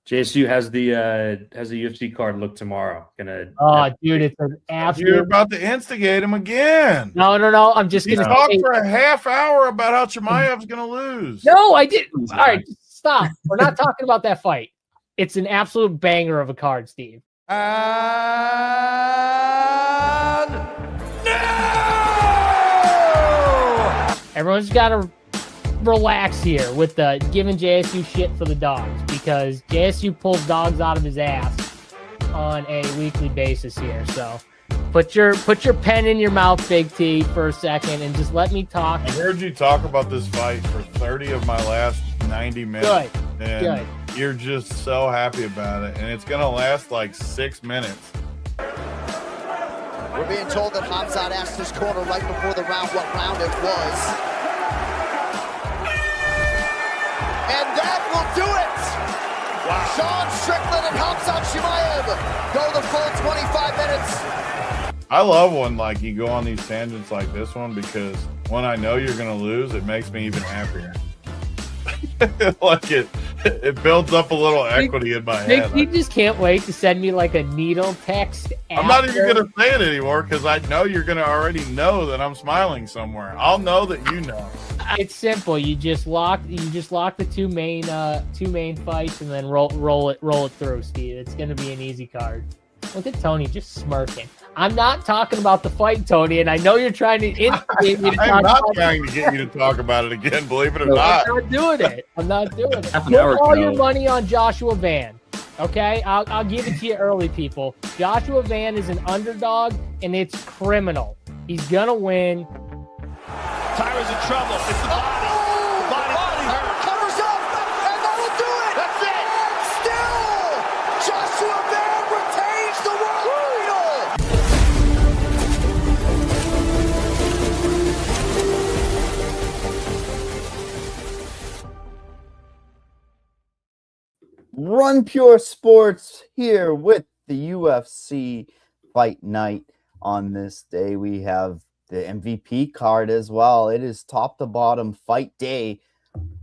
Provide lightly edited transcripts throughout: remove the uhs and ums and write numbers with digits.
JSU has the UFC card look tomorrow. Dude, it's an absolute. You're about to instigate him again. No. I'm just going to talk for a half hour about how Chimaev's going to lose. No, I didn't. All right, stop. We're not talking about that fight. It's an absolute banger of a card, Steve. And no! Everyone's got to relax here with the giving JSU shit for the dogs, because JSU pulls dogs out of his ass on a weekly basis here. So put your pen in your mouth, Big T, for a second and just let me talk. I heard you talk about this fight for 30 of my last 90 minutes. Good. You're just so happy about it, and it's gonna last like 6 minutes. We're being told that Hamzat asked his corner right before the round what round it was. And that will do it! Wow. Sean Strickland and Hamzat Chimaev go the full 25 minutes. I love when like you go on these tangents like this one, because when I know you're gonna lose, it makes me even happier. Like it builds up a little equity in my head. You just can't wait to send me like a needle text. I'm not even gonna say it anymore, because I know you're gonna already know that I'm smiling somewhere. I'll know that you know. It's simple. You just lock the two main fights and then roll it through, Steve. It's gonna be an easy card. Look at Tony just smirking. I'm not talking about the fight, Tony, and I know you're trying to instigate me to I'm not trying to get you to talk about it again, believe it or not. I'm not doing it. Put all your money on Joshua Van. Okay? I'll give it to you early, people. Joshua Van is an underdog, and it's criminal. He's gonna win. Tyra's in trouble. It's the body. The body hurt. Covers up, and that'll do it. That's it. And still, Joshua Van retains the world title. Run Pure Sports here with the UFC Fight Night. On this day, we have the MVP card as well. It is top to bottom fight day.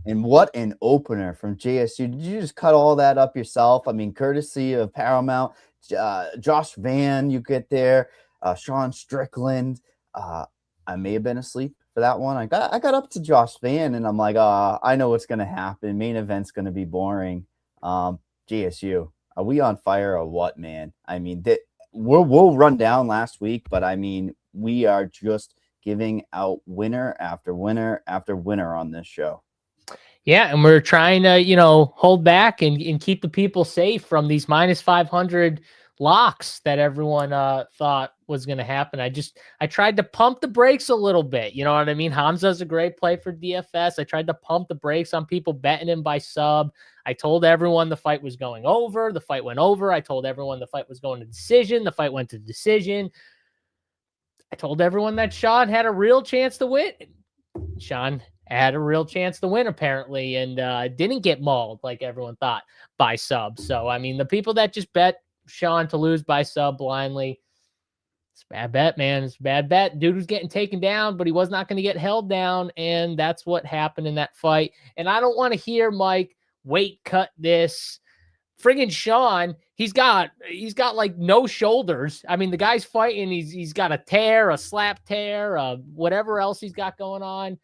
And what an opener from JSU. Did you just cut all that up yourself? I mean, courtesy of Paramount, Josh Van, you get there, Sean Strickland. I may have been asleep for that one. I got up to Josh Van, and I'm like, I know what's going to happen. Main event's going to be boring. JSU, are we on fire or what, man? I mean, we'll run down last week, but I mean, we are just giving out winner after winner after winner on this show. Yeah, and we're trying to, hold back and keep the people safe from these minus 500 locks that everyone thought was going to happen. I tried to pump the brakes a little bit. You know what I mean? Hamza's a great play for DFS. I tried to pump the brakes on people betting him by sub. I told everyone the fight was going over. The fight went over. I told everyone the fight was going to decision. The fight went to decision. I told everyone that Sean had a real chance to win. Sean had a real chance to win, apparently, and didn't get mauled like everyone thought by sub. So, I mean, the people that just bet Sean to lose by sub blindly, it's a bad bet, man. It's a bad bet. Dude was getting taken down, but he was not going to get held down, and that's what happened in that fight. And I don't want to hear Mike weight cut this. Friggin' Sean, he's got like no shoulders. I mean, the guy's fighting. He's got a tear, a slap tear, whatever else he's got going on.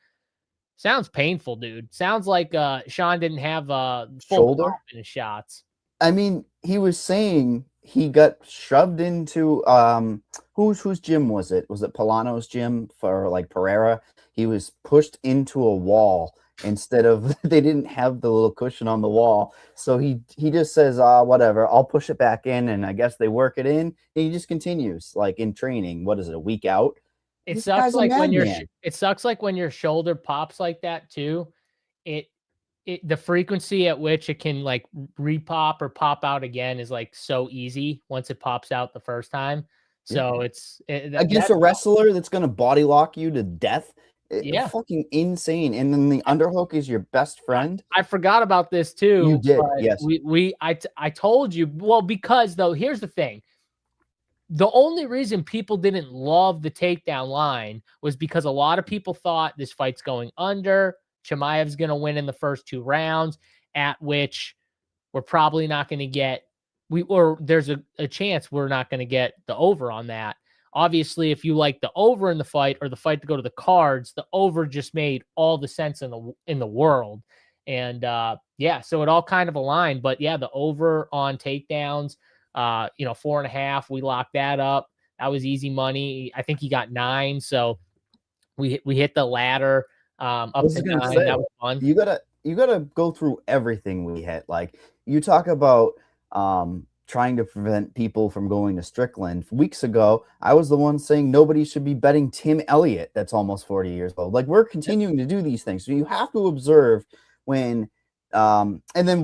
Sounds painful, dude. Sounds like Sean didn't have full shoulder in his shots. I mean, he was saying he got shoved into whose gym was it? Was it Polano's gym for like Pereira? He was pushed into a wall. Instead of, they didn't have the little cushion on the wall. So he just says, whatever, I'll push it back in. And I guess they work it in. And he just continues like in training. What is it, a week out? It sucks like when your shoulder pops like that too. The frequency at which it can like repop or pop out again is like so easy once it pops out the first time. So against a wrestler that's going to body lock you to death. Yeah, fucking insane. And then the underhook is your best friend. I forgot about this too. You did, yes. I told you. Well, because though, here's the thing. The only reason people didn't love the takedown line was because a lot of people thought this fight's going under. Chimaev's going to win in the first 2 rounds, at which we're probably not going to get or there's a chance we're not going to get the over on that. Obviously, if you like the over in the fight or the fight to go to the cards, the over just made all the sense in the world. And yeah, so it all kind of aligned. But yeah, the over on takedowns, 4.5, we locked that up. That was easy money. I think he got 9. So we hit the ladder up to 9. That was fun. You gotta go through everything we hit. Like, you talk about trying to prevent people from going to Strickland. Weeks ago, I was the one saying nobody should be betting Tim Elliott that's almost 40 years old. Like, we're continuing to do these things. So you have to observe when and then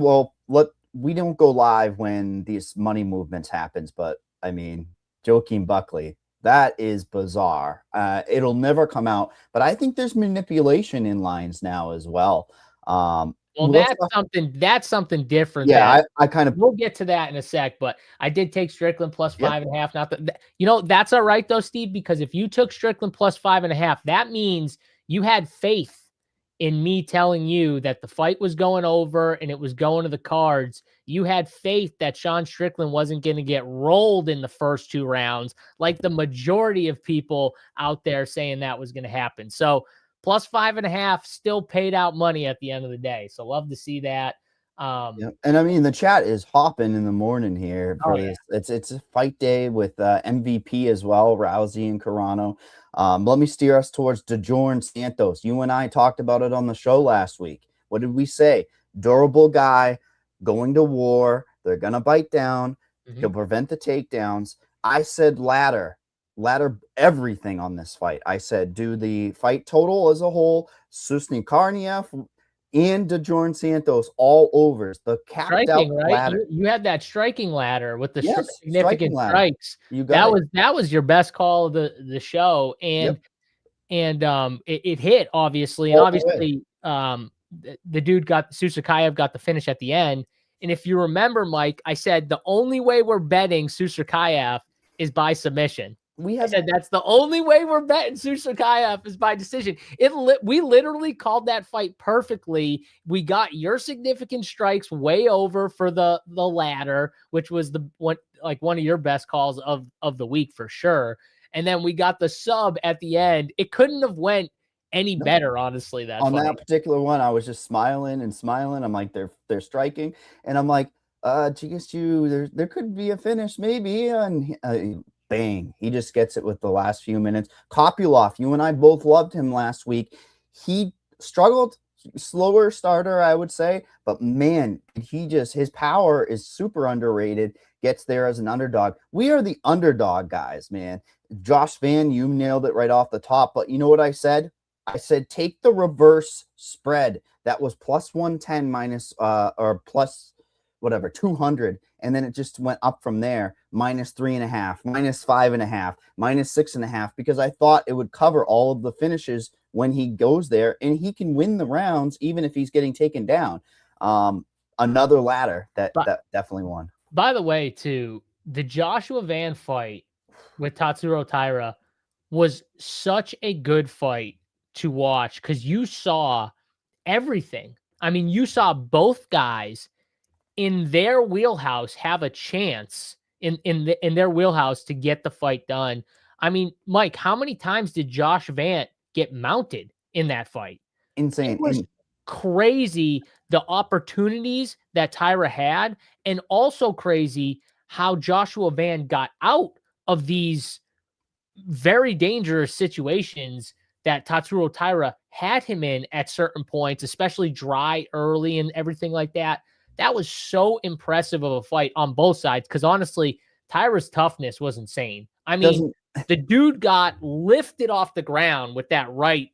we don't go live when these money movements happens, but I mean, Joaquin Buckley, that is bizarre. It'll never come out, but I think there's manipulation in lines now as well. Well, that's something different. Yeah, I kind of, we'll get to that in a sec, but I did take Strickland plus 5.5. Not that, that's all right though, Steve, because if you took Strickland plus 5.5, that means you had faith in me telling you that the fight was going over and it was going to the cards. You had faith that Sean Strickland wasn't going to get rolled in the first 2 rounds, like the majority of people out there saying that was going to happen. So plus 5.5 still paid out money at the end of the day. So love to see that. And I mean, the chat is hopping in the morning here. It's a fight day with MVP as well, Rousey and Carano. Let me steer us towards DeJorn Santos. You and I talked about it on the show last week. What did we say? Durable guy, going to war. They're going to bite down. He'll prevent the takedowns. I said ladder everything on this fight. I said do the fight total as a whole, Susni Karniev and DeJorn Santos all overs. The capped out ladder. You had that striking ladder with the significant strikes. That was your best call of the show, and it hit obviously, and obviously the dude Susakayev got the finish at the end. And if you remember, Mike, I said the only way we're betting Susakayev is by submission. I said that's the only way we're betting Susakayev is by decision. We literally called that fight perfectly. We got your significant strikes way over for the ladder, which was one of your best calls of the week for sure. And then we got the sub at the end. It couldn't have went any better, honestly. That particular one, I was just smiling and smiling. I'm like, they're striking, and I'm like, there could be a finish maybe, and bang, he just gets it with the last few minutes. Kopylov, you and I both loved him last week. He struggled, slower starter, I would say, but man, his power is super underrated, gets there as an underdog. We are the underdog guys, man. Josh Van, you nailed it right off the top, but you know what I said? I said, take the reverse spread. That was plus 110 minus, or plus whatever, 200. And then it just went up from there, minus 3.5, minus 5.5, minus 6.5, because I thought it would cover all of the finishes when he goes there, and he can win the rounds even if he's getting taken down. Another ladder that definitely won. By the way, too, the Joshua Van fight with Tatsuro Taira was such a good fight to watch because you saw everything. I mean, you saw both guys in their wheelhouse have a chance in their wheelhouse to get the fight done. I mean, Mike, how many times did Josh Vant get mounted in that fight? Insane. It was crazy the opportunities that Taira had, and also crazy how Joshua Van got out of these very dangerous situations that Tatsuro Taira had him in at certain points, especially dry early and everything like that. That was so impressive of a fight on both sides because honestly, Taira's toughness was insane. I mean, the dude got lifted off the ground with that right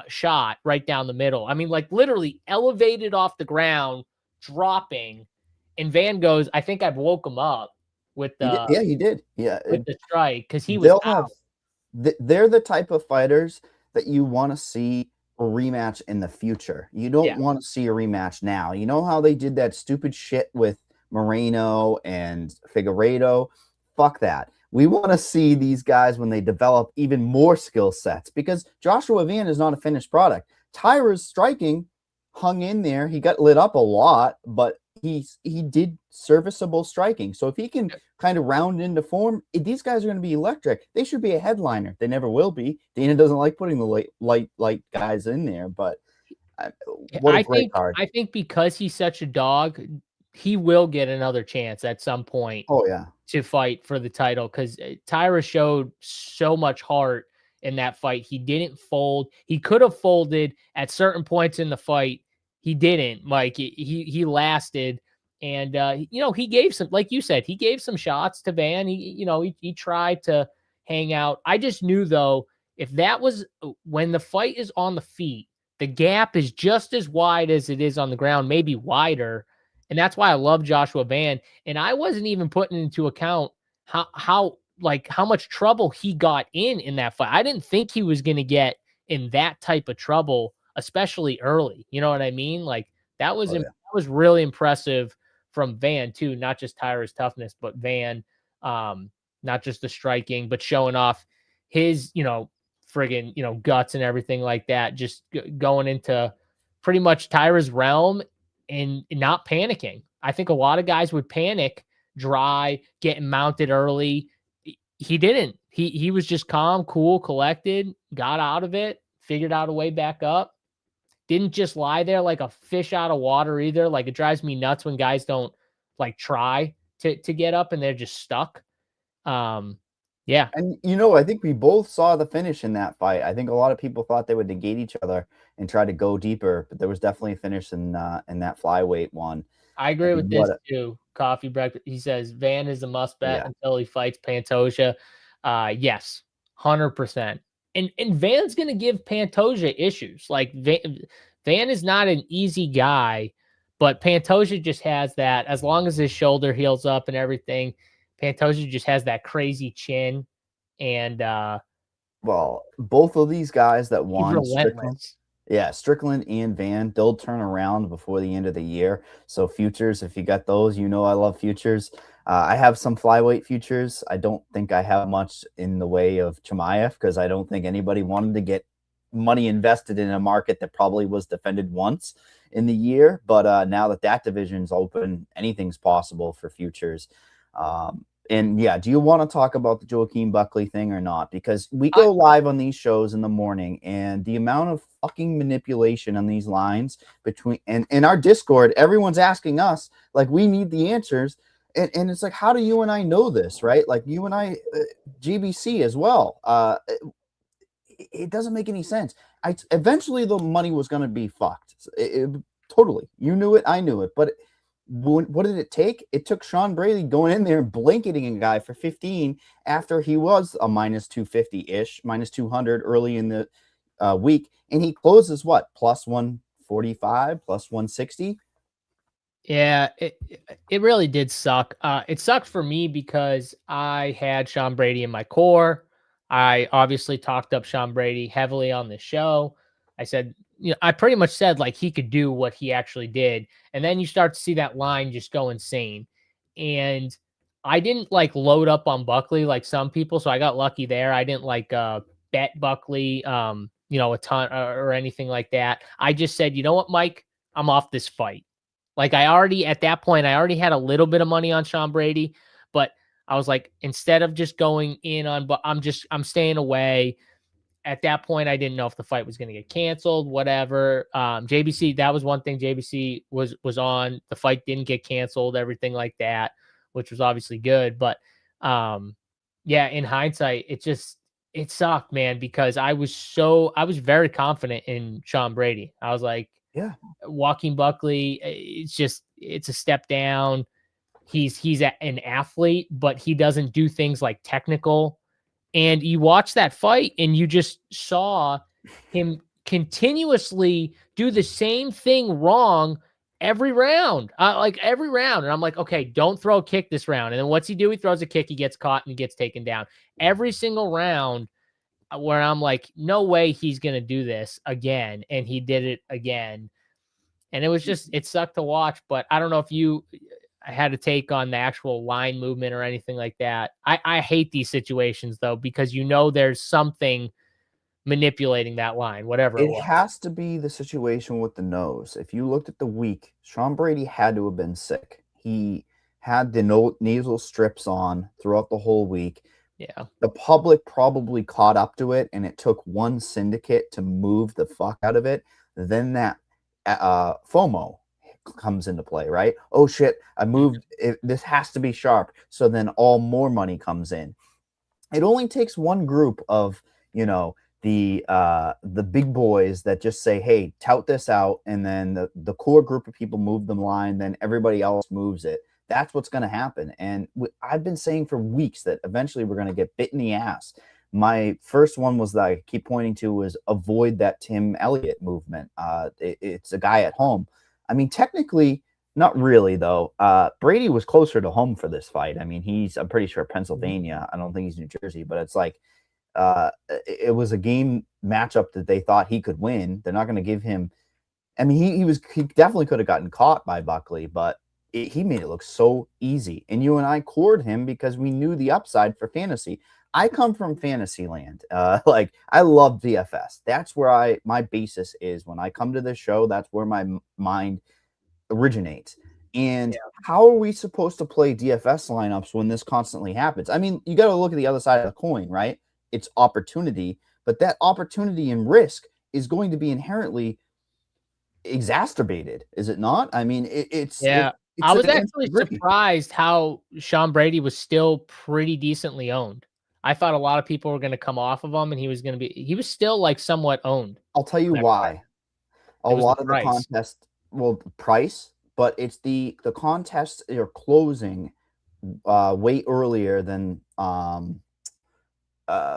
shot right down the middle. I mean, like literally elevated off the ground, dropping. And Van goes, I think I've woke him up with the he did. Yeah, with the strike because he was out. They're the type of fighters that you want to see a rematch in the future. You don't want to see a rematch now. You know how they did that stupid shit with Moreno and Figueiredo? Fuck that. We want to see these guys when they develop even more skill sets because Joshua Van is not a finished product. Taira's striking hung in there. He got lit up a lot, but he did serviceable striking. So if he can kind of round into form, these guys are going to be electric. They should be a headliner. They never will be. Dana doesn't like putting the light guys in there, but what a great card. I think because he's such a dog, he will get another chance at some point. Oh yeah, to fight for the title, because Tyra showed so much heart in that fight. He didn't fold. He could have folded at certain points in the fight. He didn't. Mike. He lasted, and he gave some, like you said, he gave some shots to Van. He tried to hang out. I just knew though, if that was when the fight is on the feet, the gap is just as wide as it is on the ground, maybe wider. And that's why I love Joshua Van. And I wasn't even putting into account how much trouble he got in that fight. I didn't think he was going to get in that type of trouble, especially early. You know what I mean? Like that was that was really impressive from Van too, not just Tyra's toughness, but Van, not just the striking, but showing off his, friggin', guts and everything like that, just going into pretty much Tyra's realm and not panicking. I think a lot of guys would panic, dry, getting mounted early. He didn't. He was just calm, cool, collected, got out of it, figured out a way back up. Didn't just lie there like a fish out of water either. Like it drives me nuts when guys don't like try to get up and they're just stuck. Yeah. And I think we both saw the finish in that fight. I think a lot of people thought they would negate each other and try to go deeper, but there was definitely a finish in that flyweight one. I agree with this too. Coffee breakfast. He says Van is a must bet until he fights Pantoja. Yes, 100%. And Van's gonna give Pantoja issues. Like Van is not an easy guy, but Pantoja just has that. As long as his shoulder heals up and everything, Pantoja just has that crazy chin. And well, both of these guys that won Strickland and Van, they'll turn around before the end of the year. So futures, if you got those, I love futures. I have some flyweight futures. I don't think I have much in the way of Chimaev because I don't think anybody wanted to get money invested in a market that probably was defended once in the year. But now that division's open, anything's possible for futures. And yeah, do you want to talk about the Joaquin Buckley thing or not? Because we go live on these shows in the morning, and the amount of fucking manipulation on these lines between and in our Discord, everyone's asking us, like, we need the answers. And it's like, how do you and I know this, right? Like you and I, GBC as well. It doesn't make any sense. Eventually the money was going to be fucked. Totally. You knew it. I knew it. But what did it take? It took Sean Brady going in there and blanketing a guy for 15 after he was a minus 250-ish, minus 200 early in the week. And he closes what? Plus 145, plus 160. Yeah, it really did suck. It sucked for me because I had Sean Brady in my core. I obviously talked up Sean Brady heavily on the show. I said, I pretty much said like he could do what he actually did. And then you start to see that line just go insane. And I didn't like load up on Buckley like some people. So I got lucky there. I didn't like bet Buckley, a ton or anything like that. I just said, you know what, Mike, I'm off this fight. Like at that point, I already had a little bit of money on Sean Brady, but I was like, instead of just going in on, but I'm staying away. At that point, I didn't know if the fight was going to get canceled, whatever. JBC, that was one thing. JBC was on. The fight didn't get canceled, everything like that, which was obviously good. But in hindsight, it sucked, man, because I was very confident in Sean Brady. I was like, yeah, Joaquin Buckley, it's a step down. He's an athlete, but he doesn't do things like technical. And you watch that fight and you just saw him continuously do the same thing wrong every round, every round. And I'm like, okay, don't throw a kick this round. And then what's he do? He throws a kick, he gets caught and he gets taken down every single round, where I'm like, no way he's going to do this again. And he did it again. And it sucked to watch, but I don't know if I had a take on the actual line movement or anything like that. I hate these situations though, because there's something manipulating that line, whatever it It was. has to be the situation with the nose. If you looked at the week, Sean Brady had to have been sick. He had the nasal strips on throughout the whole week. Yeah. The public probably caught up to it, and it took one syndicate to move the fuck out of it. Then that FOMO comes into play, right? Oh shit, I moved. This has to be sharp. So then all more money comes in. It only takes one group of, the big boys that just say, hey, tout this out, and then the core group of people move the line, then everybody else moves it. That's what's going to happen. And I've been saying for weeks that eventually we're going to get bit in the ass. My first one was that I keep pointing to was avoid that Tim Elliott movement. It's a guy at home. I mean, technically, not really, though. Brady was closer to home for this fight. I mean, I'm pretty sure Pennsylvania. I don't think he's New Jersey, but it's like it was a game matchup that they thought he could win. They're not going to give him. I mean, he definitely could have gotten caught by Buckley, but he made it look so easy. And you and I cored him because we knew the upside for fantasy. I come from fantasy land. Like, I love DFS. That's where my basis is. When I come to this show, that's where my mind originates. And how are we supposed to play DFS lineups when this constantly happens? I mean, you got to look at the other side of the coin, right? It's opportunity, but that opportunity and risk is going to be inherently exacerbated, is it not? I mean, I was actually surprised how Sean Brady was still pretty decently owned. I thought a lot of people were going to come off of him, and he was still like somewhat owned. I'll tell you why. A lot of the contest, price, but it's the contests are closing way earlier than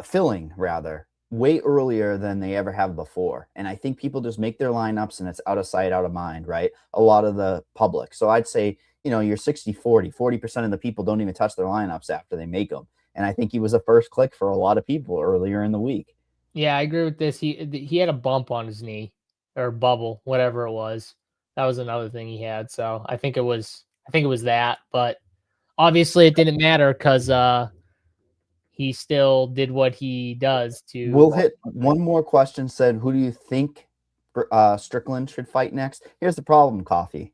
filling, rather, way earlier than they ever have before. And I think people just make their lineups and it's out of sight, out of mind, right? A lot of the public. So I'd say, you're 60-40. 40% of the people don't even touch their lineups after they make them. And I think he was a first click for a lot of people earlier in the week. Yeah, I agree with this. He had a bump on his knee or bubble, whatever it was. That was another thing he had. So I think it was that, but obviously it didn't matter because he still did what he does to. We'll hit one more question. Said, who do you think Strickland should fight next? Here's the problem, Coffee.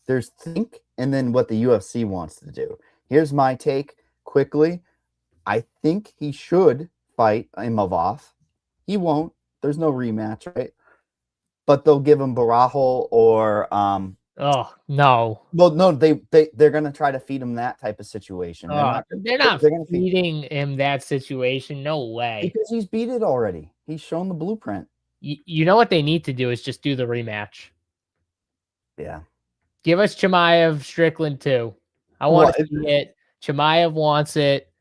There's think and then what the UFC wants to do. Here's my take quickly. I think he should fight Imavov. He won't. There's no rematch, right? But they'll give him Barajo or oh no. Well, no, they're gonna try to feed him that type of situation. They're not feeding him that situation. No way. Because he's beat it already. He's shown the blueprint. You know what they need to do is just do the rematch. Yeah. Give us Chimaev Strickland too. I want to see it. Chimaev wants it.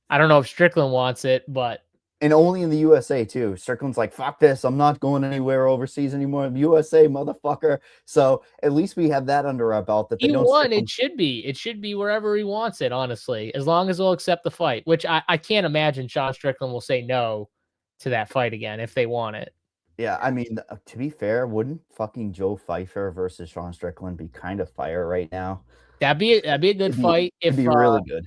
I don't know if Strickland wants it, but. And only in the USA too. Strickland's like, fuck this. I'm not going anywhere overseas anymore. USA, motherfucker. So at least we have that under our belt. That he won. It should be. It should be wherever he wants it, honestly. As long as they'll accept the fight. Which I can't imagine Sean Strickland will say no to that fight again if they want it. Yeah, I mean, to be fair, wouldn't fucking Joe Pfeiffer versus Sean Strickland be kind of fire right now? That'd be a good fight. It'd be really good.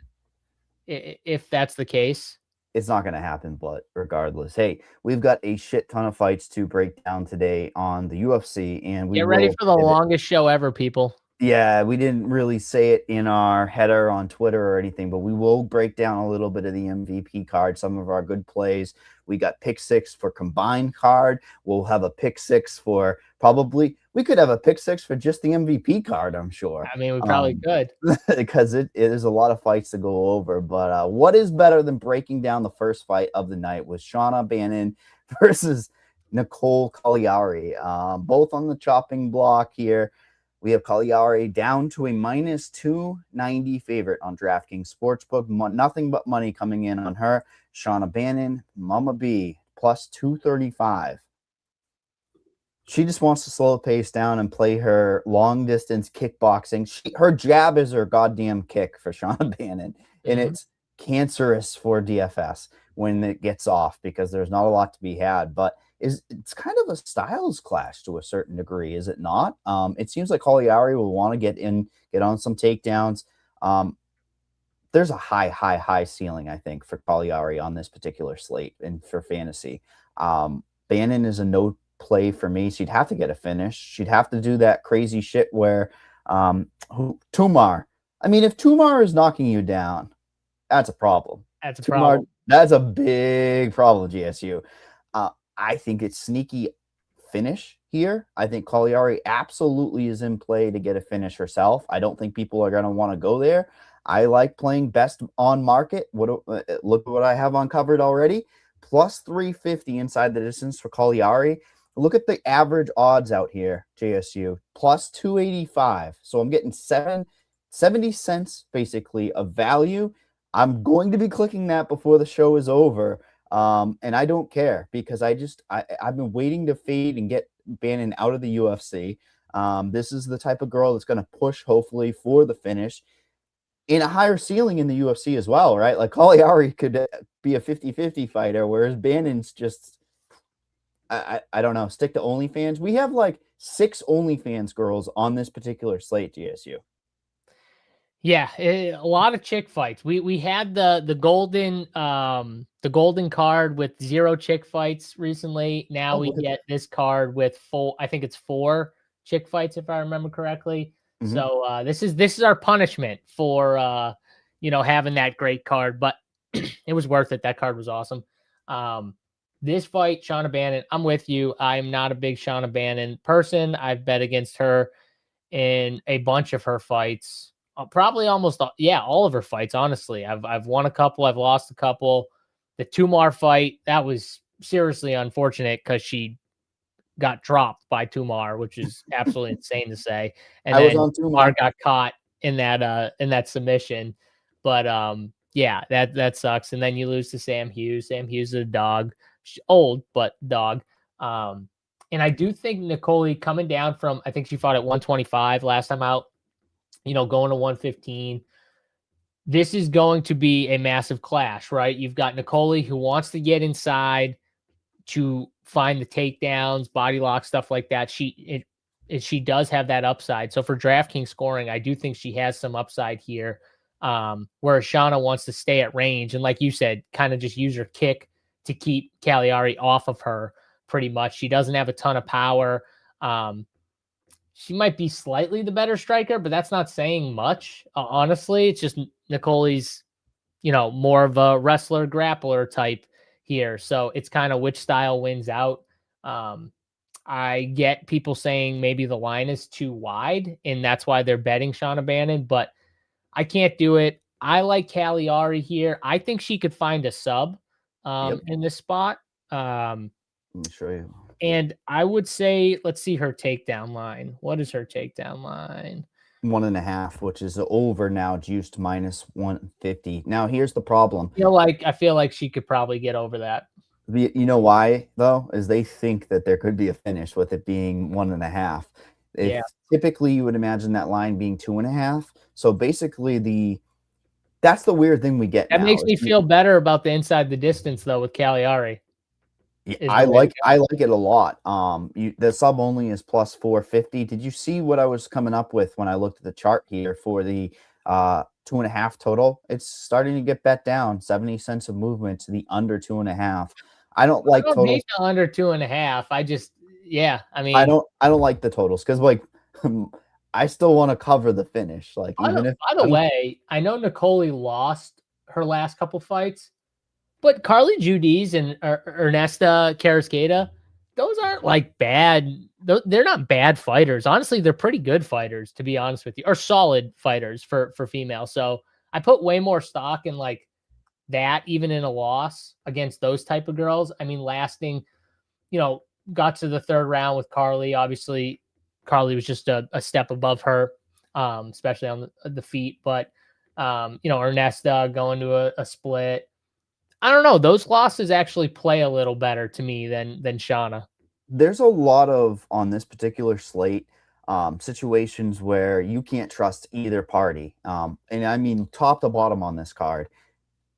If that's the case. It's not going to happen, but regardless, hey, we've got a shit ton of fights to break down today on the UFC, and we get ready for the longest show ever, people. Yeah, we didn't really say it in our header on Twitter or anything, but we will break down a little bit of the MVP card, some of our good plays. We got pick six for combined card. We'll have a pick six for we could have a pick six for just the MVP card, I'm sure. I mean, we probably could. Because it is a lot of fights to go over. But what is better than breaking down the first fight of the night was Shauna Bannon versus Nicole Cagliari, both on the chopping block here. We have Cagliari down to a minus 290 favorite on DraftKings Sportsbook. Nothing but money coming in on her. Shauna Bannon, Mama B, plus 235. She just wants to slow the pace down and play her long-distance kickboxing. Her jab is her goddamn kick for Shauna Bannon. And it's cancerous for DFS when it gets off because there's not a lot to be had. But it's kind of a styles clash to a certain degree, is it not? It seems like Cagliari will want to get on some takedowns. There's a high ceiling, I think, for Cagliari on this particular slate and for fantasy. Bannon is a no play for me. She'd have to get a finish. She'd have to do that crazy shit where Tumar. I mean, if Tumar is knocking you down, that's a problem. That's a problem. That's a big problem, GSU. I think it's sneaky finish here. I think Cagliari absolutely is in play to get a finish herself. I don't think people are going to want to go there. I like playing best on market. Look at what I have uncovered already. Plus 350 inside the distance for Cagliari. Look at the average odds out here, JSU. Plus 285. So I'm getting 70 cents basically of value. I'm going to be clicking that before the show is over. And I don't care because I've been waiting to fade and get Bannon out of the UFC. This is the type of girl that's going to push hopefully for the finish in a higher ceiling in the UFC as well, right? Like Cagliari could be a 50-50 fighter, whereas Bannon's just, I don't know, stick to OnlyFans. We have like 6 OnlyFans girls on this particular slate, GSU. Yeah, a lot of chick fights. We had the golden card with 0 chick fights recently. Now we get this card with 4. I think it's 4 chick fights if I remember correctly. Mm-hmm. So this is our punishment for having that great card, but it was worth it. That card was awesome. This fight, Shauna Bannon, I'm with you. I'm not a big Shauna Bannon person. I've bet against her in a bunch of her fights. Probably almost all of her fights. Honestly, I've won a couple, I've lost a couple. The Tumar fight, that was seriously unfortunate because she got dropped by Tumar, which is absolutely insane to say. And then Tumar got caught in that submission. But that sucks. And then you lose to Sam Hughes. Sam Hughes is a dog, she's old but dog. And I do think Nicole coming down from, I think she fought at 125 last time out. Going to 115. This is going to be a massive clash, right? You've got Nicole who wants to get inside to find the takedowns, body lock, stuff like that. She does have that upside. So for DraftKings scoring, I do think she has some upside here. Where Shauna wants to stay at range and, like you said, kind of just use her kick to keep Cagliari off of her. Pretty much, she doesn't have a ton of power. She might be slightly the better striker, but that's not saying much. Honestly, it's just Nicole's, more of a wrestler grappler type here. So it's kind of which style wins out. I get people saying maybe the line is too wide and that's why they're betting Shauna Bannon, but I can't do it. I like Cagliari here. I think she could find a sub in this spot. Let me show you. And I would say, let's see her takedown line. What is her takedown line? 1.5, which is over now, juiced minus 150. Now, here's the problem. I feel like she could probably get over that. You know why, though? Is they think that there could be a finish with it being 1.5. Typically, you would imagine that line being 2.5. So basically, that's the weird thing we get. That makes me feel better about the inside the distance, though, with Cagliari. I like it a lot. The sub only is plus 450. Did you see what I was coming up with when I looked at the chart here for the 2.5 total? It's starting to get bet down 70 cents of movement to the under 2.5. I don't like totals. Hate the under 2.5. I don't like the totals because I still want to cover the finish. By the way, I know Nicole lost her last couple fights. But Carly Judiz and Ernesta Carrasqueta, those aren't like bad. They're not bad fighters. Honestly, they're pretty good fighters, to be honest with you, or solid fighters for female. So I put way more stock in like that, even in a loss against those type of girls. I mean, lasting, got to the 3rd round with Carly. Obviously, Carly was just a step above her, especially on the feet. But, Ernesta going to a split. I don't know. Those losses actually play a little better to me than Shauna. There's a lot of, on this particular slate, situations where you can't trust either party. And I mean, top to bottom on this card.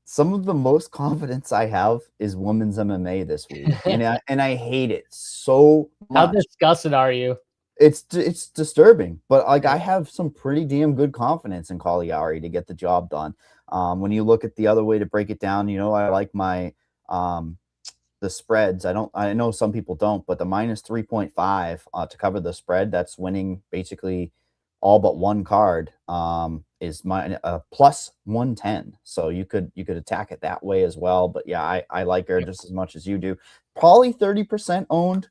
Some of the most confidence I have is women's MMA this week. and I hate it so much. How disgusted are you? It's disturbing, but I have some pretty damn good confidence in Cagliari to get the job done. When you look at the other way to break it down, I like my the spreads. I know some people don't, but the minus 3.5 to cover the spread, that's winning basically all but one card, is plus 110. So you could attack it that way as well. But yeah, I like her just as much as you do. Probably 30% owned,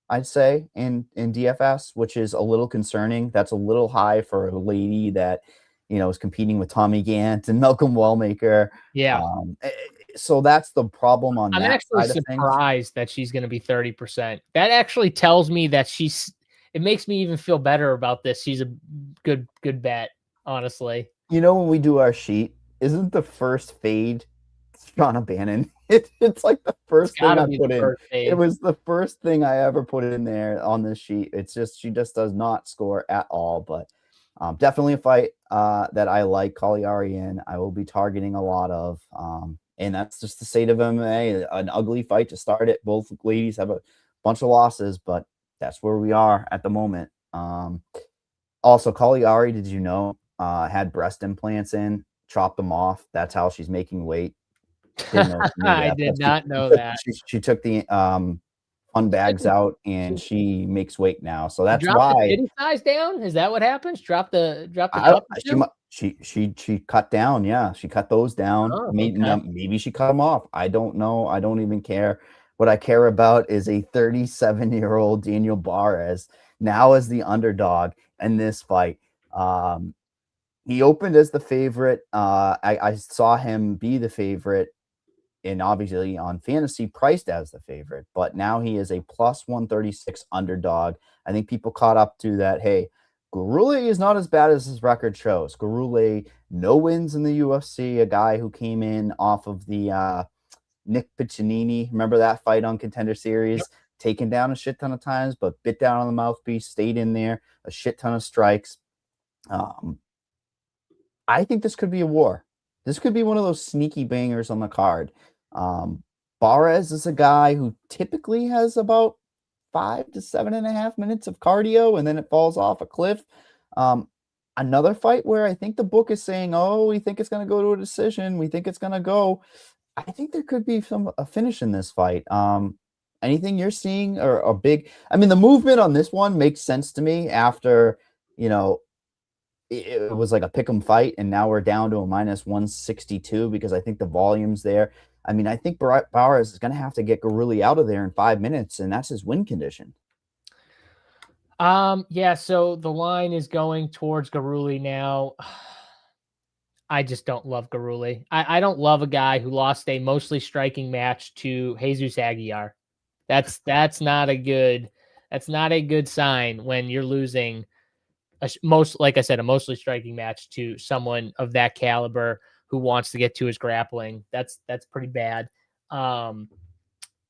I'd say, in DFS, which is a little concerning. That's a little high for a lady that, is competing with Tommy Gant and Malcolm Wellmaker. Yeah. So that's the problem on I'm that actually side of things. surprised that she's going to be 30%. That actually tells me that it makes me even feel better about this. She's a good bet, honestly. When we do our sheet, isn't the first fade Shauna Bannon? It's like the first thing I put in. It was the first thing I ever put in there on this sheet. It's just, she just does not score at all. But definitely a fight that I like Cagliari in. I will be targeting a lot of. And that's just the state of MMA. An ugly fight to start it. Both ladies have a bunch of losses, but that's where we are at the moment. Also, Cagliari, did you know, had breast implants in, chopped them off. That's how she's making weight. I did not know that. She took the fun bags out and she makes weight now. So that's why. The titty size down? Is that what happens? Drop the cup? She cut down. Yeah, she cut those down. Oh, maybe she cut them off. I don't know. I don't even care. What I care about is a 37-year-old Daniel Barres now as the underdog in this fight. He opened as the favorite. I saw him be the favorite, and obviously on fantasy priced as the favorite, but now he is a plus 136 underdog. I think people caught up to that. Hey, Gurule is not as bad as his record shows. Gurule, no wins in the UFC, a guy who came in off of the Nick Piccinini. Remember that fight on Contender Series? Yep. Taken down a shit ton of times, but bit down on the mouthpiece, stayed in there, a shit ton of strikes. I think this could be a war. This could be one of those sneaky bangers on the card. Barres is a guy who typically has about 5 to 7.5 minutes of cardio, and then it falls off a cliff. Another fight where I think the book is saying, oh, we think it's going to go to a decision. We think it's going to go. I think there could be a finish in this fight. Anything you're seeing or a big, the movement on this one makes sense to me after, it was like a pick'em fight, and now we're down to a minus 162 because I think the volume's there. I think Barres is going to have to get Gurule out of there in 5 minutes, and that's his win condition. Yeah, so the line is going towards Gurule now. I just don't love Gurule. I don't love a guy who lost a mostly striking match to Jesus Aguiar. That's not a good sign when you're losing like I said, a mostly striking match to someone of that caliber who wants to get to his grappling. That's pretty bad. And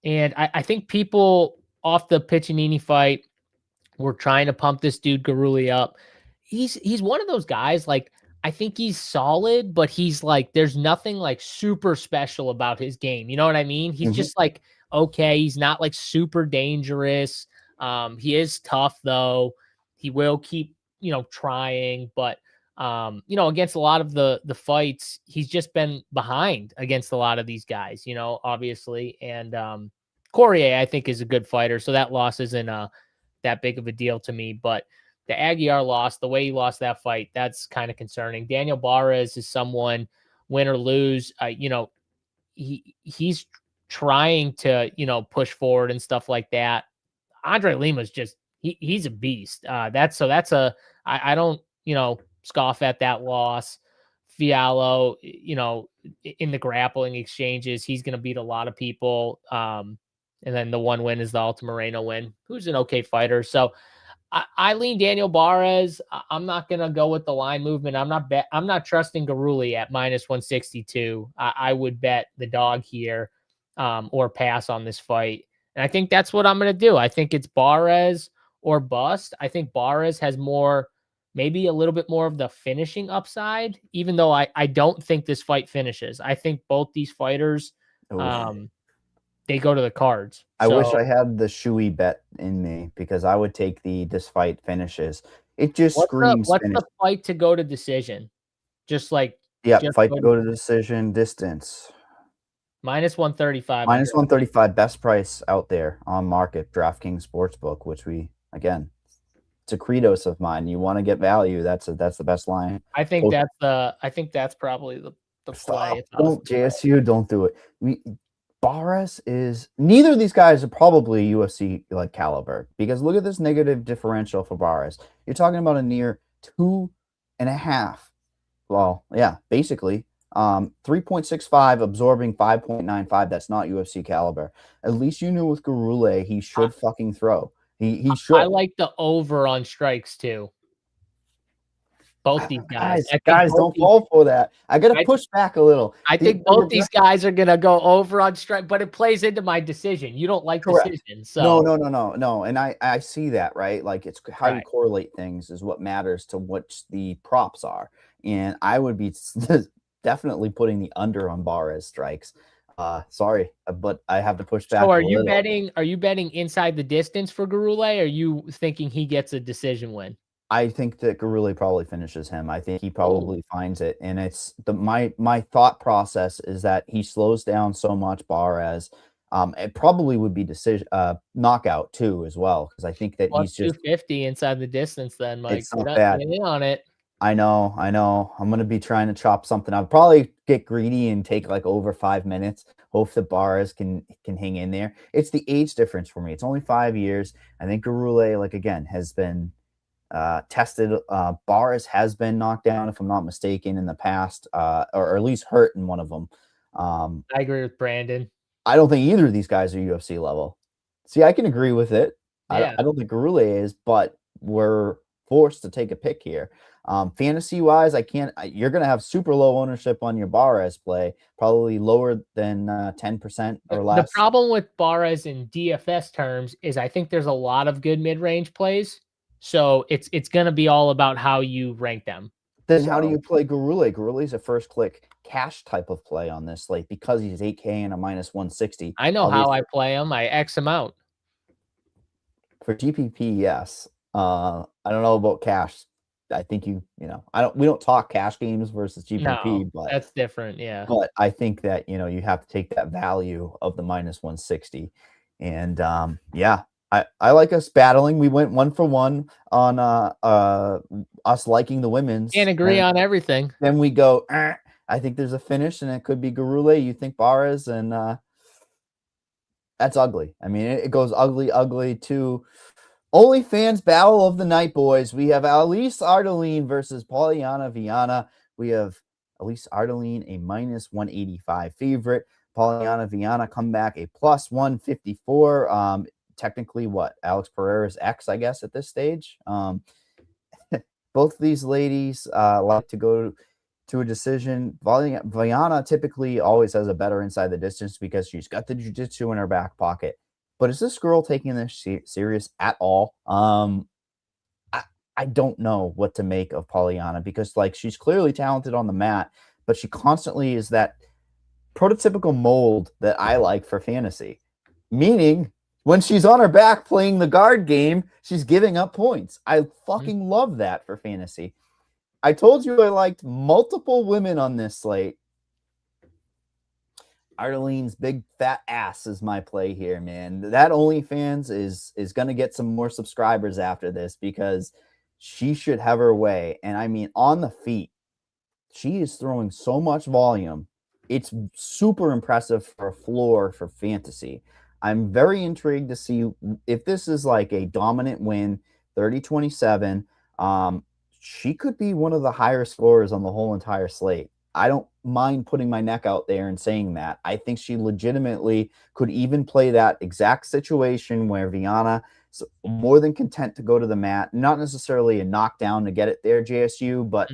I think people off the Piccinini fight were trying to pump this dude Gurule up. He's one of those guys, like, I think he's solid, but he's like, there's nothing like super special about his game. You know what I mean? He's just like, okay, he's not like super dangerous. He is tough though. He will keep, trying, but against a lot of the fights, he's just been behind against a lot of these guys, obviously. And Poirier, I think, is a good fighter, so that loss isn't that big of a deal to me. But the Aguiar loss, the way he lost that fight, that's kind of concerning. Daniel Barres is someone, win or lose, he's trying to, push forward and stuff like that. Andre Lima's just, he's a beast. I don't, scoff at that loss. Fiallo, in the grappling exchanges, he's going to beat a lot of people. And then the one win is the Alta Moreno win, who's an okay fighter. So I lean Daniel Barres. I'm not going to go with the line movement. I'm not trusting Gurule at minus 162. I would bet the dog here, or pass on this fight. And I think that's what I'm going to do. I think it's Barres or bust. I think Barres has maybe a little bit more of the finishing upside, even though I don't think this fight finishes. I think both these fighters, they go to the cards. I wish I had the Shui bet in me, because I would take this fight finishes. It just screams. What's the fight to go to decision? Just like, fight to go to decision distance. Minus 135. Minus 135, best price out there on market, DraftKings Sportsbook, which we, again, it's a credos of mine. You want to get value, that's the best line. I think that's probably the play. Don't JSU, don't do it. Barras is, neither of these guys are probably UFC like caliber, because look at this negative differential for Barras. You're talking about a near 2.5. Well, yeah, basically 3.65, absorbing 5.95. That's not UFC caliber. At least you knew with Gurule he should fucking throw. He should. I like the over on strikes too. Both these guys. Guys don't fall for that. I got to push back a little. I think both these guys are going to go over on strike, but it plays into my decision. You don't like decisions. So. No. And I see that, right? Like, it's how you correlate things is what matters to what the props are. And I would be definitely putting the under on Barras strikes. Sorry, but I have to push back. So are you betting inside the distance for Gurule? Or are you thinking he gets a decision win? I think that Gurule probably finishes him. I think he probably finds it. And it's my thought process is that he slows down so much, Barras. It probably would be knockout too as well, because I think that he's just 250 inside the distance. Then Mike, it's not bad. Get in on it. I know. I'm gonna be trying to chop something. I'll probably get greedy and take like over 5 minutes. Hope the Barras can hang in there. It's the age difference for me. It's only 5 years. I think Gurule, like, again, has been tested. Barras has been knocked down, if I'm not mistaken, in the past, or at least hurt in one of them. I agree with Brandon. I don't think either of these guys are UFC level. See, I can agree with it. Yeah. I don't think Gurule is, but we're forced to take a pick here. Fantasy wise, I can't. You're gonna have super low ownership on your Barras play, probably lower than 10% or less. The problem with Barras in DFS terms is I think there's a lot of good mid-range plays. So it's going to be all about how you rank them. Then how do you play Gurule? Gurule's a first click cash type of play on this slate because he's 8K and a minus 160. I know how I play him. I X him out. For GPP, yes. I don't know about cash. I think we don't talk cash games versus GPP, but that's different. Yeah. But I think that, you have to take that value of the minus 160. And yeah. I like us battling. We went 1 for 1 on us liking the women's. Can't agree on everything. Then we go, I think there's a finish, and it could be Gurule. You think Barras, and that's ugly. I mean, it goes ugly to OnlyFans battle of the night, boys. We have Elise Ardeline versus Polyana Viana. We have Elise Ardeline, a minus 185 favorite. Polyana Viana come back a plus 154. Technically what Alex Pereira's ex, I guess, at this stage. Both of these ladies like to go to a decision. Viana typically always has a better inside the distance because she's got the jiu-jitsu in her back pocket. But is this girl taking this serious at all? I don't know what to make of Polyana, because like, she's clearly talented on the mat, but she constantly is that prototypical mold that I like for fantasy, meaning when she's on her back playing the guard game, she's giving up points. I fucking love that for fantasy. I told you I liked multiple women on this slate. Ardeline's big fat ass is my play here, man. That OnlyFans is going to get some more subscribers after this, because she should have her way. And I mean, on the feet, she is throwing so much volume. It's super impressive for a floor for fantasy. I'm very intrigued to see if this is like a dominant win, 30-27. She could be one of the higher scorers on the whole entire slate. I don't mind putting my neck out there and saying that. I think she legitimately could even play that exact situation where Viana is more than content to go to the mat. Not necessarily a knockdown to get it there, JSU, but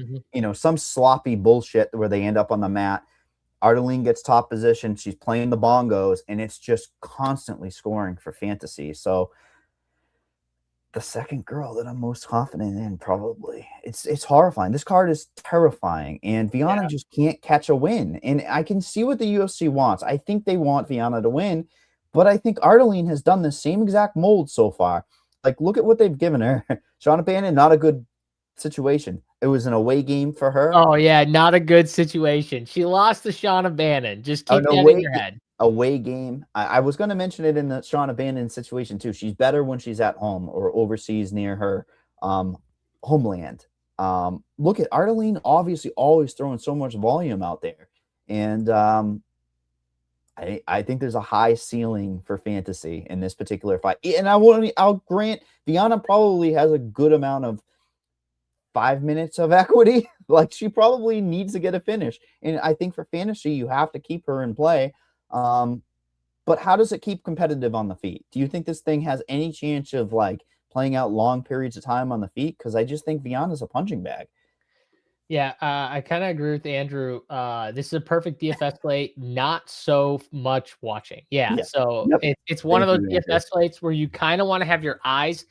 some sloppy bullshit where they end up on the mat. Ardeline gets top position. She's playing the bongos, and it's just constantly scoring for fantasy. So the second girl that I'm most confident in, probably. It's horrifying. This card is terrifying, and Viana just can't catch a win. And I can see what the UFC wants. I think they want Viana to win, but I think Ardeline has done the same exact mold so far. Like, look at what they've given her. Shauna Bannon, not a good situation. It was an away game for her. Oh yeah, not a good situation. She lost to Shauna Bannon. Just keep that in your head. Away game. I was going to mention it in the Shauna Bannon situation too. She's better when she's at home or overseas near her homeland. Look at Ardeline, obviously always throwing so much volume out there. And I think there's a high ceiling for fantasy in this particular fight. And I'll grant Viana probably has a good amount of 5 minutes of equity. Like she probably needs to get a finish. And I think for fantasy, you have to keep her in play. But how does it keep competitive on the feet? Do you think this thing has any chance of like playing out long periods of time on the feet? Because I just think Viana's a punching bag. Yeah, I kind of agree with Andrew. This is a perfect DFS play, not so much watching. Yeah. So it's one of those DFS plays where you kind of want to have your eyes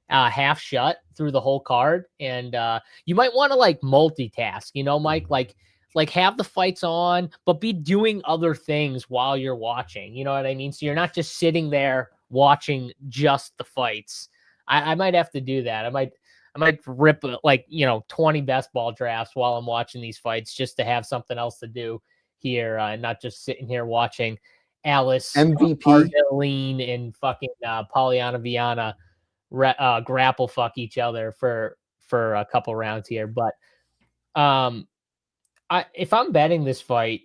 half shut through the whole card. And you might want to like multitask, you know, Mike, like have the fights on, but be doing other things while you're watching. You know what I mean? So you're not just sitting there watching just the fights. I might have to do that. I might rip like, 20 best ball drafts while I'm watching these fights just to have something else to do here and not just sitting here watching Alice, MVP, Ardeline, and fucking Polyana Viana grapple fuck each other for a couple rounds here. But if I'm betting this fight,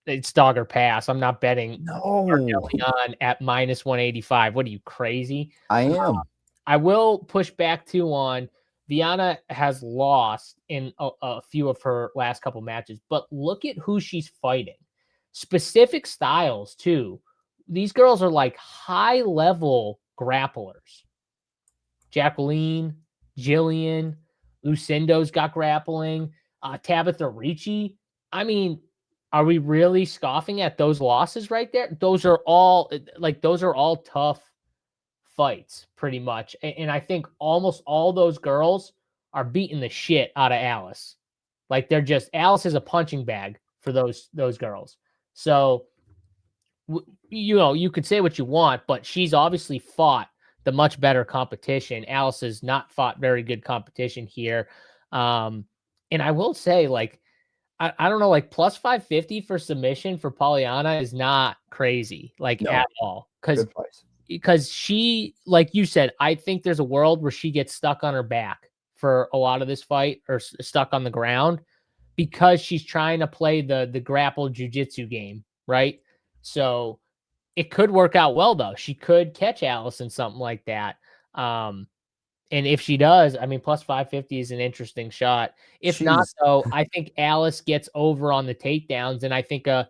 it's dog or pass. I'm not betting on at minus 185. What are you, crazy? I am. I will push back too on Viana has lost in a few of her last couple matches, but look at who she's fighting. Specific styles too. These girls are like high level grapplers. Jacqueline, Jillian, Lucindo's got grappling. Tabitha Ricci. I mean, are we really scoffing at those losses right there? Those are all tough fights pretty much. And I think almost all those girls are beating the shit out of Alice. Like Alice is a punching bag for those girls. So, you could say what you want, but she's obviously fought the much better competition. Alice has not fought very good competition here. And I will say, like, I don't know, like plus 550 for submission for Polyana is not crazy, at all. Because she, like you said, I think there's a world where she gets stuck on her back for a lot of this fight or stuck on the ground because she's trying to play the grapple jiu-jitsu game, right? So it could work out well, though. She could catch Alice in something like that. And if she does, I mean, plus 550 is an interesting shot. If not, though, I think Alice gets over on the takedowns. And I think a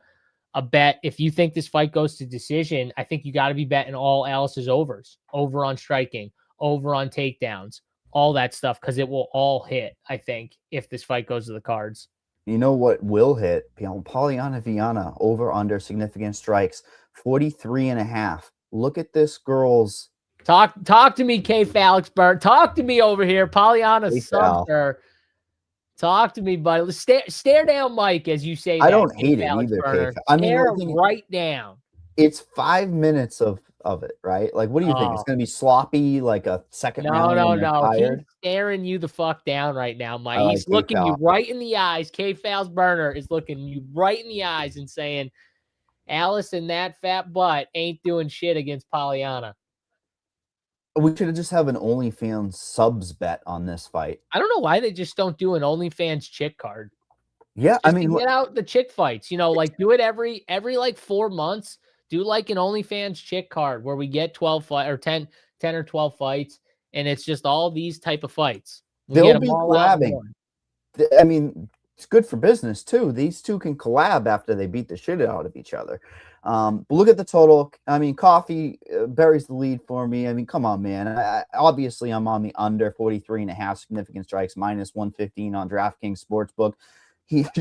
bet, if you think this fight goes to decision, I think you got to be betting all Alice's overs, over on striking, over on takedowns, all that stuff, because it will all hit, I think, if this fight goes to the cards. You know what will hit? Polyana Viana, over under significant strikes, 43.5. Look at this girl's. Talk to me, K. Falixburg. Talk to me over here. Polyana Sumter. Talk to me, buddy. Stare down, Mike, as you say. I don't hate it either, K. I mean, right down. It's 5 minutes of it, right? Like, what do you think? It's going to be sloppy, like a second round? No. He's staring you the fuck down right now, Mike. He's looking you right in the eyes. K. Fals Burner is looking you right in the eyes and saying, Alice and that fat butt ain't doing shit against Polyana. We should just have an OnlyFans subs bet on this fight. I don't know why they just don't do an OnlyFans chick card. Yeah, just get out the chick fights. Like do it every like 4 months. Do like an OnlyFans chick card where we get 10 or 12 fights, and it's just all these type of fights. They'll be collabing. I mean, it's good for business too. These two can collab after they beat the shit out of each other. But look at the total. I mean, Coffee buries the lead for me. I mean, come on, man. Obviously, I'm on the under 43.5 significant strikes, minus 115 on DraftKings Sportsbook.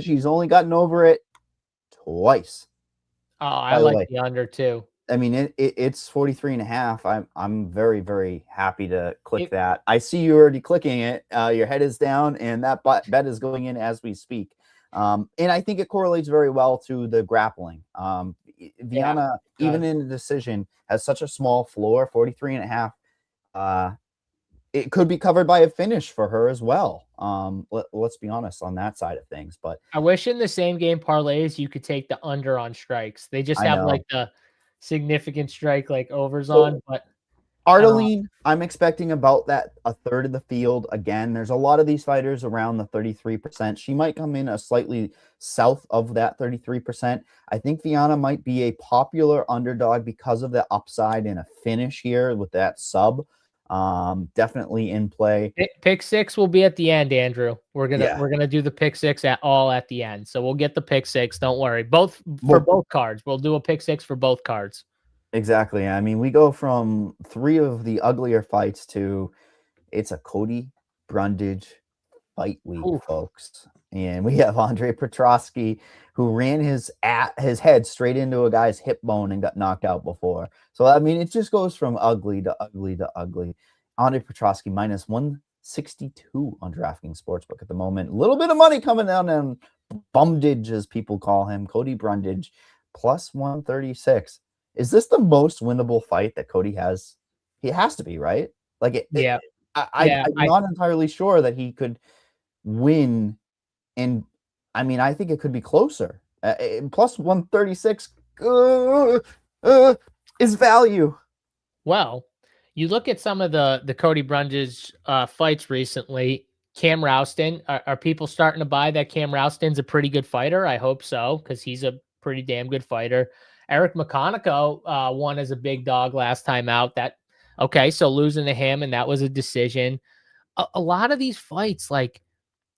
She's only gotten over it twice. Oh, I like the under too. I mean, it's 43.5. I'm very, very happy to click that. I see you already clicking it. Your head is down, and that bet is going in as we speak. And I think it correlates very well to the grappling. Viana, even in the decision, has such a small floor, 43.5. it could be covered by a finish for her as well. Let's be honest on that side of things. But I wish in the same game parlays you could take the under on strikes. They just I have know. like the significant strike like overs So, on, but Ardeline, I'm expecting about that a third of the field. Again, there's a lot of these fighters around the 33%. She might come in a slightly south of that 33%. I think Viana might be a popular underdog because of the upside in a finish here with that sub. Definitely in play. pick six will be at the end, Andrew. We're Yeah. gonna do the pick six at the end. So we'll get the pick six. Don't worry. Both cards. We'll do a pick six for both cards. Exactly. I mean, we go from 3 of the uglier fights to it's a Cody Brundage fight week, folks. And we have Andre Petrosky, who ran his head straight into a guy's hip bone and got knocked out before. So, I mean, it just goes from ugly to ugly to ugly. Andre Petrosky minus 162 on DraftKings Sportsbook at the moment. A little bit of money coming down on Bumdage, as people call him, Cody Brundage, plus 136. Is this the most winnable fight that Cody has? He has to be, right? Like, I'm not entirely sure that he could win. And I mean, I think it could be closer. Plus 136 is value. Well, you look at some of the Cody Brundage fights recently. Cam Rouston, are people starting to buy that Cam Rouston's a pretty good fighter? I hope so, because he's a pretty damn good fighter. Eric McConaughey won as a big dog last time out. So losing to him, and that was a decision. A lot of these fights, like,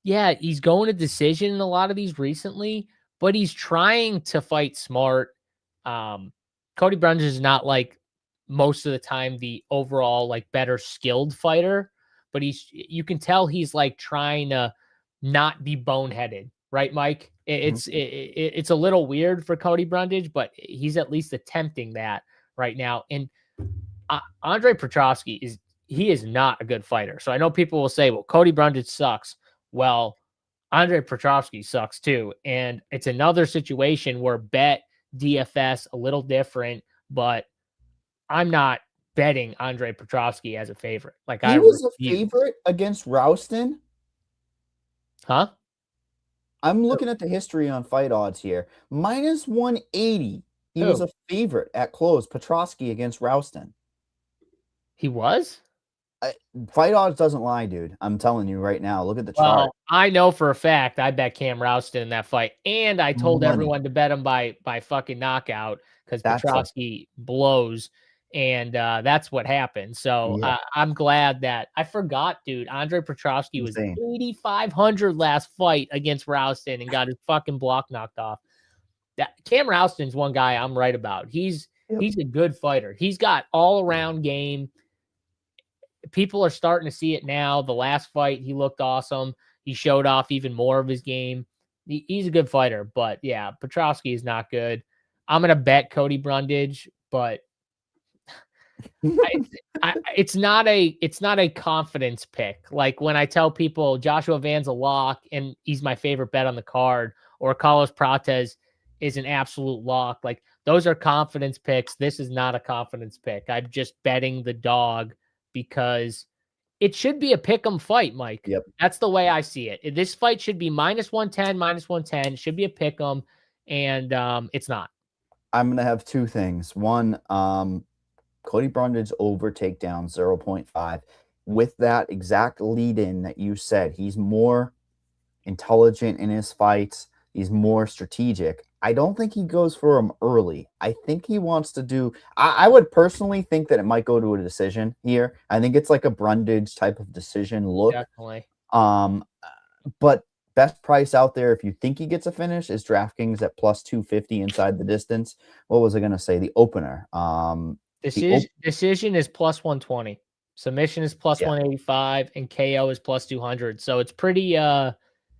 yeah, he's going to decision in a lot of these recently, but he's trying to fight smart. Cody Brundage is not like most of the time the overall like better skilled fighter, but you can tell he's like trying to not be boneheaded, right, Mike? It's a little weird for Cody Brundage, but he's at least attempting that right now. And Andre Petrosky is not a good fighter. So I know people will say, well, Cody Brundage sucks. Well, Andre Petrosky sucks too. And it's another situation where bet DFS a little different, but I'm not betting Andre Petrosky as a favorite. Like he was a favorite against Rouston. Huh? I'm looking at the history on fight odds here. Minus 180. He was a favorite at close. Petrosky against Rouston. He was? Fight odds doesn't lie, dude. I'm telling you right now. Look at the chart. I know for a fact I bet Cam Rouston in that fight, and I told everyone to bet him by fucking knockout because Petrosky blows, and that's what happened. So I'm glad that I forgot, dude. Andre Petrosky was 8,500 last fight against Rouston and got his fucking block knocked off. That Cam Rouston's one guy I'm right about. He's a good fighter. He's got all around game. People are starting to see it now. The last fight, he looked awesome. He showed off even more of his game. He's a good fighter, but yeah, Petrosky is not good. I'm going to bet Cody Brundage, but it's not a confidence pick. Like when I tell people Joshua Van's a lock and he's my favorite bet on the card, or Carlos Prates is an absolute lock. Like those are confidence picks. This is not a confidence pick. I'm just betting the dog because it should be a pick'em fight, Mike. Yep. That's the way I see it. This fight should be minus 110. It should be a pick'em, and it's not. I'm going to have two things. One, Cody Brundage over takedown 0.5. With that exact lead-in that you said, he's more intelligent in his fights. He's more strategic. I don't think he goes for him early. I think he wants to do... I would personally think that it might go to a decision here. I think it's like a Brundage type of decision look. Definitely. But best price out there, if you think he gets a finish, is DraftKings at plus 250 inside the distance. What was I going to say? The opener. Decision is plus 120. Submission is plus 185, and KO is plus 200. So it's pretty...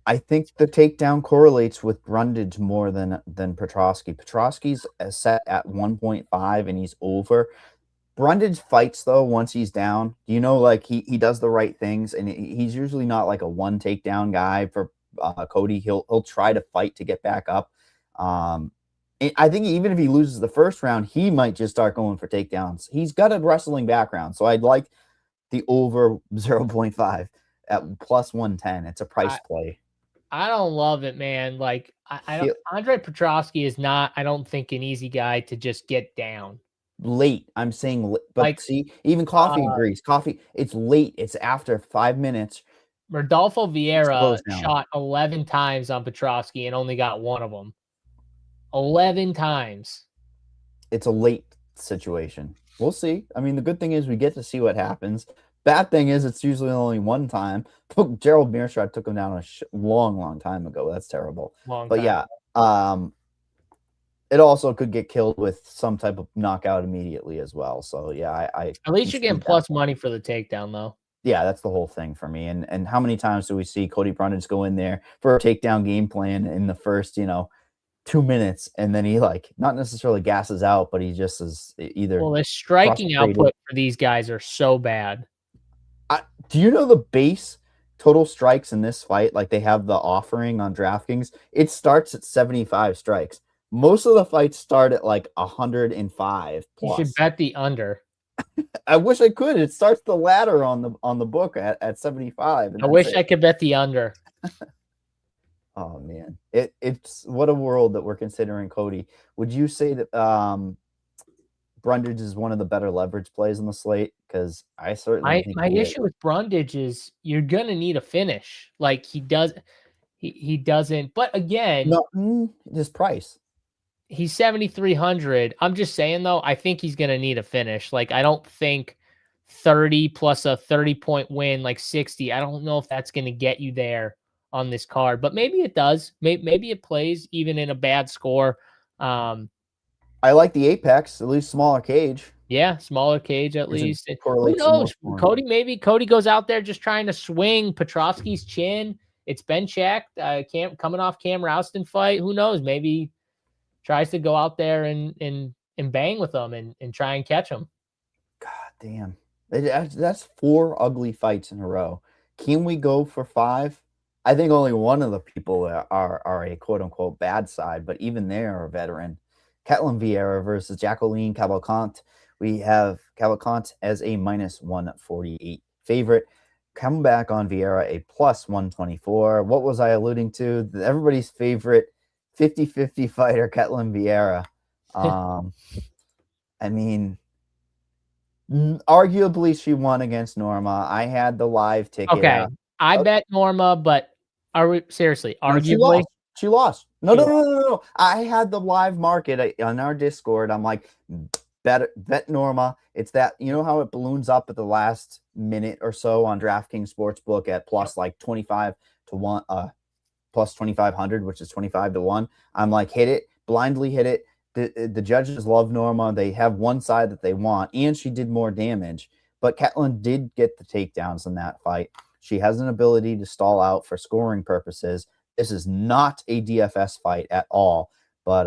I think the takedown correlates with Brundage more than Petrosky. Petrosky's set at 1.5 and he's over. Brundage fights though once he's down. You know, like he does the right things, and he's usually not like a one takedown guy for Cody. He'll try to fight to get back up. I think even if he loses the first round, he might just start going for takedowns. He's got a wrestling background, so I'd like the over 0.5 at plus 110. It's a price play. I don't love it, man. Like I don't. Andre Petrosky is not, I don't think, an easy guy to just get down. Late. I'm saying, but like, see, even Coffee agrees. Coffee, it's late. It's after 5 minutes. Rodolfo Vieira shot 11 times on Petrosky and only got one of them. 11 times. It's a late situation. We'll see. I mean, the good thing is we get to see what happens. Bad thing is it's usually only one time. Gerald Mearshot took him down a long time ago. That's terrible. But yeah, it also could get killed with some type of knockout immediately as well. So yeah, I at least you're getting plus money for the takedown though. Yeah, that's the whole thing for me. And how many times do we see Cody Brundage go in there for a takedown game plan in the first, 2 minutes, and then he not necessarily gasses out, but he just is either. Well, the striking output for these guys are so bad. Do you know the base total strikes in this fight? Like they have the offering on DraftKings. It starts at 75 strikes. Most of the fights start at 105 plus. You should bet the under. I wish I could. It starts the ladder on the book at 75. I wish I could bet the under. Oh man, it's what a world that we're considering, Cody. Would you say that Brundage is one of the better leverage plays on the slate? Because I certainly think my issue with Brundage is you're gonna need a finish. Like he doesn't. But again, his price. He's 7,300. I'm just saying though, I think he's gonna need a finish. Like I don't think 30 plus a 30-point win, like 60. I don't know if that's gonna get you there on this card, but maybe it does. Maybe it plays even in a bad score. I like the Apex, at least smaller cage. Yeah, smaller cage at least. Who knows? Maybe Cody goes out there just trying to swing Petrosky's chin. It's been checked. Coming off Cam Rouston fight. Who knows? Maybe tries to go out there and bang with them and try and catch him. God damn. That's 4 ugly fights in a row. Can we go for 5? I think only one of the people are a quote-unquote bad side, but even they are a veteran. Ketlin Vieira versus Jacqueline Cavalcante. We have Cavalcante as a minus 148 favorite. Come back on Vieira, a plus 124. What was I alluding to? Everybody's favorite 50-50 fighter, Ketlin Vieira. I mean, arguably she won against Norma. I had the live ticket. Okay. I bet Norma, but are we seriously? Arguably, she lost. No. I had the live market on our Discord. I'm like, bet Norma. It's that, how it balloons up at the last minute or so on DraftKings Sportsbook at plus 25 to 1, plus 2,500, which is 25 to 1. I'm like, hit it, blindly hit it. The judges love Norma. They have one side that they want, and she did more damage. But Ketlin did get the takedowns in that fight. She has an ability to stall out for scoring purposes. This is not a DFS fight at all, but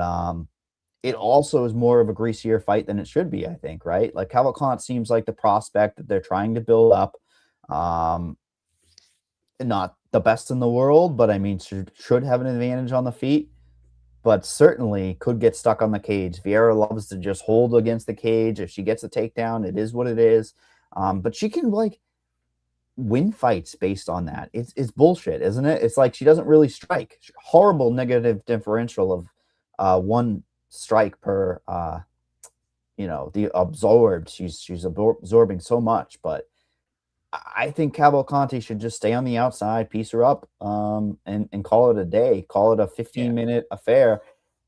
it also is more of a greasier fight than it should be, I think, right? Like Cavalcante seems like the prospect that they're trying to build up. Not the best in the world, but I mean, should have an advantage on the feet, but certainly could get stuck on the cage. Vieira loves to just hold against the cage. If she gets a takedown, it is what it is. But she can win fights based on that. It's bullshit, isn't it? It's like she doesn't really strike. Horrible negative differential of 1 strike per the absorbed. She's absorbing so much, but I think Cavalcante should just stay on the outside, piece her up, and call it a day. Call it a 15-minute affair.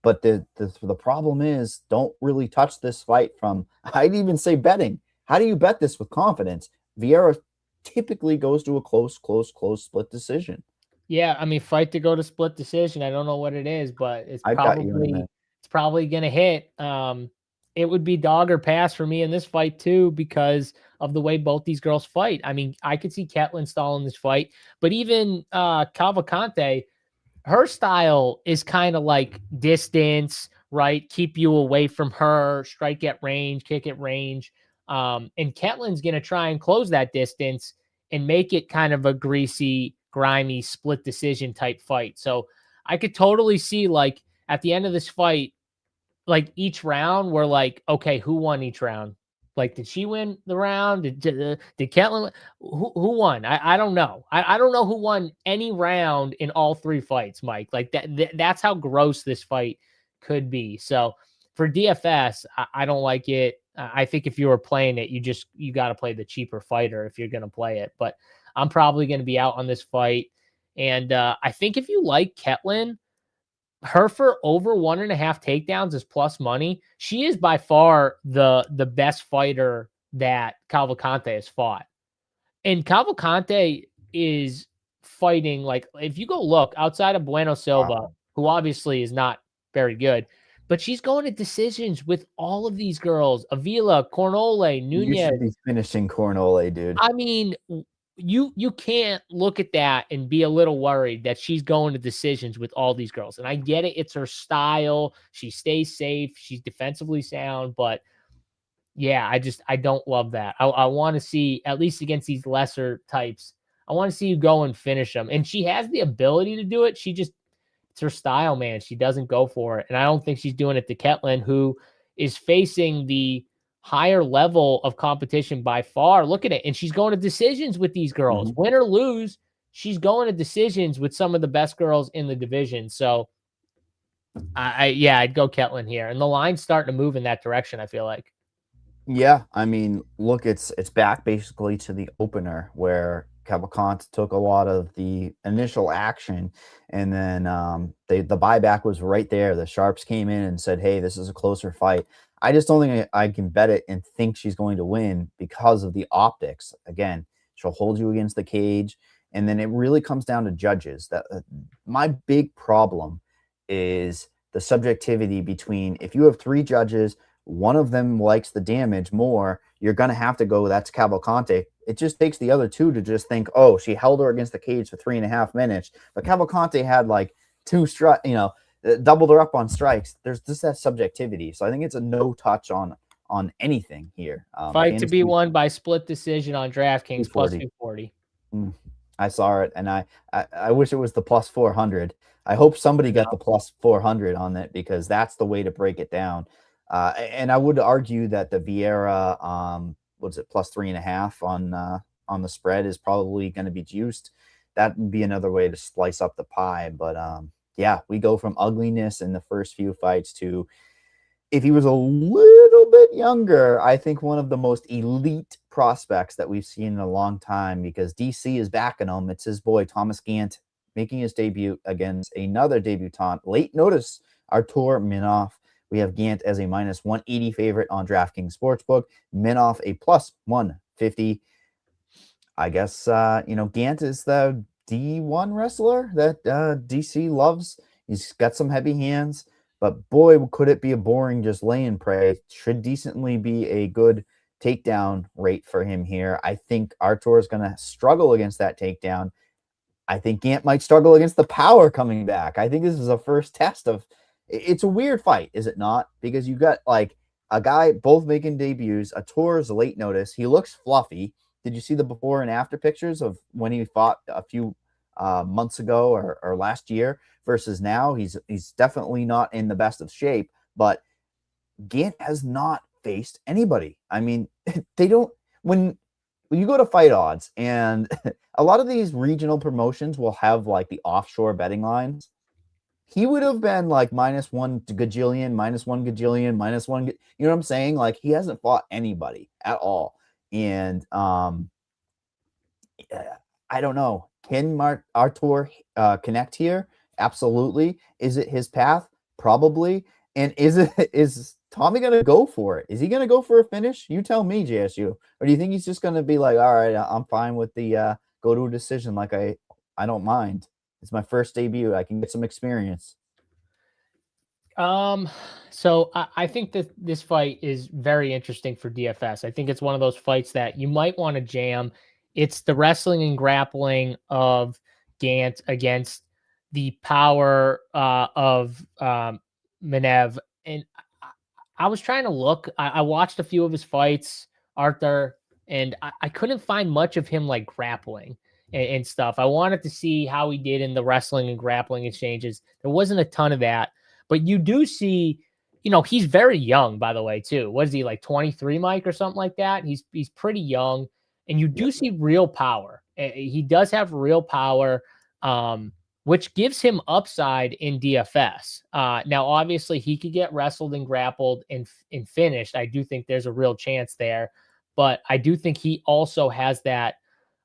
But the problem is, don't really touch this fight from. I'd even say betting. How do you bet this with confidence? Vieira typically goes to a close split decision. Yeah, I mean, fight to go to split decision. I don't know what it is, but it's probably going to hit. It would be dog or pass for me in this fight too, because of the way both these girls fight. I mean, I could see Ketlin stalling this fight, but even Cavalcante, her style is kind of like distance, right? Keep you away from her, strike at range, kick at range. And Ketlin's going to try and close that distance and make it kind of a greasy, grimy split decision type fight. So I could totally see at the end of this fight, each round we're like, okay, who won each round? Like, did she win the round? Did Ketlin? Who won? I don't know. I don't know who won any round in all 3 fights, Mike. Like that's how gross this fight could be. So for DFS, I don't like it. I think if you were playing it, you got to play the cheaper fighter if you're going to play it. But I'm probably going to be out on this fight. And I think if you like Ketlin, her for over 1.5 takedowns is plus money. She is by far the best fighter that Cavalcante has fought. And Cavalcante is fighting, like, if you go look outside of Bueno Silva, who obviously is not very good, but she's going to decisions with all of these girls. Avila, Cornole, Nunez. You should be finishing Cornole, dude. I mean, you can't look at that and be a little worried that she's going to decisions with all these girls. And I get it. It's her style. She stays safe. She's defensively sound. But yeah, I don't love that. I want to see, at least against these lesser types, I want to see you go and finish them. And she has the ability to do it. It's her style, man. She doesn't go for it. And I don't think she's doing it to Ketlin, who is facing the higher level of competition by far. Look at it. And she's going to decisions with these girls. Win or lose, she's going to decisions with some of the best girls in the division. So I'd go Ketlin here. And the line's starting to move in that direction, I feel like. Yeah, I mean, look, it's back basically to the opener where Cavalcante took a lot of the initial action, and then the buyback was right there. The sharps came in and said, hey, this is a closer fight. I just don't think I can bet it and think she's going to win because of the optics. Again, she'll hold you against the cage, and then it really comes down to judges. That my big problem is the subjectivity between, if you have 3 judges, one of them likes the damage more, you're going to have to go, that's Cavalcante. It just takes the other 2 to just think, oh, she held her against the cage for 3.5 minutes. But Cavalcante had like 2 strikes, doubled her up on strikes. There's just that subjectivity. So I think it's a no touch on anything here. Fight to be won by split decision on DraftKings plus 240. I saw it, and I wish it was the plus 400. I hope somebody got the plus 400 on it, because that's the way to break it down. And I would argue that the Vieira, what's it, plus 3.5 on the spread is probably going to be juiced. That would be another way to slice up the pie. But yeah, we go from ugliness in the first few fights to, if he was a little bit younger, I think one of the most elite prospects that we've seen in a long time, because DC is backing him. It's his boy, Thomas Gant, making his debut against another debutant. Late notice, Artur Minov. We have Gant as a minus 180 favorite on DraftKings Sportsbook. Minov a plus 150. I guess, Gant is the D1 wrestler that DC loves. He's got some heavy hands, but boy, could it be a boring just lay-in prey. Should decently be a good takedown rate for him here. I think Artur is going to struggle against that takedown. I think Gant might struggle against the power coming back. I think this is a first test of, it's a weird fight, is it not? Because you got like a guy both making debuts. Artur is a late notice. He looks fluffy. Did you see the before and after pictures of when he fought a few months ago or last year versus now? He's definitely not in the best of shape, but Gant has not faced anybody. I mean, they don't, when you go to fight odds, and a lot of these regional promotions will have like the offshore betting lines. He would have been like minus 1 gajillion, minus 1 gajillion, minus 1. You know what I'm saying? Like, he hasn't fought anybody at all. And I don't know. Can Artur connect here? Absolutely. Is it his path? Probably. And is Tommy going to go for it? Is he going to go for a finish? You tell me, JSU. Or do you think he's just going to be like, all right, I'm fine with the go to a decision. Like, I don't mind. It's my first debut. I can get some experience. So I think that this fight is very interesting for DFS. I think it's one of those fights that you might want to jam. It's the wrestling and grappling of Gant against the power of Menev. And I was trying to look. I watched a few of his fights, Arthur, and I couldn't find much of him like grappling and stuff. I wanted to see how he did in the wrestling and grappling exchanges. There wasn't a ton of that. But you do see he's very young, by the way, too. What is he, like 23, Mike, or something like that? He's pretty young, and you do see real power. He does have real power, which gives him upside in DFS. Now, obviously, he could get wrestled and grappled and finished. I do think there's a real chance there, but I do think he also has that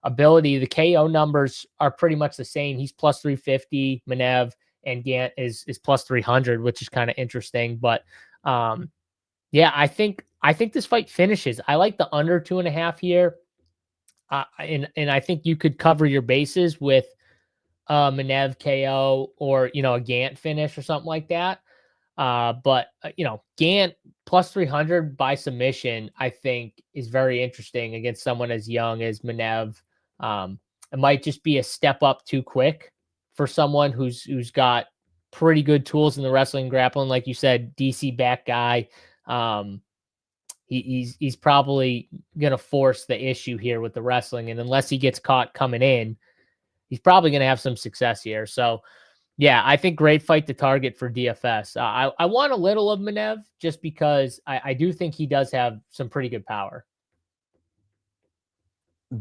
ability. The KO numbers are pretty much the same. He's plus 350, Manev, and Gant is plus 300, which is kind of interesting. But yeah, I think this fight finishes. I like the under 2.5 here. And I think you could cover your bases with Manev KO or, a Gant finish or something like that. But Gant plus 300 by submission, I think is very interesting against someone as young as Manev. It might just be a step up too quick for someone who's got pretty good tools in the wrestling grappling. Like you said, DC back guy. He's probably going to force the issue here with the wrestling. And unless he gets caught coming in, he's probably going to have some success here. So yeah, I think great fight to target for DFS. I want a little of Manev just because I do think he does have some pretty good power.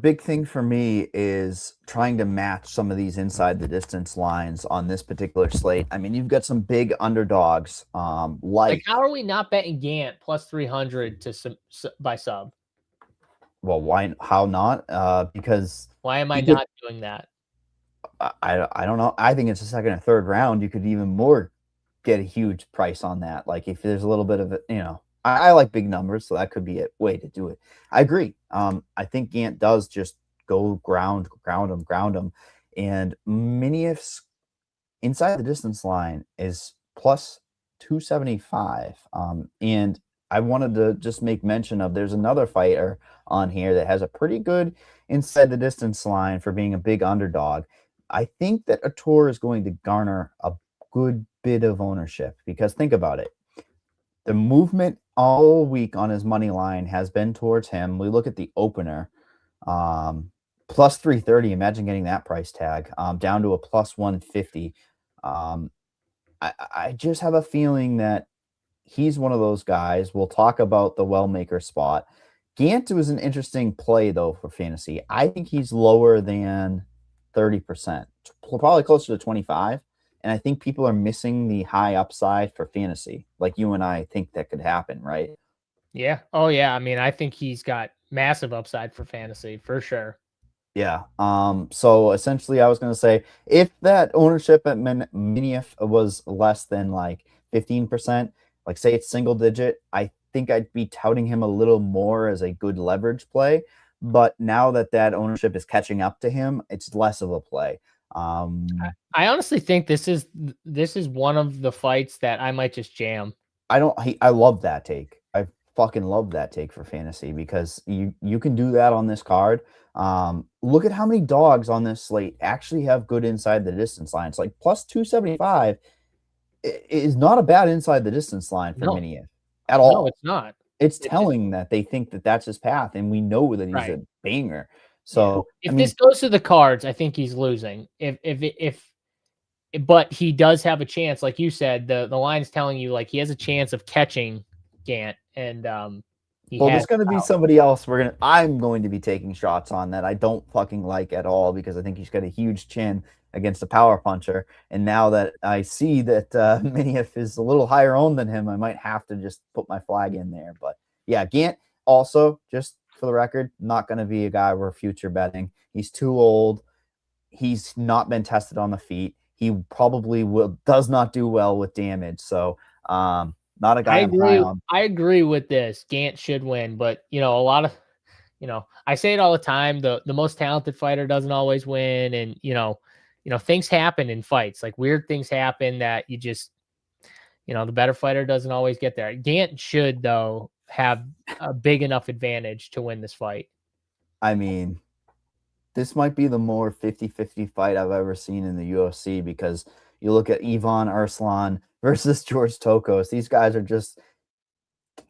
Big thing for me is trying to match some of these inside the distance lines on this particular slate. I mean, you've got some big underdogs. Like how are we not betting Gant plus 300 by sub? Well, why? How not? Because why am I not doing that? I don't know. I think it's the second or third round. You could even more get a huge price on that. Like if there's a little bit of it, I like big numbers, so that could be a way to do it. I agree. I think Gant does just go ground him. And Minief's inside the distance line is plus 275. And I wanted to just make mention of there's another fighter on here that has a pretty good inside the distance line for being a big underdog. I think that Ator is going to garner a good bit of ownership because think about it. The movement all week on his money line has been towards him. We look at the opener, plus 330. Imagine getting that price tag down to a plus 150. I just have a feeling that he's one of those guys. We'll talk about the Wellmaker spot. Gant was an interesting play, though, for fantasy. I think he's lower than 30%, probably closer to 25. And I think people are missing the high upside for fantasy. Like you and I think that could happen, right? Yeah. Oh, yeah. I mean, I think he's got massive upside for fantasy for sure. Yeah. So essentially, I was going to say if that ownership at Minief was less than like 15%, like say it's single digit, I think I'd be touting him a little more as a good leverage play. But now that ownership is catching up to him, it's less of a play. I honestly think this is one of the fights that I might just jam. I love that take. I fucking love that take for fantasy because you can do that on this card. Look at how many dogs on this slate actually have good inside the distance lines. Like plus 275 is not a bad inside the distance line for Minief at all. No, it's not. It's telling that they think that that's his path, and we know that he's a banger. So if this goes to the cards, I think he's losing. But he does have a chance, like you said. The line's telling you like he has a chance of catching Gant, and there's going to be somebody else. I'm going to be taking shots on that I don't fucking like at all because I think he's got a huge chin against a power puncher. And now that I see that Minief is a little higher owned than him, I might have to just put my flag in there. But yeah, Gant also, just for the record, not going to be a guy we're future betting. He's too old. He's not been tested on the feet. He probably does not do well with damage. So not a guy I agree with this. Gant should win, but a lot of I say it all the time. The most talented fighter doesn't always win, and things happen in fights. Like weird things happen that you just the better fighter doesn't always get there. Gant should though have a big enough advantage to win this fight. I mean, this might be the more 50-50 fight I've ever seen in the UFC because you look at Ivan Arslan versus George Tokos. These guys are just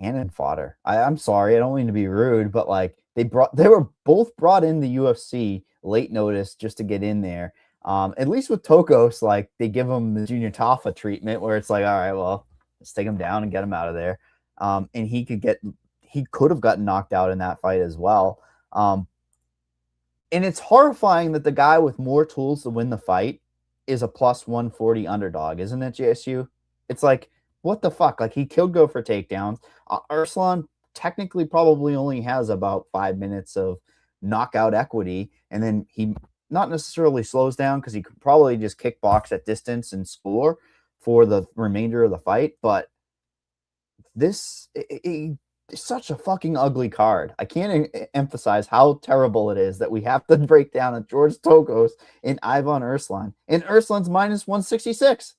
cannon fodder. I'm sorry, I don't mean to be rude, but like they were both brought in the UFC late notice just to get in there. At least with Tokos, like they give him the Junior Tafa treatment where it's like, all right, well, Let's take him down and get him out of there. And he could have gotten knocked out in that fight as well. And it's horrifying that the guy with more tools to win the fight is a plus 140 underdog, isn't it, JSU? It's like, what the fuck? Like, he killed go for takedowns. Arslan technically probably only has about 5 minutes of knockout equity, and then he not necessarily slows down because he could probably just kickbox at distance and score for the remainder of the fight. But this is such a fucking ugly card. I can't emphasize how terrible it is that we have to break down a George Tokos and Ivan Arslan. And Arslan's minus 166.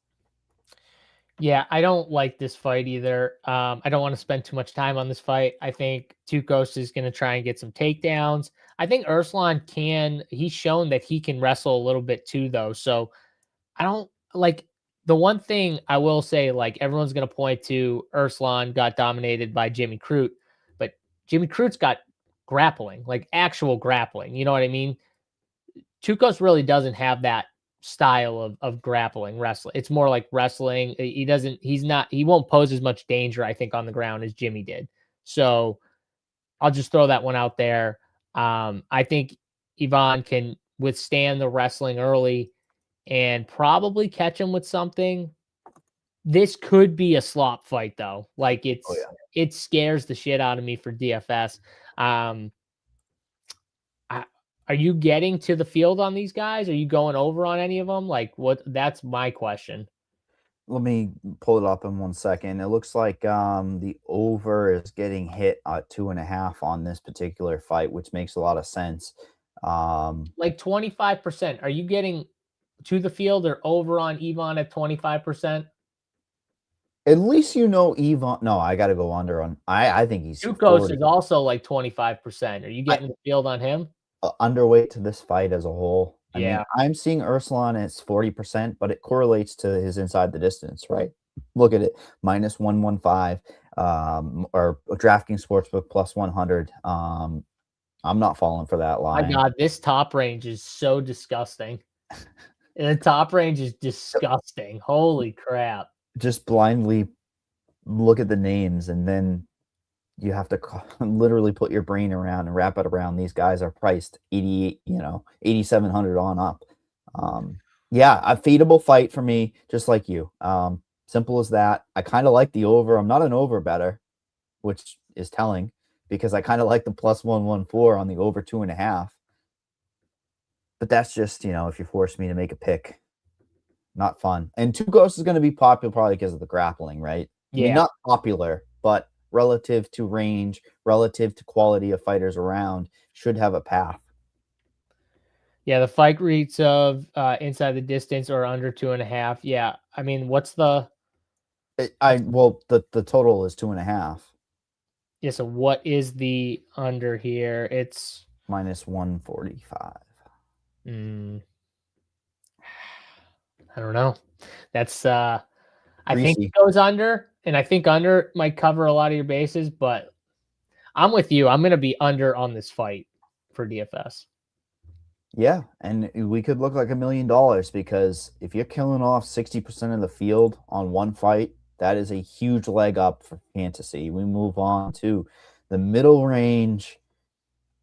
Yeah, I don't like this fight either. I don't want to spend too much time on this fight. I think Tukos is going to try and get some takedowns. I think Arslan he's shown that he can wrestle a little bit too, though. So I don't like the one thing I will say, like everyone's going to point to Arslan got dominated by Jimmy Crute, but Jimmy Crute's got grappling, like actual grappling. You know what I mean? Tukos really doesn't have that style of grappling wrestling. It's more like wrestling. He won't pose as much danger, I think, on the ground as Jimmy did. So I'll just throw that one out there. I think Ivan can withstand the wrestling early and probably catch him with something. This could be a slop fight though. Like it scares the shit out of me for DFS. Are you getting to the field on these guys? Are you going over on any of them? Like what? That's my question. Let me pull it up in 1 second. It looks like the over is getting hit at 2.5 on this particular fight, which makes a lot of sense. Like 25%. Are you getting to the field or over on Ivan at 25%? At least you know Ivan. No, I got to go under on. I think he's Tukos is also like 25%. Are you getting the field on him? Underweight to this fight as a whole. I Yeah. mean, I'm seeing Arslan as 40%, but it correlates to his inside the distance, right? Look at it, minus 115, or DraftKings Sportsbook plus 100. I'm not falling for that line. My God, this top range is so disgusting. The top range is disgusting. Holy crap. Just blindly look at the names, and then you have to literally put your brain around and wrap it around. These guys are priced 8,700 on up. Yeah, a feedable fight for me, just like you. Simple as that. I kind of like the over. I'm not an over better, which is telling because I kind of like the plus 114 on the over 2.5. But that's just, if you force me to make a pick, not fun. And Tukos is going to be popular probably because of the grappling, right? Yeah. I mean, not popular, but relative to range, relative to quality of fighters around, should have a path. Yeah, the fight rates of inside the distance or under 2.5. Yeah, I mean, what's the? The total is 2.5. Yeah, so what is the under here? It's minus 145. I don't know. That's I Greasy. think it goes under, and I think under might cover a lot of your bases, but I'm with you. I'm going to be under on this fight for DFS. Yeah, and we could look like $1 million because if you're killing off 60% of the field on one fight, that is a huge leg up for fantasy. We move on to the middle range.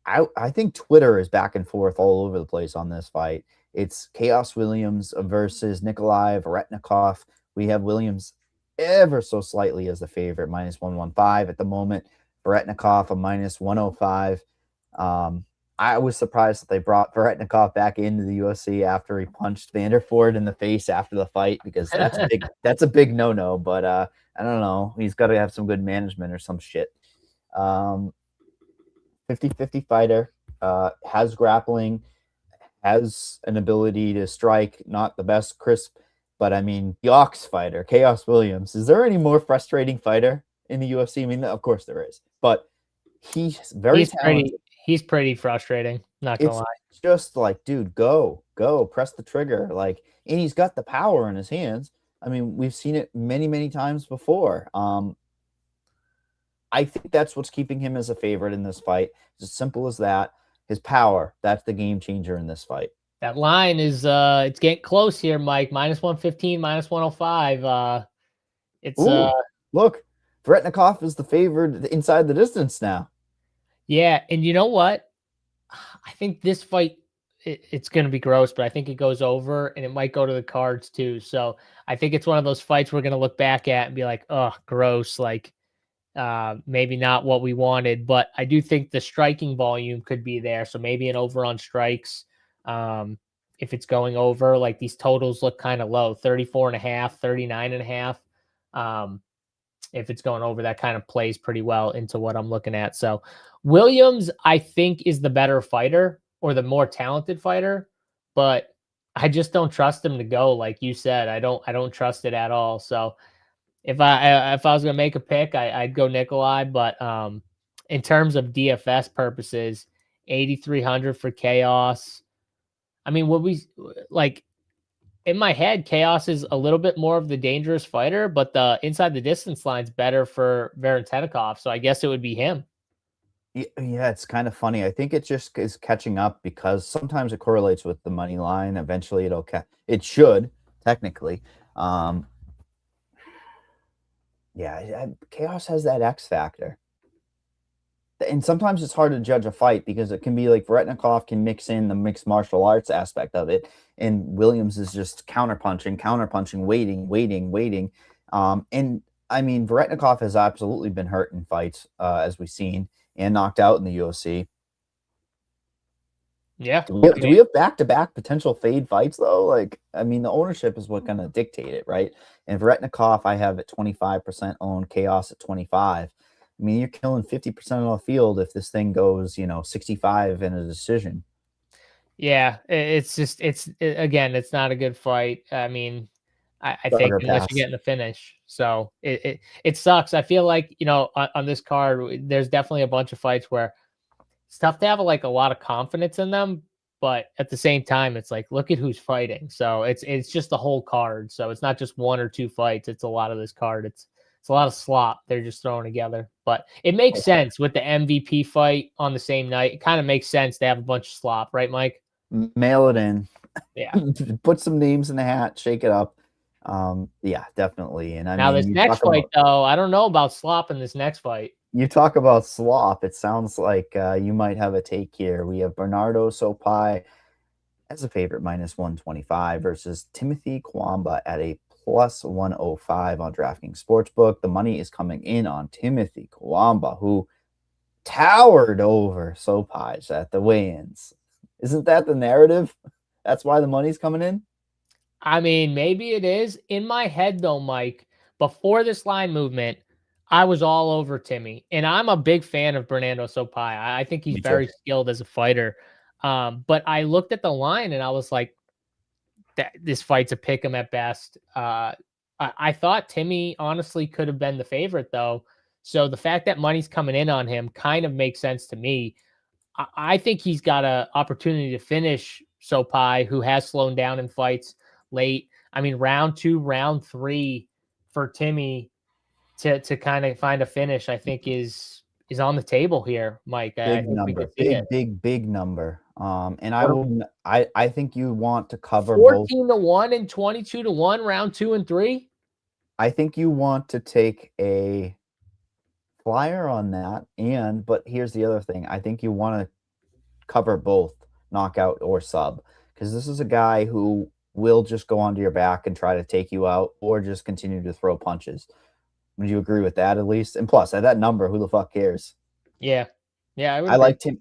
I think Twitter is back and forth all over the place on this fight. It's Chaos Williams versus Nikolai Varetnikov. We have Williams ever so slightly as the favorite, minus 115 at the moment. Varetnikov a minus 105. I was surprised that they brought Varetnikov back into the UFC after he punched Vanderford in the face after the fight, because that's a big that's a big no-no. But I don't know. He's got to have some good management or some shit. 50-50 fighter, has grappling, has an ability to strike, not the best crisp, but I mean, the Ox fighter, Chaos Williams. Is there any more frustrating fighter in the UFC? I mean, of course there is, but he's very talented. He's pretty frustrating, not gonna lie. It's just like, dude, go, press the trigger. Like, and he's got the power in his hands. I mean, we've seen it many, many times before. I think that's what's keeping him as a favorite in this fight. It's as simple as that. His power, that's the game changer in this fight. That line is it's getting close here, Mike. Minus 115, minus 105. It's Ooh, look, Vretnikov is the favored inside the distance now. yeah, and you know what? I think this fight it's going to be gross, but I think it goes over, and it might go to the cards too. So I think it's one of those fights we're going to look back at and be like, oh, gross, like maybe not what we wanted. But I do think the striking volume could be there, so maybe an over on strikes. If it's going over, like these totals look kind of low, 34.5, 39.5. If it's going over, that kind of plays pretty well into what I'm looking at. So Williams, I think, is the better fighter or the more talented fighter, but I just don't trust him to go. Like you said, I don't trust it at all. So if I was going to make a pick, I'd go Nikolai, but in terms of DFS purposes, 8,300 for Chaos. I mean, would we like, in my head, Chaos is a little bit more of the dangerous fighter, but the inside the distance line's better for Varentenikov. So I guess it would be him. Yeah, it's kind of funny. I think it just is catching up because sometimes it correlates with the money line. Eventually it should technically. Yeah, Chaos has that X factor. And sometimes it's hard to judge a fight because it can be like Varetnikov can mix in the mixed martial arts aspect of it, and Williams is just counterpunching, waiting. And I mean, Varetnikov has absolutely been hurt in fights, as we've seen, and knocked out in the UFC. Yeah. Do we have back-to-back potential fade fights, though? Like, I mean, the ownership is what's going to dictate it, right? And Varetnikov, I have at 25% owned, Chaos at 25. I mean, you're killing 50% of the field if this thing goes, 65 in a decision. Yeah, it's again, it's not a good fight. I mean, I think unless you're getting the finish. So it sucks. I feel like, on this card, there's definitely a bunch of fights where it's tough to have like a lot of confidence in them, but at the same time, it's like, look at who's fighting. So it's just the whole card. So it's not just one or two fights. It's a lot of this card. It's a lot of slop they're just throwing together. But it makes sense with the MVP fight on the same night. It kind of makes sense to have a bunch of slop, right, Mike? Mail it in. Yeah. Put some names in the hat, shake it up. Yeah, definitely. And now this next fight, though, I don't know about slop in this next fight. You talk about slop. It sounds like you might have a take here. We have Bernardo Sopai as a favorite, -125 versus Timothy Kwamba at a +105 on DraftKings Sportsbook. The money is coming in on Timothy Kwamba, who towered over Sopai at the weigh-ins. Isn't that the narrative? That's why the money's coming in? I mean, maybe it is. In my head, though, Mike, before this line movement, I was all over Timmy. And I'm a big fan of Bernardo Sopai. I think he's very skilled as a fighter. But I looked at the line and I was like, this fight's a pick 'em at best. I thought Timmy honestly could have been the favorite, though. So the fact that money's coming in on him kind of makes sense to me. I think he's got an opportunity to finish Sopai, who has slowed down in fights late. I mean, round 2, round 3 for Timmy to kind of find a finish, I think is on the table here, Mike. Big number. Big number. And I think you want to cover 14-1 and 22-1, round 2 and 3. I think you want to take a flyer on that. But here's the other thing. I think you want to cover both knockout or sub, because this is a guy who will just go onto your back and try to take you out or just continue to throw punches. Would you agree with that at least? And plus, at that number, who the fuck cares? Yeah. I like Tim.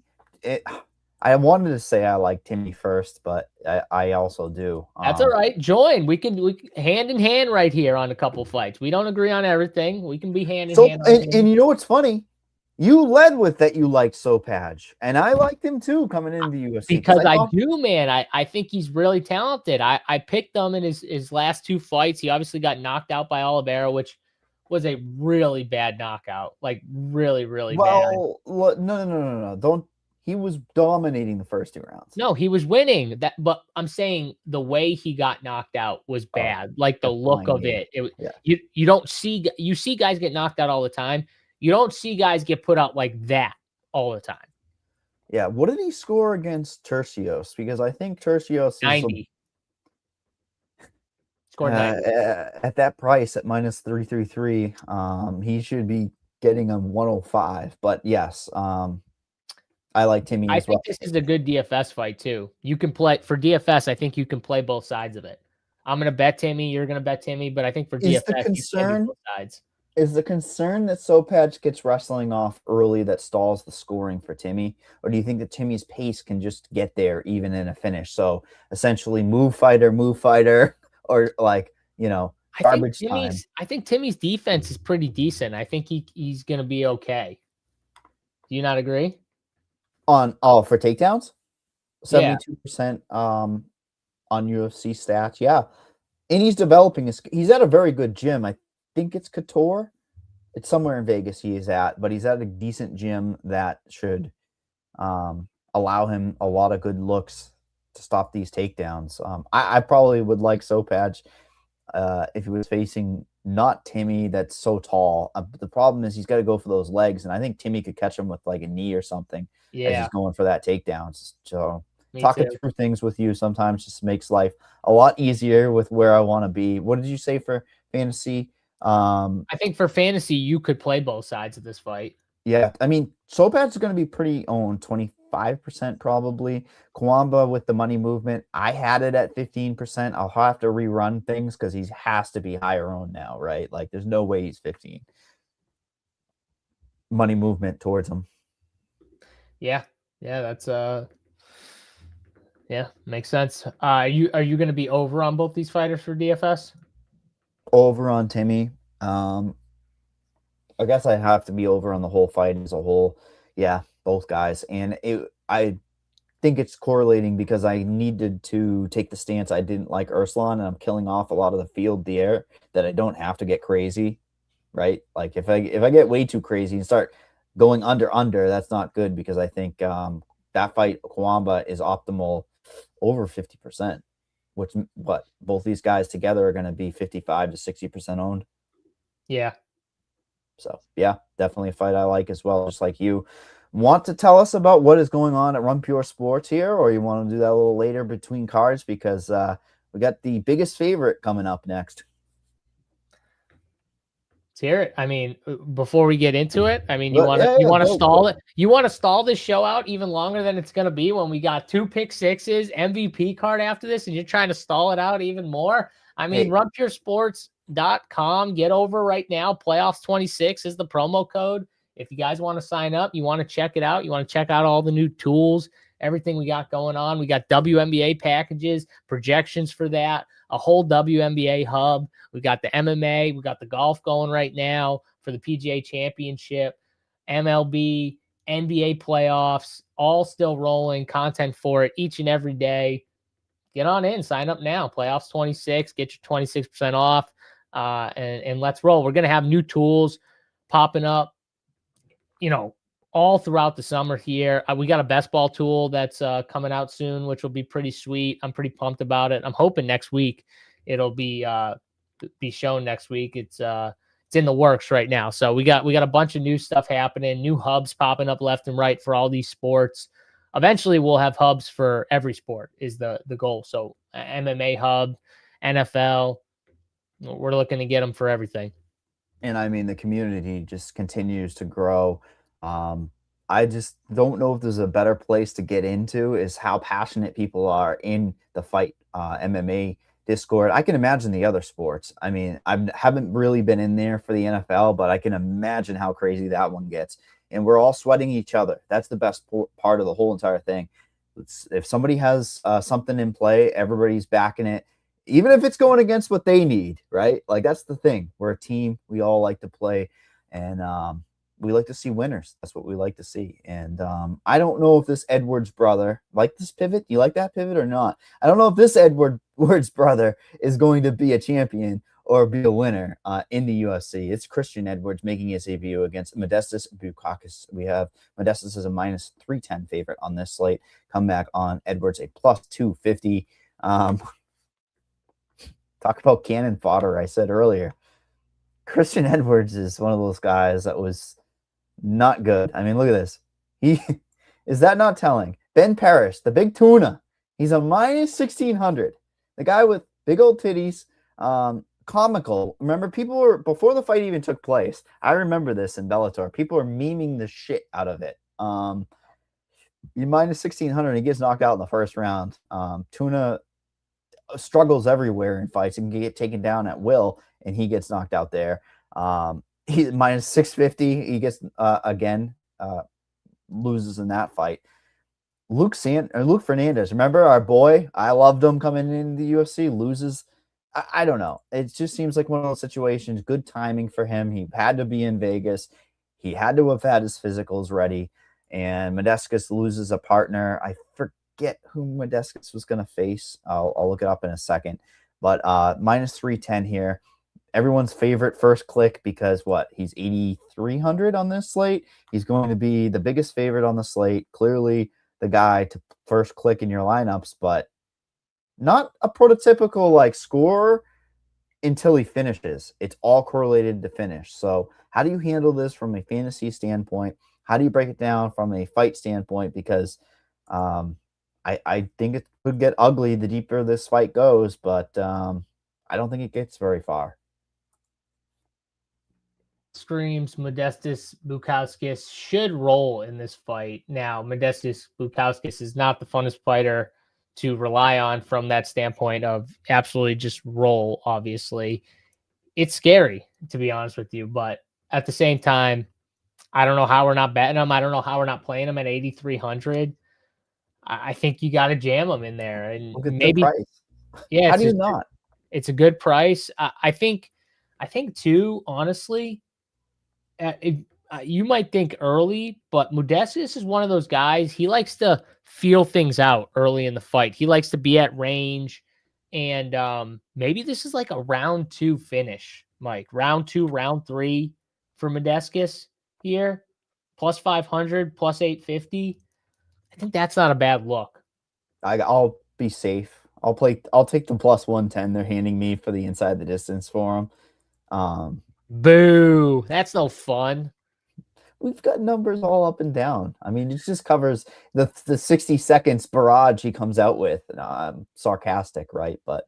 I wanted to say I like Timmy first, but I also do. That's all right. Join. We can hand in hand right here on a couple fights. We don't agree on everything. We can be hand in hand. And you know what's funny? You led with that you like Sopaj, and I liked him too coming into the UFC. Because I do, man. I think he's really talented. I picked him in his last 2 fights. He obviously got knocked out by Oliveira, which was a really bad knockout. Like really, really bad. No. Don't. He was dominating the first 2 rounds. No, he was winning. But I'm saying the way he got knocked out was bad. Like the look of it. You don't see guys get knocked out all the time. You don't see guys get put out like that all the time. Yeah. What did he score against Tercios? Because I think Tercios 90. Scored 90. At that price at minus 333, he should be getting a 105. But yes, I like Timmy I as well. think this is a good DFS fight too. You can play for DFS. I think you can play both sides of it. I'm going to bet Timmy. You're going to bet Timmy. But I think for Is the DFS, you can do both sides. Is the concern that Sopatch gets wrestling off early that stalls the scoring for Timmy? Or do you think that Timmy's pace can just get there even in a finish? So essentially move fighter, or like, garbage time. I think Timmy's defense is pretty decent. I think he's going to be okay. Do you not agree? For takedowns? Yeah. 72% on UFC stats. Yeah. And he's developing he's at a very good gym. I think it's Couture. It's somewhere in Vegas he is at, but he's at a decent gym that should allow him a lot of good looks to stop these takedowns. I probably would like Sopatch if he was facing not Timmy that's so tall. The problem is he's got to go for those legs, and I think Timmy could catch him with like a knee or something as he's going for that takedowns. So talking through things with you sometimes just makes life a lot easier with where I want to be. What did you say for fantasy? I think for fantasy, you could play both sides of this fight. Yeah, I mean, Sopatch is going to be pretty owned, 25% probably. Kawamba with the money movement, I had it at 15%. I'll have to rerun things because he has to be higher owned now, right? Like, there's no way he's 15. Money movement towards him. Yeah, that's makes sense. Are you going to be over on both these fighters for DFS? Over on Timmy. I guess I have to be over on the whole fight as a whole. Yeah, both guys. And I think it's correlating because I needed to take the stance I didn't like Urslan, and I'm killing off a lot of the field there that I don't have to get crazy, right? Like if I get way too crazy and start going under, that's not good because I think that fight, Kawamba, is optimal over 50%, which both these guys together are going to be 55 to 60% owned. Yeah. So, yeah, definitely a fight I like as well, just like you. Want to tell us about what is going on at Run Pure Sports here, or you want to do that a little later between cards because we got the biggest favorite coming up next. Let's hear it. I mean, before we get into it, I mean, you want to stall it? You want to stall this show out even longer than it's going to be when we got 2 pick sixes, MVP card after this, and you're trying to stall it out even more? I mean, runpuresports.com, get over right now. Playoffs 26 is the promo code. If you guys want to sign up, you want to check it out, you want to check out all the new tools, everything we got going on. We got WNBA packages, projections for that, a whole WNBA hub. We got the MMA, we got the golf going right now for the PGA Championship, MLB, NBA playoffs, all still rolling, content for it each and every day. Get on in, sign up now. Playoffs 26, get your 26% off, and let's roll. We're going to have new tools popping up, all throughout the summer here. We got a best ball tool that's coming out soon, which will be pretty sweet. I'm pretty pumped about it. I'm hoping next week it'll be shown next week. It's in the works right now. So we got a bunch of new stuff happening, new hubs popping up left and right for all these sports. Eventually we'll have hubs for every sport is the goal. So MMA hub, NFL, we're looking to get them for everything. And I mean, the community just continues to grow. I just don't know if there's a better place to get into is how passionate people are in the fight MMA Discord. I can imagine the other sports. I mean, I haven't really been in there for the NFL, but I can imagine how crazy that one gets. And we're all sweating each other. That's the best part of the whole entire thing. If somebody has something in play, everybody's backing it, even if it's going against what they need, right? Like, that's the thing. We're a team. We all like to play, and we like to see winners. That's what we like to see. And I don't know if this Edwards brother, like this pivot, you like that pivot or not? I don't know if this Edwards brother is going to be a champion or be a winner in the UFC. It's Christian Edwards making his debut against Modestas Bukauskas. We have Modestas as a minus 310 favorite on this slate. Comeback on Edwards, a plus 250. Talk about cannon fodder, I said earlier. Christian Edwards is one of those guys that was not good. I mean, look at this. Is that not telling? Ben Parrish, the big tuna. He's a minus 1,600. The guy with big old titties, Comical. Remember, people were, before the fight even took place, I remember this in Bellator, people are memeing the shit out of it. You minus 1600, he gets knocked out in the first round. Tuna struggles everywhere in fights and can get taken down at will, and he gets knocked out there. He minus 650, he gets loses in that fight. Luke Fernandez, remember our boy? I loved him coming in the UFC, loses. I don't know. It just seems like one of those situations. Good timing for him. He had to be in Vegas. He had to have had his physicals ready. And Modestas loses a partner. I forget who Modestas was going to face. I'll look it up in a second. But minus 310 here. Everyone's favorite first click because what? He's 8,300 on this slate. He's going to be the biggest favorite on the slate. Clearly the guy to first click in your lineups, but not a prototypical like scorer until he finishes. It's all correlated to finish. So how do you handle this from a fantasy standpoint? How do you break it down from a fight standpoint? Because I think it could get ugly the deeper this fight goes, but I don't think it gets very far. Screams Modestas Bukauskas should roll in this fight. Now, Modestas Bukauskas is not the funnest fighter to rely on from that standpoint of absolutely just roll, obviously. It's scary, to be honest with you, but at the same time, I don't know how we're not betting him. I don't know how we're not playing him at 8,300. I think you got to jam him in there. And look at maybe, the price. Yeah, how do you not? It's a good price. I think too, honestly, you might think early, but Modestas is one of those guys. He likes to feel things out early in the fight. He likes to be at range, and maybe this is like a round 2 finish, Mike. Round 2, round 3 for Modestas here, plus 500, plus 850. I think that's not a bad look. I'll be safe. I'll take the plus 110 they're handing me for the inside the distance for him. Boo! That's no fun. We've got numbers all up and down. I mean, it just covers the 60 seconds barrage he comes out with. Sarcastic, right? But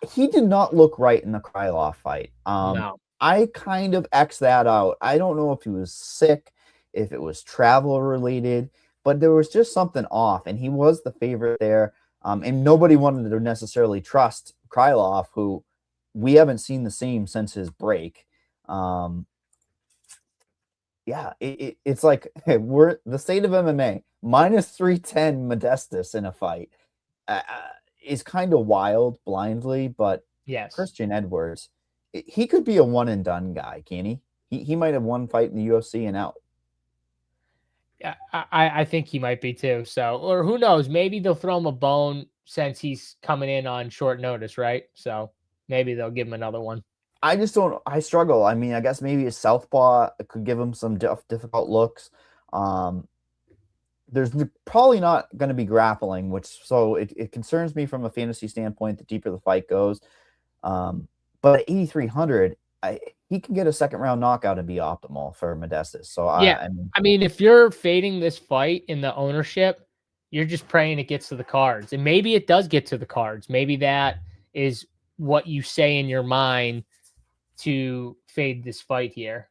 he did not look right in the Krylov fight. No. I kind of X that out. I don't know if he was sick, if it was travel related, but there was just something off, and he was the favorite there. And nobody wanted to necessarily trust Krylov, who we haven't seen the same since his break. Yeah, it's like we're the state of MMA. Minus 310 Modestas in a fight is kind of wild blindly, but yes, Christian Edwards, he could be a one and done guy, can he? He might have one fight in the UFC and out. Yeah, I think he might be too. So, or who knows? Maybe they'll throw him a bone since he's coming in on short notice, right? So maybe they'll give him another one. I just don't. I struggle. I mean, I guess maybe a southpaw could give him some difficult looks. There's probably not going to be grappling, so it concerns me from a fantasy standpoint. The deeper the fight goes, but at 8,300, he can get a second round knockout and be optimal for Modestas. So yeah, I mean, if you're fading this fight in the ownership, you're just praying it gets to the cards, and maybe it does get to the cards. Maybe that is what you say in your mind to fade this fight here.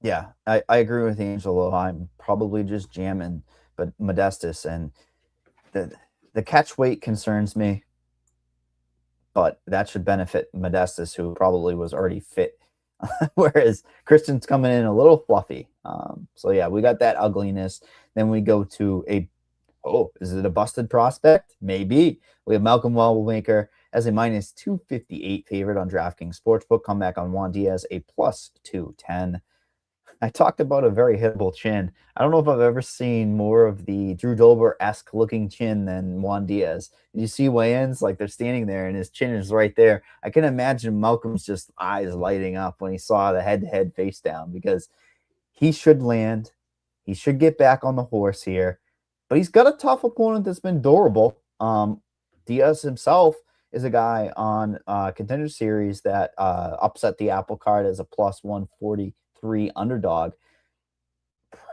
Yeah, I agree with Angelo. I'm probably just jamming, but Modestas, and the catch weight concerns me, but that should benefit Modestas, who probably was already fit, whereas Christian's coming in a little fluffy. So yeah, we got that ugliness. Then we go to is it a busted prospect? Maybe. We have Malcolm Wellmaker as a minus 258 favorite on DraftKings Sportsbook. Comeback on Juan Diaz, a plus 210. I talked about a very hittable chin. I don't know if I've ever seen more of the Drew Dober-esque looking chin than Juan Diaz. Did you see weigh-ins? Like, they're standing there and his chin is right there. I can imagine Malcolm's just eyes lighting up when he saw the head-to-head face down, because he should land. He should get back on the horse here. But he's got a tough opponent that's been durable. Diaz himself is a guy on Contender Series that upset the apple cart as a plus 143 underdog.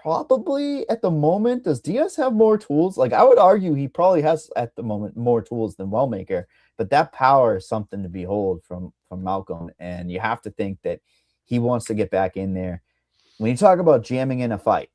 Probably at the moment, does Diaz have more tools? Like, I would argue he probably has at the moment more tools than Wellmaker, but that power is something to behold from Malcolm, and you have to think that he wants to get back in there. When you talk about jamming in a fight,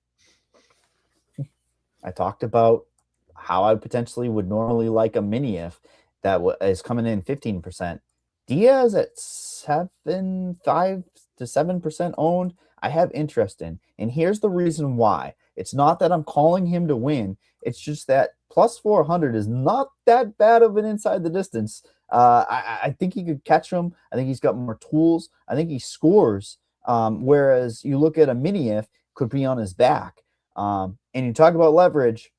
I talked about how I potentially would normally like a mini if that is coming in 15%. Diaz at 5 to 7% owned, I have interest in. And here's the reason why. It's not that I'm calling him to win. It's just that plus 400 is not that bad of an inside the distance. I think he could catch him. I think he's got more tools. I think he scores. Whereas you look at a mini if, could be on his back. And you talk about leverage,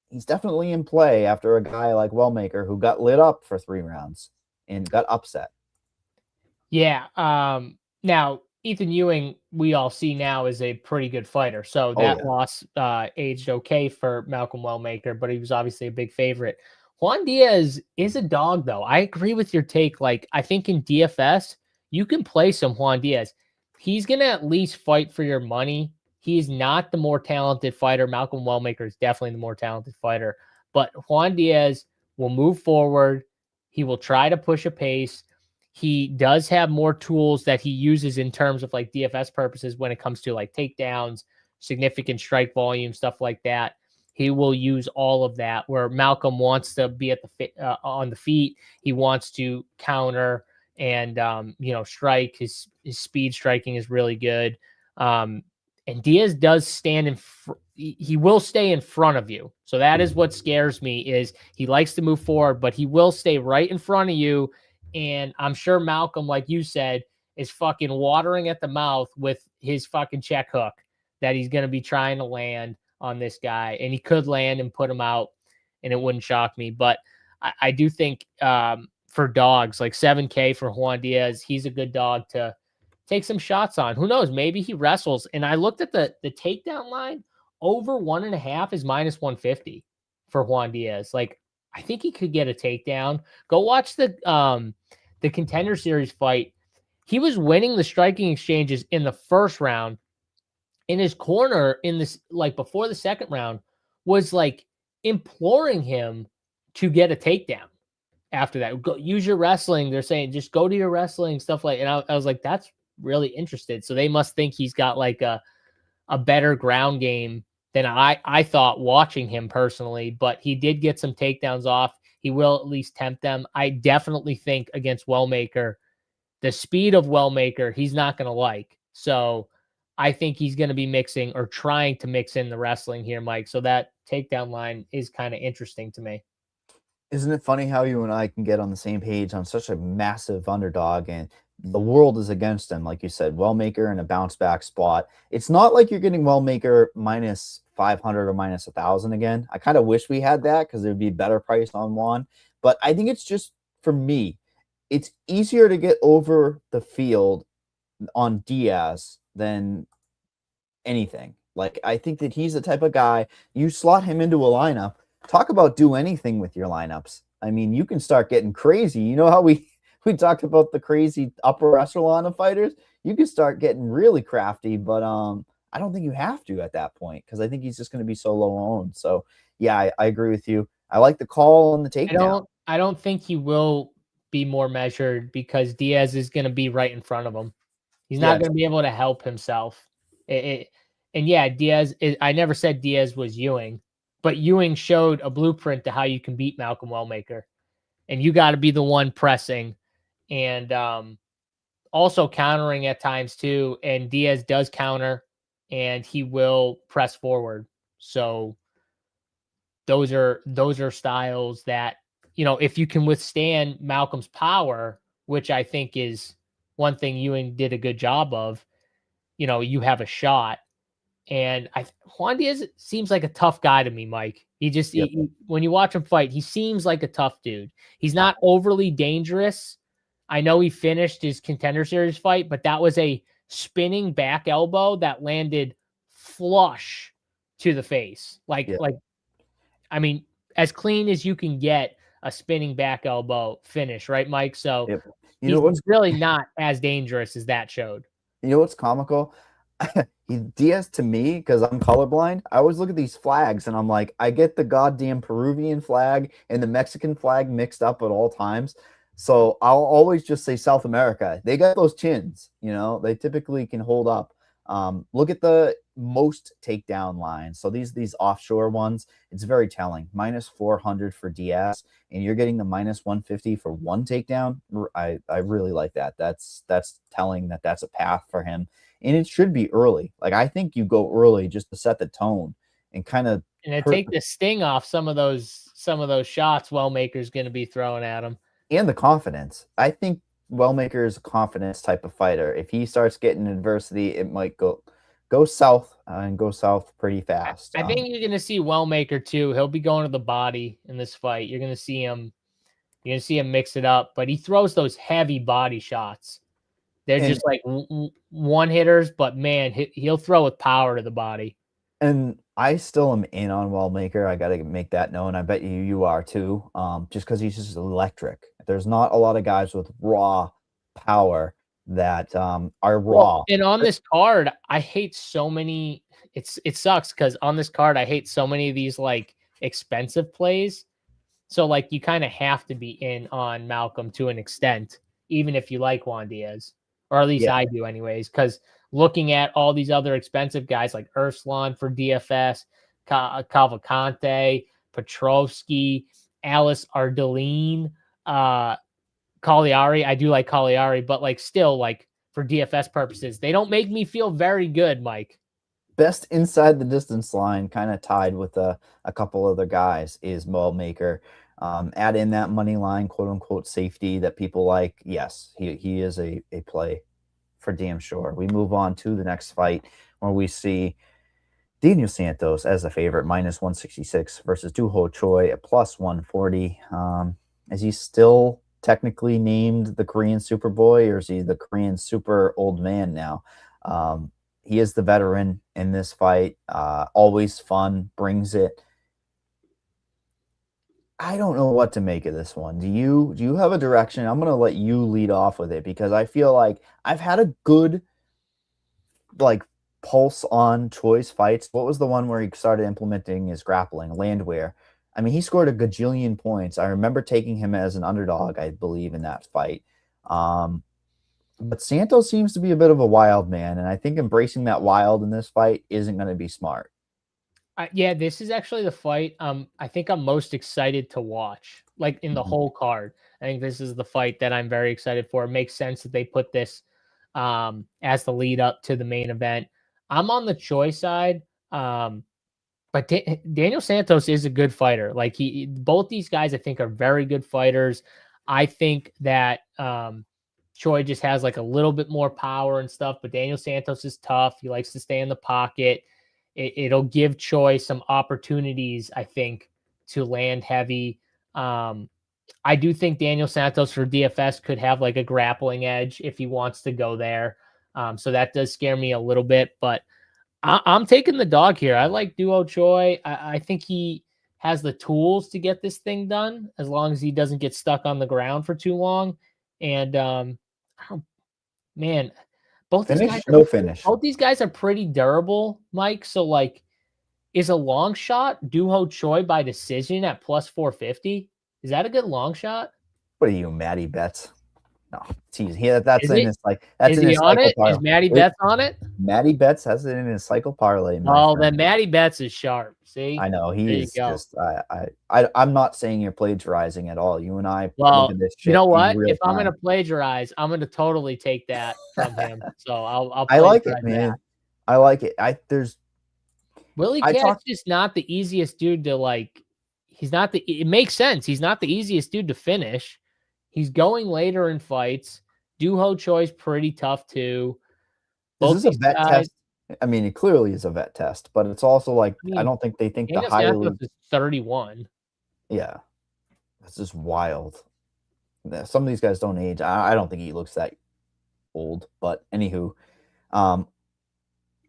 he's definitely in play after a guy like Wellmaker who got lit up for 3 rounds and got upset. Yeah. Now, Ethan Ewing, we all see now, is a pretty good fighter. So that loss aged okay for Malcolm Wellmaker, but he was obviously a big favorite. Juan Diaz is a dog, though. I agree with your take. Like, I think in DFS, you can play some Juan Diaz. He's going to at least fight for your money. He's not the more talented fighter. Malcolm Wellmaker is definitely the more talented fighter. But Juan Diaz will move forward. He will try to push a pace. He does have more tools that he uses in terms of like DFS purposes when it comes to like takedowns, significant strike volume, stuff like that. He will use all of that, where Malcolm wants to be at the on the feet. He wants to counter and strike. His speed striking is really good. And Diaz does stand he will stay in front of you. So that is what scares me, is he likes to move forward, but he will stay right in front of you. And I'm sure Malcolm, like you said, is fucking watering at the mouth with his fucking check hook that he's going to be trying to land on this guy. And he could land and put him out, and it wouldn't shock me. But I do think for dogs, like 7K for Juan Diaz, he's a good dog to take some shots on. Who knows? Maybe he wrestles. And I looked at the takedown line. Over 1.5 is minus 150 for Juan Diaz. Like, I think he could get a takedown. Go watch the Contender Series fight. He was winning the striking exchanges in the first round. In his corner, in this, like before the second round, was like imploring him to get a takedown. After that, go use your wrestling. They're saying just go to your wrestling, stuff like. And I was like, that's really interested. So they must think he's got like a better ground game than I thought watching him personally. But he did get some takedowns off. He will at least tempt them. I definitely think against Wellmaker, the speed of Wellmaker, he's not going to like. So I think he's going to be mixing or trying to mix in the wrestling here, Mike. So that takedown line is kind of interesting to me. Isn't it funny how you and I can get on the same page on such a massive underdog, and the world is against him? Like you said, Wellmaker in a bounce back spot. It's not like you're getting Wellmaker minus 500 or minus 1,000 again. I kind of wish we had that because there'd be a better price on Juan. But I think it's just, for me, it's easier to get over the field on Diaz than anything. Like, I think that he's the type of guy, you slot him into a lineup, talk about do anything with your lineups. I mean, you can start getting crazy. You know how we talked about the crazy upper echelon of fighters? You can start getting really crafty, but I don't think you have to at that point, because I think he's just going to be so low owned. So, yeah, I agree with you. I like the call on the takedown. I don't think he will be more measured, because Diaz is going to be right in front of him. He's not going to be able to help himself. And yeah, Diaz I never said Diaz was Ewing, but Ewing showed a blueprint to how you can beat Malcolm Wellmaker. And you got to be the one pressing and also countering at times too. And Diaz does counter, and he will press forward. So those are styles that, if you can withstand Malcolm's power, which I think is one thing Ewing did a good job of, you have a shot. And Juan Diaz seems like a tough guy to me, Mike. He just, when you watch him fight, he seems like a tough dude. He's not overly dangerous. I know he finished his Contender Series fight, but that was a spinning back elbow that landed flush to the face. I mean, as clean as you can get a spinning back elbow finish, right, Mike? So he's really not as dangerous as that showed. You know what's comical? Diaz to me, because I'm colorblind, I always look at these flags and I'm like, I get the goddamn Peruvian flag and the Mexican flag mixed up at all times. So I'll always just say South America. They got those chins, they typically can hold up. Look at the most takedown lines. So these offshore ones, it's very telling. Minus 400 for Diaz, and you're getting the minus 150 for one takedown. I really like that. That's telling that that's a path for him. And it should be early. Like, I think you go early just to set the tone and kind of take the sting off some of those shots Wellmaker's going to be throwing at him. And the confidence. I think Wellmaker is a confidence type of fighter. If he starts getting adversity, it might go south and go south pretty fast. I think you're going to see Wellmaker too. He'll be going to the body in this fight. You're going to see him mix it up, but he throws those heavy body shots. They're just like one hitters, but man, he'll throw with power to the body. And I still am in on Wellmaker. I got to make that known. I bet you are too. Just because he's just electric. There's not a lot of guys with raw power that are raw. Well, and on this card, I hate so many. It sucks because on this card, I hate so many of these like expensive plays. So like you kind of have to be in on Malcolm to an extent, even if you like Juan Diaz. Or at least I do anyways, because looking at all these other expensive guys like Urslan for DFS, Cavalcante, Petrovsky, Alice Ardelin, Cagliari. I do like Cagliari, but like still like for DFS purposes, they don't make me feel very good, Mike. Best inside the distance line, kind of tied with a couple other guys, is Wellmaker. Add in that money line, quote unquote, safety that people like. Yes, he is a play for damn sure. We move on to the next fight where we see Daniel Santos as a favorite, minus 166 versus Doo Ho Choi at plus 140. Is he still technically named the Korean Superboy, or is he the Korean super old man now? He is the veteran in this fight. Always fun, brings it. I don't know what to make of this one. Do you have a direction? I'm going to let you lead off with it because I feel like I've had a good like pulse on Choi's fights. What was the one where he started implementing his grappling, Landwehr? I mean, he scored a gajillion points. I remember taking him as an underdog, I believe, in that fight. But Santos seems to be a bit of a wild man, and I think embracing that wild in this fight isn't going to be smart. Yeah, this is actually the fight I think I'm most excited to watch, like in the whole card. I think this is the fight that I'm very excited for. It makes sense that they put this as the lead up to the main event. I'm on the Choi side, but Daniel Santos is a good fighter. Like both these guys, I think, are very good fighters. I think that Choi just has like a little bit more power and stuff, but Daniel Santos is tough. He likes to stay in the pocket. It'll give Choi some opportunities, I think, to land heavy. I do think Daniel Santos for DFS could have like a grappling edge if he wants to go there. So that does scare me a little bit, but I'm taking the dog here. I like Doo Ho Choi. I think he has the tools to get this thing done as long as he doesn't get stuck on the ground for too long. And man, both these guys are pretty durable, Mike. So like, is a long shot Doo Ho Choi by decision at plus 450? Is that a good long shot? What are you, Matty Betts? No, geez, that's in his like. Is he on it? Is Matty Betts on it? Matty Betts has it in his cycle parlay. Oh, then Matty Betts is sharp. See, I know he's just. I'm not saying you're plagiarizing at all. You and I. Well, you know what? If I'm going to plagiarize, I'm going to totally take that from him. So I'll. I like it, man. That. I like it. Willie Cat's just not the easiest dude to like. It makes sense. He's not the easiest dude to finish. He's going later in fights. Doo Ho Choi's pretty tough too. Is this a vet test? I mean, it clearly is a vet test, but it's also like I don't think they think the highly is 31. Yeah, that's just wild. Some of these guys don't age. I don't think he looks that old, but anywho,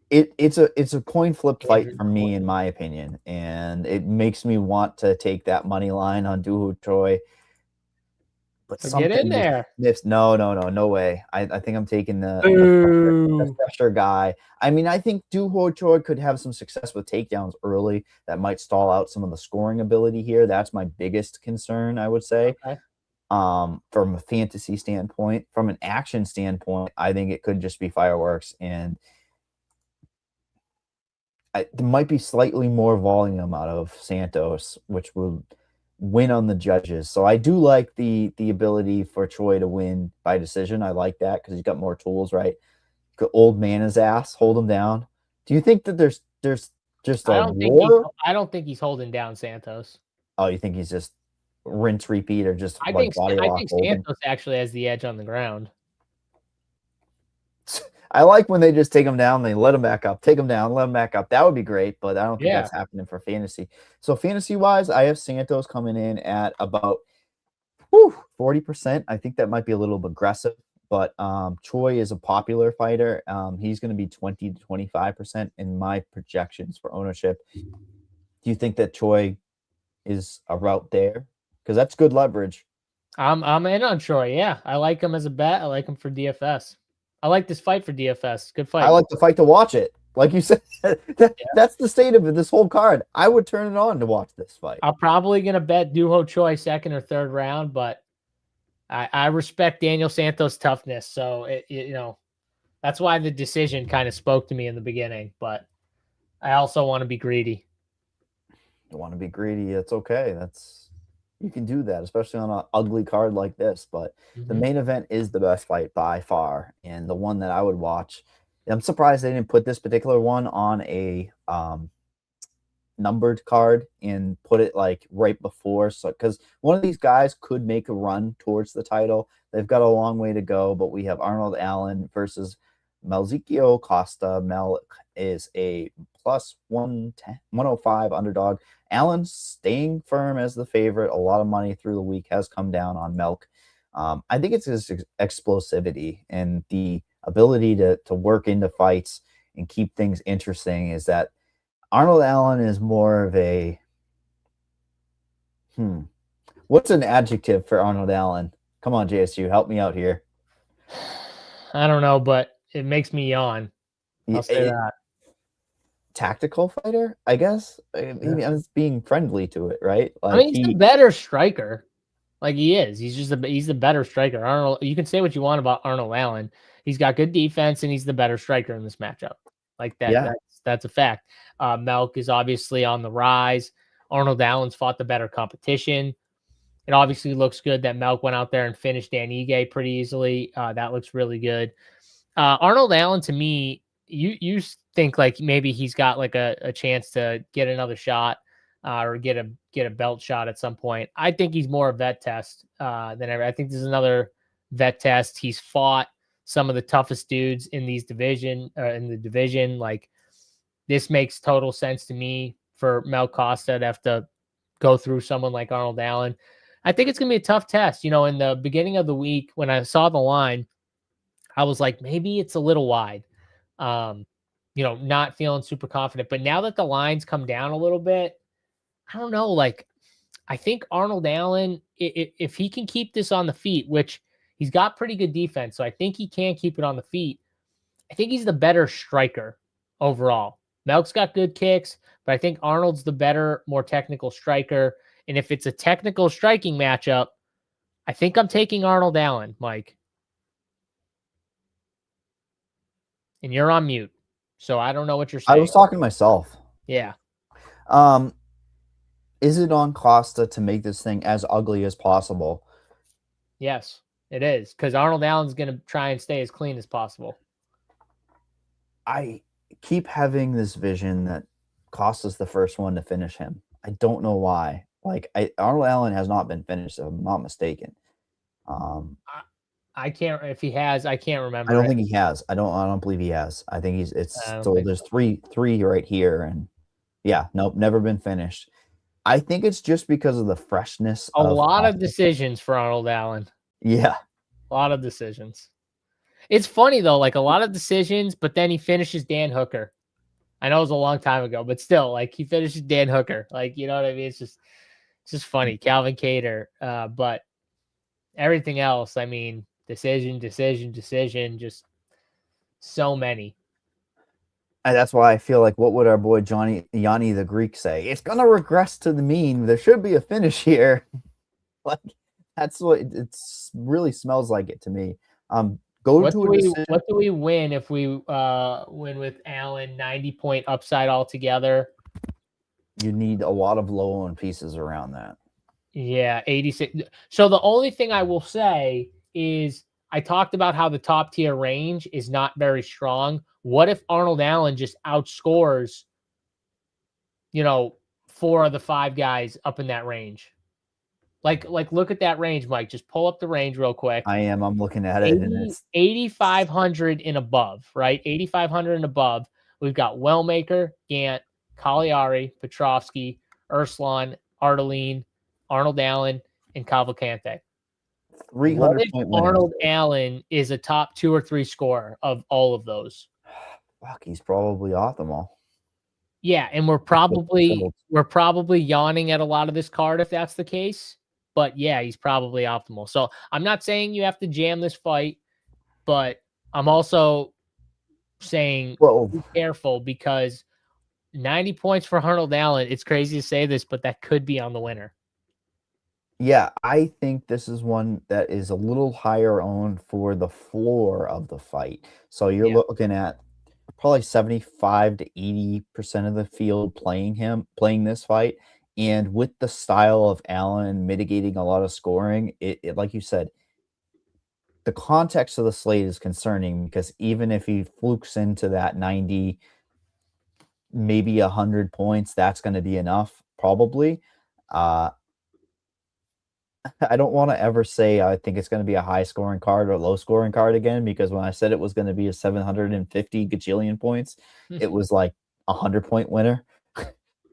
it's a coin flip fight for me, in my opinion, and it makes me want to take that money line on Doo Ho Choi. but So something get in just there. sniffs. No way. I think I'm taking the Boo. fresher guy. I mean, I think Duho Choi could have some success with takedowns early that might stall out some of the scoring ability here. That's my biggest concern, I would say. Okay. From a fantasy standpoint. From an action standpoint, I think it could just be fireworks, and there might be slightly more volume out of Santos, which would win on the judges. So I do like the ability for Choi to win by decision. I like that because he's got more tools, right? Old man his ass, hold him down. Do you think that there's just a war? I don't think he's holding down Santos. Oh, you think he's just rinse repeat or just I like think body lock holding? Santos actually has the edge on the ground. I like when they just take him down, they let him back up, take him down, let him back up. That would be great, but I don't think that's happening for fantasy. So fantasy-wise, I have Santos coming in at about 40%. I think that might be a little aggressive, but Choi is a popular fighter. He's going to be 20 to 25% in my projections for ownership. Do you think that Choi is a route there? Because that's good leverage. I'm in on Choi. Yeah, I like him as a bet. I like him for DFS. I like this fight for DFS. Good fight. I like the fight to watch it. Like you said, that's the state of it, this whole card. I would turn it on to watch this fight. I'm probably going to bet Duho Choi second or third round, but I respect Daniel Santos' toughness. So, that's why the decision kind of spoke to me in the beginning, but I also want to be greedy. You want to be greedy. It's okay. You can do that, especially on an ugly card like this. But the main event is the best fight by far, and the one that I would watch. I'm surprised they didn't put this particular one on a numbered card and put it like right before. So, because one of these guys could make a run towards the title. They've got a long way to go, but we have Arnold Allen versus Melzikio Costa. Mel is a plus 105 underdog. Allen staying firm as the favorite. A lot of money through the week has come down on Melk. I think it's his explosivity and the ability to work into fights and keep things interesting. Is that Arnold Allen is more of a what's an adjective for Arnold Allen? Come on, JSU, help me out here. I don't know, but it makes me yawn. I'll say that. Tactical fighter, I guess. Maybe I'm just being friendly to it, right? Like, I mean, he's the better striker. Like he is. He's the better striker. Arnold, you can say what you want about Arnold Allen. He's got good defense and he's the better striker in this matchup. Like that. Yeah. That's a fact. Melk is obviously on the rise. Arnold Allen's fought the better competition. It obviously looks good that Melk went out there and finished Dan Ige pretty easily. That looks really good. Arnold Allen, to me, you think like maybe he's got like a chance to get another shot or get a belt shot at some point. I think he's more a vet test than ever. I think this is another vet test. He's fought some of the toughest dudes in the division. Like, this makes total sense to me for Mel Costa to have to go through someone like Arnold Allen. I think it's going to be a tough test. In the beginning of the week, when I saw the line, I was like, maybe it's a little wide. Not feeling super confident. But now that the lines come down a little bit, I don't know. Like, I think Arnold Allen, if he can keep this on the feet, which he's got pretty good defense, so I think he can keep it on the feet. I think he's the better striker overall. Melk's got good kicks, but I think Arnold's the better, more technical striker. And if it's a technical striking matchup, I think I'm taking Arnold Allen, Mike. And you're on mute, so I don't know what you're saying. I was talking to myself. Yeah. Is it on Costa to make this thing as ugly as possible? Yes, it is, because Arnold Allen's going to try and stay as clean as possible. I keep having this vision that Costa's the first one to finish him. I don't know why. Like, Arnold Allen has not been finished, if I'm not mistaken. I can't. If he has, I can't remember. I don't think he has. I don't believe he has. I think there's three right here, and nope, never been finished. I think it's just because of the freshness. A lot of decisions for Arnold Allen. Yeah, a lot of decisions. It's funny though, like a lot of decisions, but then he finishes Dan Hooker. I know it was a long time ago, but still, like he finishes Dan Hooker. Like, you know what I mean? It's just funny. Calvin Kattar. But everything else, I mean, decision, just so many. And that's why I feel like, what would our boy Yanni the Greek say? It's gonna regress to the mean. There should be a finish here. Like, that's what it's really smells like it to me. Go What to do a we decision. what do we win if we win with Allen 90-point upside altogether? You need a lot of low-owned pieces around that. Yeah, 86. So the only thing I will say is I talked about how the top tier range is not very strong. What if Arnold Allen just outscores, 4 of the 5 guys up in that range? Like look at that range, Mike. Just pull up the range real quick. I'm looking at it, and it's 8,500 and above, right? 8,500 and above. We've got Wellmaker, Gant, Cagliari, Petrovsky, Urslan, Arteline, Arnold Allen, and Cavalcante. 300 point winners. Arnold Allen is a top 2 or 3 scorer of all of those. Fuck, he's probably optimal. Yeah, and we're probably yawning at a lot of this card if that's the case. But yeah, he's probably optimal. So I'm not saying you have to jam this fight, but I'm also saying be careful, because 90 points for Arnold Allen, it's crazy to say this, but that could be on the winner. Yeah, I think this is one that is a little higher owned for the floor of the fight. So you're looking at probably 75 to 80% of the field playing this fight. And with the style of Allen mitigating a lot of scoring, it like you said, the context of the slate is concerning, because even if he flukes into that 90, maybe 100 points, that's going to be enough, probably. I don't want to ever say I think it's going to be a high scoring card or a low scoring card again, because when I said it was going to be a 750 gajillion points, it was like a 100-point winner.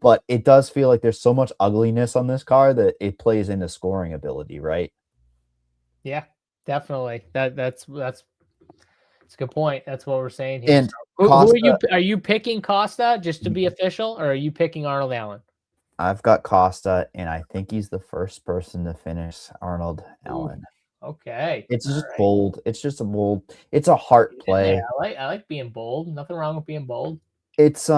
But it does feel like there's so much ugliness on this card that it plays into scoring ability, right? Yeah, definitely. That's a good point. That's what we're saying here. And who are you? Are you picking Costa just to be official, or are you picking Arnold Allen? I've got Costa, and I think he's the first person to finish Arnold Allen. Okay. It's just bold. It's just a bold. It's a heart play. Yeah, I like being bold. Nothing wrong with being bold. It's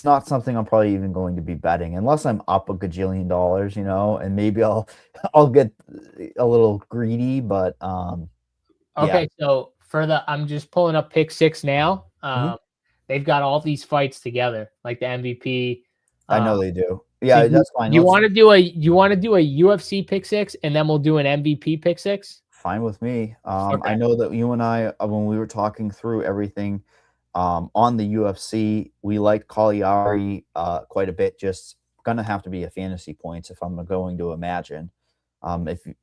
not something I'm probably even going to be betting unless I'm up a gajillion dollars, and maybe I'll get a little greedy, but okay, so I'm just pulling up pick 6 now. They've got all these fights together, like the MVP. I know they do. Yeah, so that's fine. You want to do a UFC pick 6, and then we'll do an MVP pick 6? Fine with me. Okay. I know that you and I, when we were talking through everything on the UFC, we liked Cagliari quite a bit. Just gonna have to be a fantasy points if I'm going to imagine.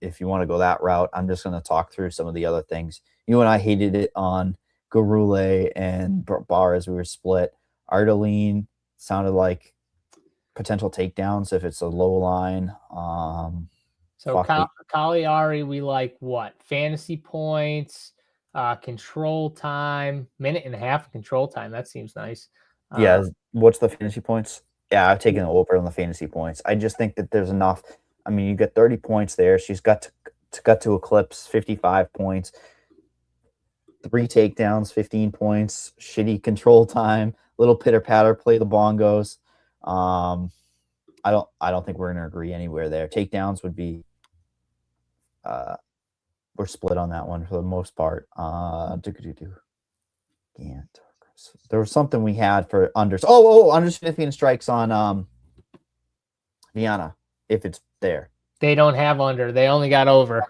If you want to go that route, I'm just gonna talk through some of the other things. You and I hated it on Garule and Bar as we were split. Arteline sounded like potential takedowns if it's a low line. So Cagliari, we like what? Fantasy points, control time, 1.5 minutes of control time. That seems nice. Yeah. What's the fantasy points? Yeah, I've taken the over on the fantasy points. I just think that there's enough. I mean, you get 30 points there. She's got to eclipse 55 points, 3 takedowns, 15 points, shitty control time, little pitter patter, play the bongos. I don't think we're going to agree anywhere there. Takedowns would be, we're split on that one for the most part. There was something we had for unders. Under significant strikes on Vienna, if it's there. They don't have under. They only got over.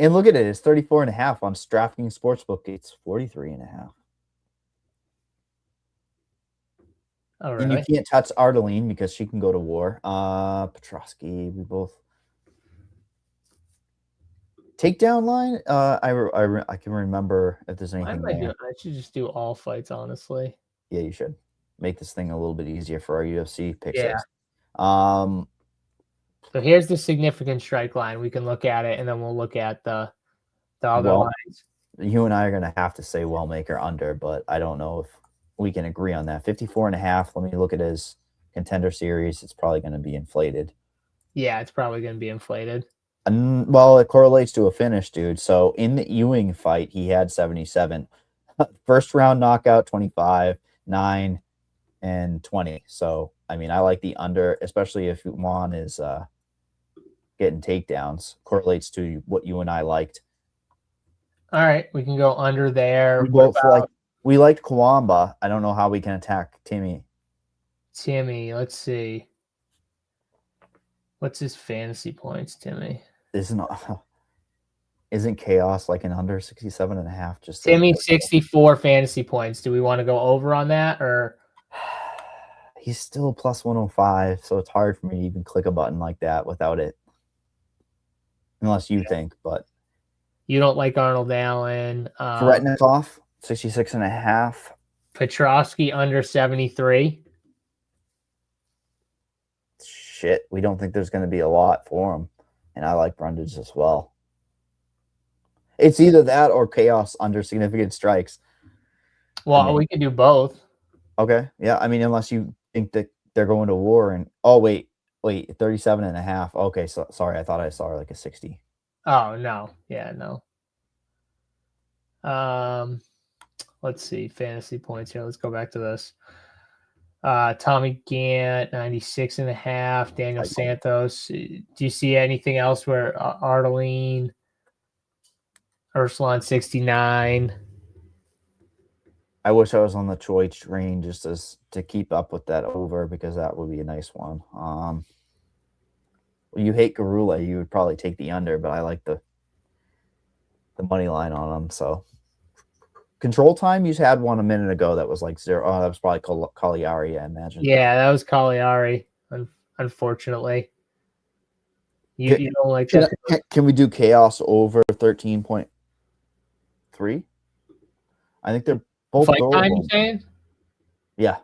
And look at it. It's 34.5 on DraftKings Sportsbook. It's 43.5. All right. And you can't touch Arteline because she can go to war. Petrovsky, we both. Takedown line? I can remember if there's anything there. I should just do all fights, honestly. Yeah, you should. Make this thing a little bit easier for our UFC pick Yeah. six. So here's the significant strike line. We can look at it, and then we'll look at the other lines. You and I are going to have to say Wellmaker under, but I don't know if we can agree on that. 54.5. Let me look at his contender series. It's probably going to be inflated. Yeah, it's probably going to be inflated. Well, it correlates to a finish, dude. So in the Ewing fight, he had 77. First round knockout, 25, 9, and 20. So, I mean, I like the under, especially if Juan is getting takedowns. Correlates to what you and I liked. All right, we can go under there. We What both like about we liked Kawamba. I don't know how we can attack Timmy. Timmy? Let's see. What's his fantasy points, Timmy? Isn't chaos like an under 67.5? Just Timmy, 64 fantasy points. Do we want to go over on that, or he's still plus 105, so it's hard for me to even click a button like that without it. Unless you think, but you don't like Arnold Allen? Feretnikov, 66.5. Petrosky under 73. Shit, we don't think there's going to be a lot for him. And I like Brundage as well. It's either that or chaos under significant strikes. Well, we could do both. Okay. Yeah. I mean, unless you think that they're going to war and wait, 37.5. Okay. So sorry. I thought I saw like a 60. Oh, no. Yeah, no. Let's see. Fantasy points here. Let's go back to this. Tommy Gant, 96.5. Daniel Santos. Do you see anything else where Arteline, Ursulan, 69? I wish I was on the Choi train just to keep up with that over, because that would be a nice one. You hate Garula, you would probably take the under, but I like the money line on him. So control time, you just had one a minute ago that was like 0. Oh, that was probably Cagliari, I imagine. Yeah, that was Cagliari, unfortunately. You don't like that? Can we do chaos over 13.3? I think they're both fight time, you saying? Yeah.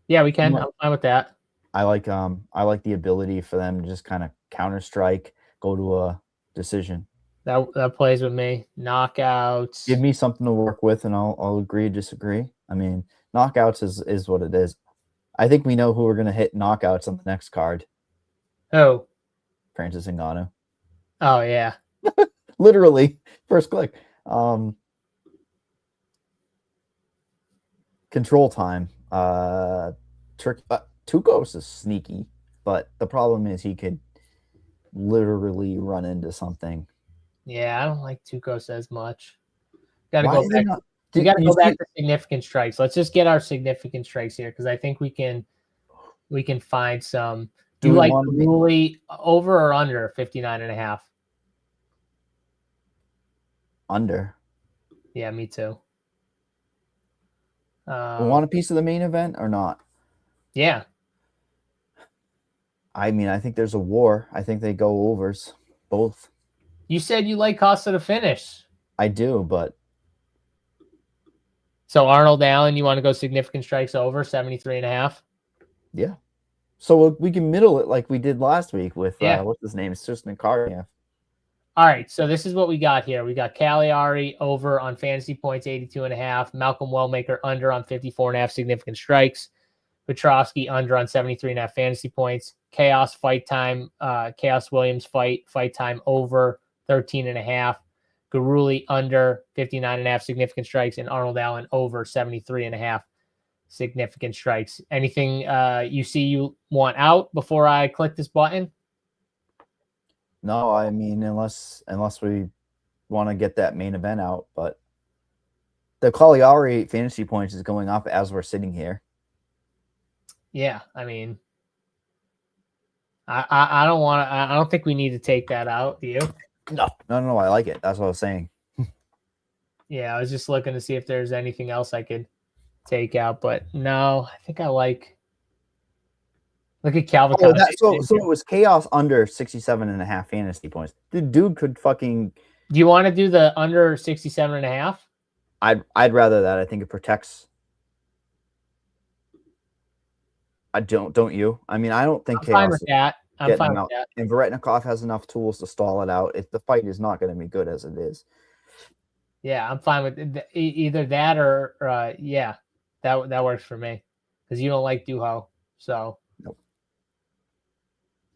Yeah, we can. I'm fine with that. I like the ability for them to just kind of counter strike, go to a decision. That plays with me. Knockouts. Give me something to work with, and I'll agree, disagree. I mean, knockouts is what it is. I think we know who we're gonna hit knockouts on the next card. Oh, Francis Ngannou. Oh yeah. Literally, first click. Control time. Tukos is sneaky, but the problem is he could literally run into something. Yeah, I don't like Tukos as much. Got to Why go is it back. not- We got to you go back see- to significant strikes. Let's just get our significant strikes here, because I think we can find some. Do Do you we like wanna be- Ruley over or under 59.5? Under. Yeah, me too. We want a piece of the main event or not? Yeah. I mean, I think there's a war. I think they go overs, both. You said you like Costa to finish. I do, but So Arnold Allen, you want to go significant strikes over 73.5? yeah. So we can middle it like we did last week with Yeah. what's his name? It's just Nakaria. All right, so this is what we got here. We got Cagliari over on fantasy points, 82.5. Malcolm Wellmaker under on 54.5 significant strikes. Petrosky under on 73.5 fantasy points. Chaos fight time. Chaos Williams fight time over 13.5. Garuli under 59.5 significant strikes, and Arnold Allen over 73.5 significant strikes. Anything you see you want out before I click this button? No, I mean, unless we want to get that main event out, but the Cagliari fantasy points is going up as we're sitting here. Yeah, I mean, I don't want to. I don't think we need to take that out. Do you? No, I like it. That's what I was saying. Yeah, I was just looking to see if there's anything else I could take out, but no, I think I like. Look at Calvin. So it was chaos under 67.5 fantasy points. The dude could fucking. Do you want to do the under 67.5? I'd rather that. I think it protects. I don't you? I mean, I don't think I'm chaos. fine with that. I'm fine with that. And Veretnikov has enough tools to stall it out. If the fight is not going to be good as it is. Yeah, I'm fine with either that or yeah, that works for me, because you don't like Duho, so nope.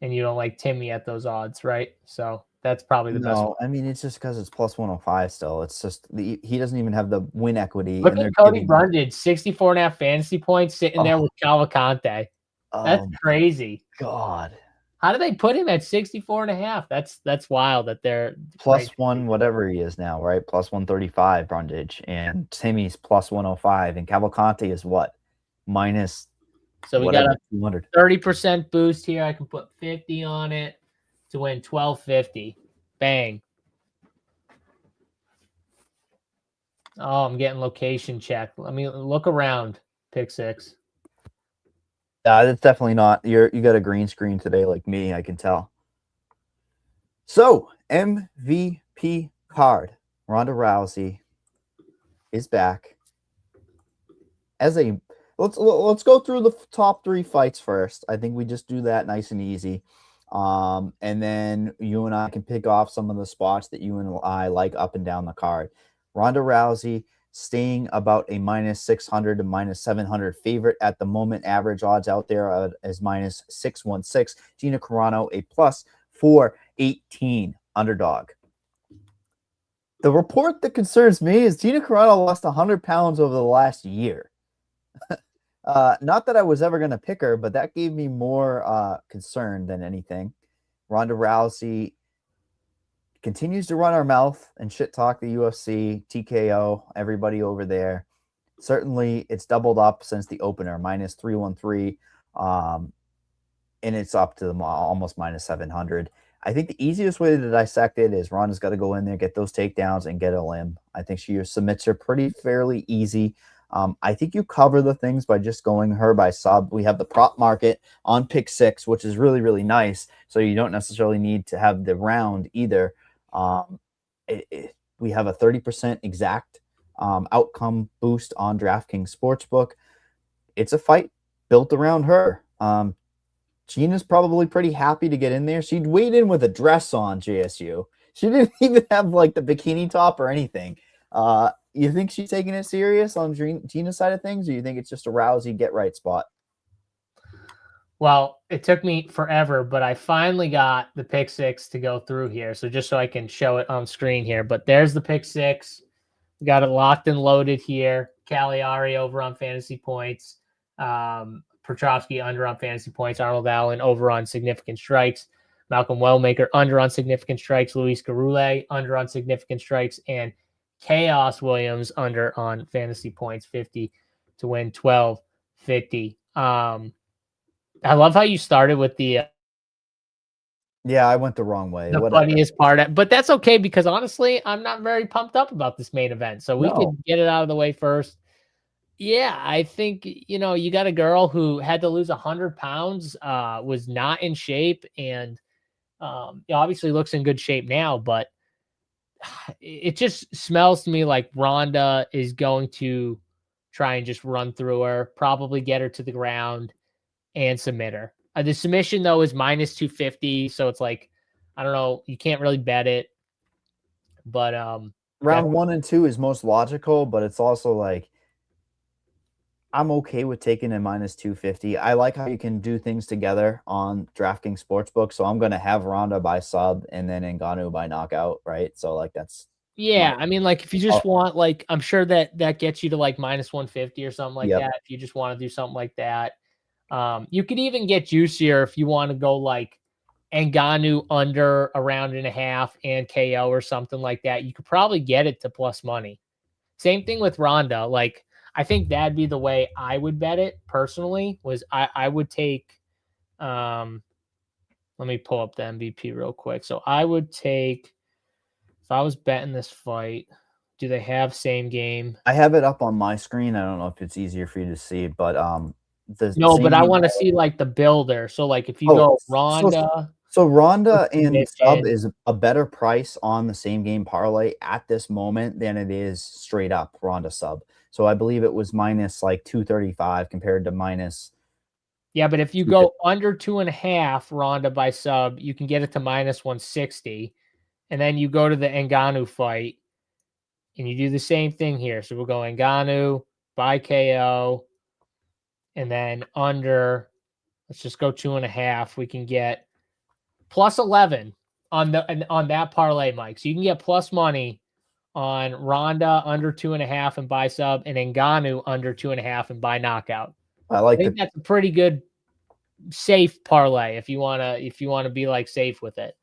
And you don't like Timmy at those odds, right? So That's probably the best one. No, I mean it's just because it's plus 105 still. It's just he doesn't even have the win equity. Look and at they're Cody giving Brundage, 64.5 fantasy points sitting there Oh. with Cavalcante. That's Oh crazy. God. How do they put him at 64.5? That's wild that they're Plus right. one, whatever he is now, right? Plus 135 Brundage, and Timmy's plus 105, and Cavalcante is what? Minus So we got a 200. 30% boost here. I can put 50 on it to win 1250. Bang. Oh, I'm getting location check. Let me look around. Pick six. It's definitely not. You got a green screen today, like me. I can tell. So MVP card, Ronda Rousey is back. As a let's go through the top 3 fights first. I think we just do that nice and easy. And then you and I can pick off some of the spots that you and I like up and down the card. Ronda Rousey staying about a minus 600 to minus 700 favorite at the moment. Average odds out there is minus 616. Gina Carano a plus 418 underdog. The report that concerns me is Gina Carano lost 100 pounds over the last year. Not that I was ever going to pick her, but that gave me more concern than anything. Ronda Rousey continues to run our mouth and shit talk the UFC, TKO, everybody over there. Certainly, it's doubled up since the opener, minus 313, and it's up to almost minus 700. I think the easiest way to dissect it is Ronda's got to go in there, get those takedowns, and get a limb. I think she submits her pretty fairly easy. I think you cover the things by just going her by sub. We have the prop market on pick 6, which is really, really nice. So you don't necessarily need to have the round either. We have a 30% exact outcome boost on DraftKings Sportsbook. It's a fight built around her. Gina's probably pretty happy to get in there. She'd weighed in with a dress on, JSU. She didn't even have like the bikini top or anything. You think she's taking it serious on Gina's side of things, or you think it's just a Rousey get right spot? Well, it took me forever, but I finally got the pick 6 to go through here. So just so I can show it on screen here, but there's the pick 6. We got it locked and loaded here. Cagliari over on fantasy points. Petrosky under on fantasy points. Arnold Allen over on significant strikes. Malcolm Wellmaker under on significant strikes. Luis Garule under on significant strikes. And Chaos Williams under on fantasy points, 50 to win 1250. I love how you started with the Yeah, I went the wrong way. the funniest part, but that's okay because honestly, I'm not very pumped up about this main event. So we can get it out of the way first. Yeah, I think, you got a girl who had to lose 100 pounds, was not in shape, and obviously looks in good shape now, but it just smells to me like Ronda is going to try and just run through her, probably get her to the ground and submit her. The submission, though, is minus 250, so it's like, I don't know, you can't really bet it, but round 1 and 2 is most logical, but it's also like I'm okay with taking a minus 250. I like how you can do things together on DraftKings Sportsbook. So I'm going to have Ronda by sub and then Ngannou by knockout, right? So like that's I mean, like if you just want, like, I'm sure that gets you to like minus 150 or something like that. If you just want to do something like that, you could even get juicier if you want to go like Ngannou under a round and a half and KO or something like that. You could probably get it to plus money. Same thing with Ronda. Like, I think that'd be the way I would bet it personally. Was I would take, let me pull up the MVP real quick. So I would take, if I was betting this fight, do they have same game? I have it up on my screen. I don't know if it's easier for you to see, but no, but I want to see like the builder. So like if you go Ronda. So Ronda and sub is a better price on the same game parlay at this moment than it is straight up Ronda sub. So I believe it was minus like 235 compared to minus. Yeah, but if you go under 2.5 Ronda by sub, you can get it to minus 160. And then you go to the Ngannou fight and you do the same thing here. So we'll go Ngannou by KO and then under, let's just go 2.5. We can get plus 11 on that parlay, Mike. So you can get plus money on Ronda under 2.5 and buy sub, and Ngannou under 2.5 and buy knockout. I I like think that's a pretty good safe parlay if you wanna be like safe with it.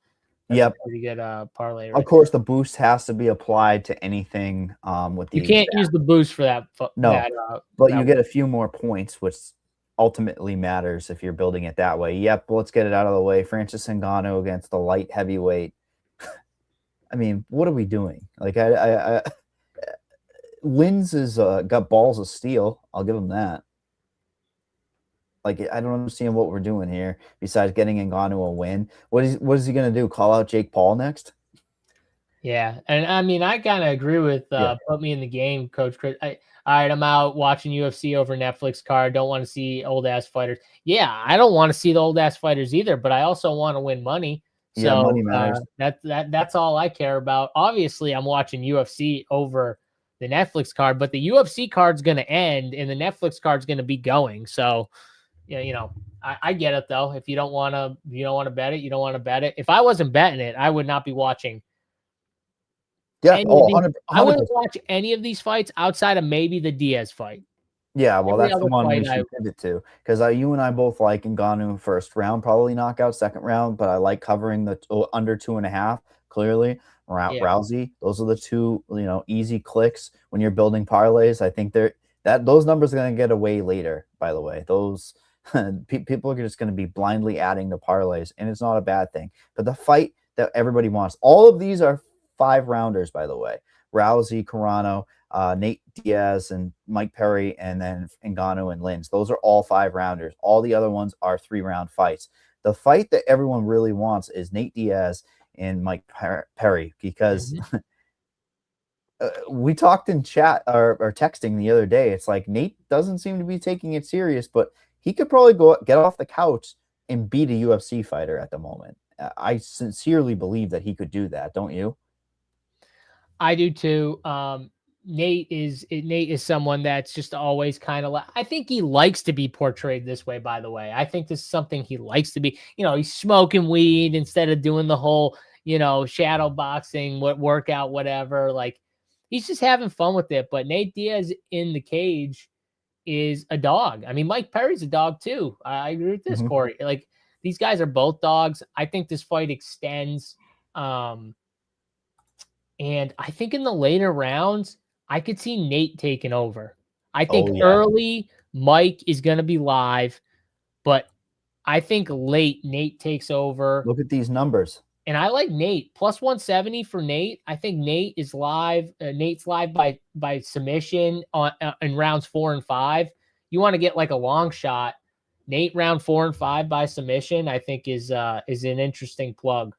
That's Yep. a pretty good parlay. Of course, the boost has to be applied to anything with the you can't use the boost for that. but you get a few more points, which ultimately matters if you're building it that way. Yep, let's get it out of the way. Francis Ngannou against the light heavyweight. I mean, what are we doing? Like, I Linz is got balls of steel. I'll give him that. Like, I don't understand what we're doing here besides getting Ngannou a win. What is he gonna do? Call out Jake Paul next? Yeah, and I mean, I kind of agree with put me in the game, Coach Chris. All right, I'm out watching UFC over Netflix card. Don't want to see old ass fighters. Yeah, I don't want to see the old ass fighters either, but I also want to win money. So Yeah, money matters. That's all I care about. Obviously, I'm watching UFC over the Netflix card, but the UFC card's going to end and the Netflix card's going to be going. So, yeah, I get it though. If you don't want to bet it, you don't want to bet it. If I wasn't betting it, I would not be watching. Yeah, 100%. I wouldn't watch any of these fights outside of maybe the Diaz fight. Yeah, well, Every that's the other one we fight should pivot to, because you and I both like Ngannou first round, probably knockout second round, but I like covering the under 2.5. Clearly, Rousey. Those are the two easy clicks when you're building parlays. I think those numbers are going to get away later. By the way, those people are just going to be blindly adding to parlays, and it's not a bad thing. But the fight that everybody wants, all of these are 5 rounders, by the way. Rousey, Carano, Nate Diaz, and Mike Perry, and then Ngannou and Linz. Those are all 5 rounders. All the other ones are 3-round fights. The fight that everyone really wants is Nate Diaz and Mike Perry, because we talked in chat or texting the other day. It's like Nate doesn't seem to be taking it serious, but he could probably get off the couch and beat a UFC fighter at the moment. I sincerely believe that he could do that. Don't you? I do too. Nate is someone that's just always kind of I think he likes to be portrayed this way, by the way. I think this is something he likes to be. He's smoking weed instead of doing the whole, shadow boxing, workout, whatever. Like, he's just having fun with it. But Nate Diaz in the cage is a dog. I mean, Mike Perry's a dog too. I agree with this, Corey. Like, these guys are both dogs. I think this fight extends. And I think in the later rounds, I could see Nate taking over. I think early Mike is going to be live, but I think late Nate takes over. Look at these numbers. And I like Nate. Plus 170 for Nate. I think Nate is live. Nate's live by submission in rounds 4 and 5. You want to get like a long shot. Nate round 4 and 5 by submission, I think is an interesting plug.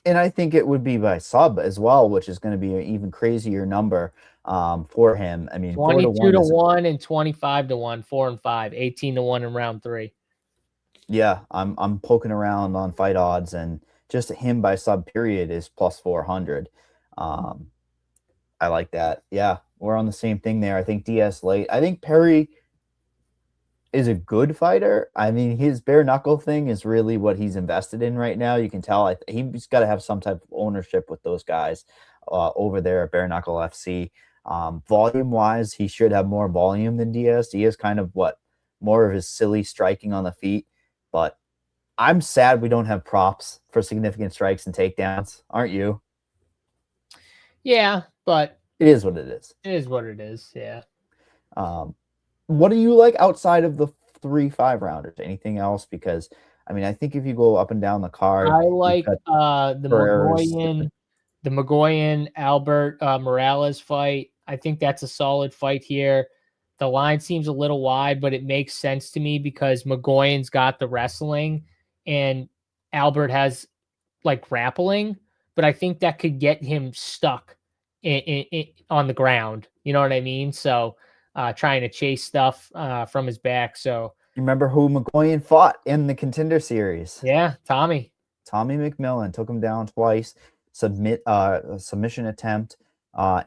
And I think it would be by sub as well, which is going to be an even crazier number for him. I mean, 22 to 1 and 25 to 1, 4 and 5, 18 to 1 in round 3. Yeah, I'm poking around on fight odds, and just him by sub period is plus 400. I like that. Yeah, we're on the same thing there. I think DS late. I think Perry is a good fighter. I mean, his bare knuckle thing is really what he's invested in right now. You can tell he's got to have some type of ownership with those guys over there at Bare Knuckle FC. Volume wise, he should have more volume than Diaz. Diaz kind of more of his silly striking on the feet. But I'm sad we don't have props for significant strikes and takedowns. Aren't you? Yeah, but it is what it is. It is what it is. Yeah. What do you like outside of the 3 5-rounders? Anything else? Because I mean, I think if you go up and down the card, I like the Magoyan Albert Morales fight. I think that's a solid fight here. The line seems a little wide, but it makes sense to me because Magoyan's got the wrestling and Albert has like grappling, but I think that could get him stuck on the ground. You know what I mean? So trying to chase stuff from his back. So you remember who Magoyan fought in the Contender Series? Yeah, Tommy McMillan took him down twice. Submission attempt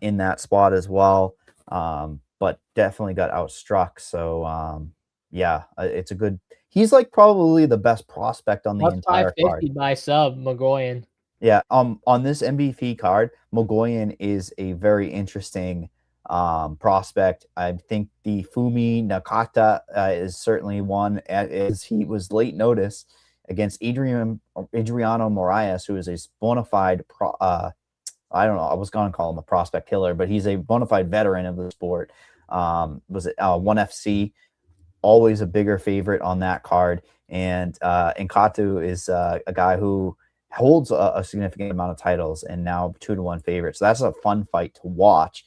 in that spot as well, but definitely got outstruck. So yeah, it's a good. He's like probably the best prospect on the Plus entire 550 card. by sub, Magoyan. Yeah, on this MVP card, Mogoyan is a very interesting prospect. I think the Fumi Nakata is certainly one, as he was late notice against Adriano Moraes, who is a bona fide I don't know, I was going to call him a prospect killer, but he's a bona fide veteran of the sport. Was it 1FC? Always a bigger favorite on that card. And Nkatu is a guy who holds a significant amount of titles and now 2-1 favorite. So that's a fun fight to watch.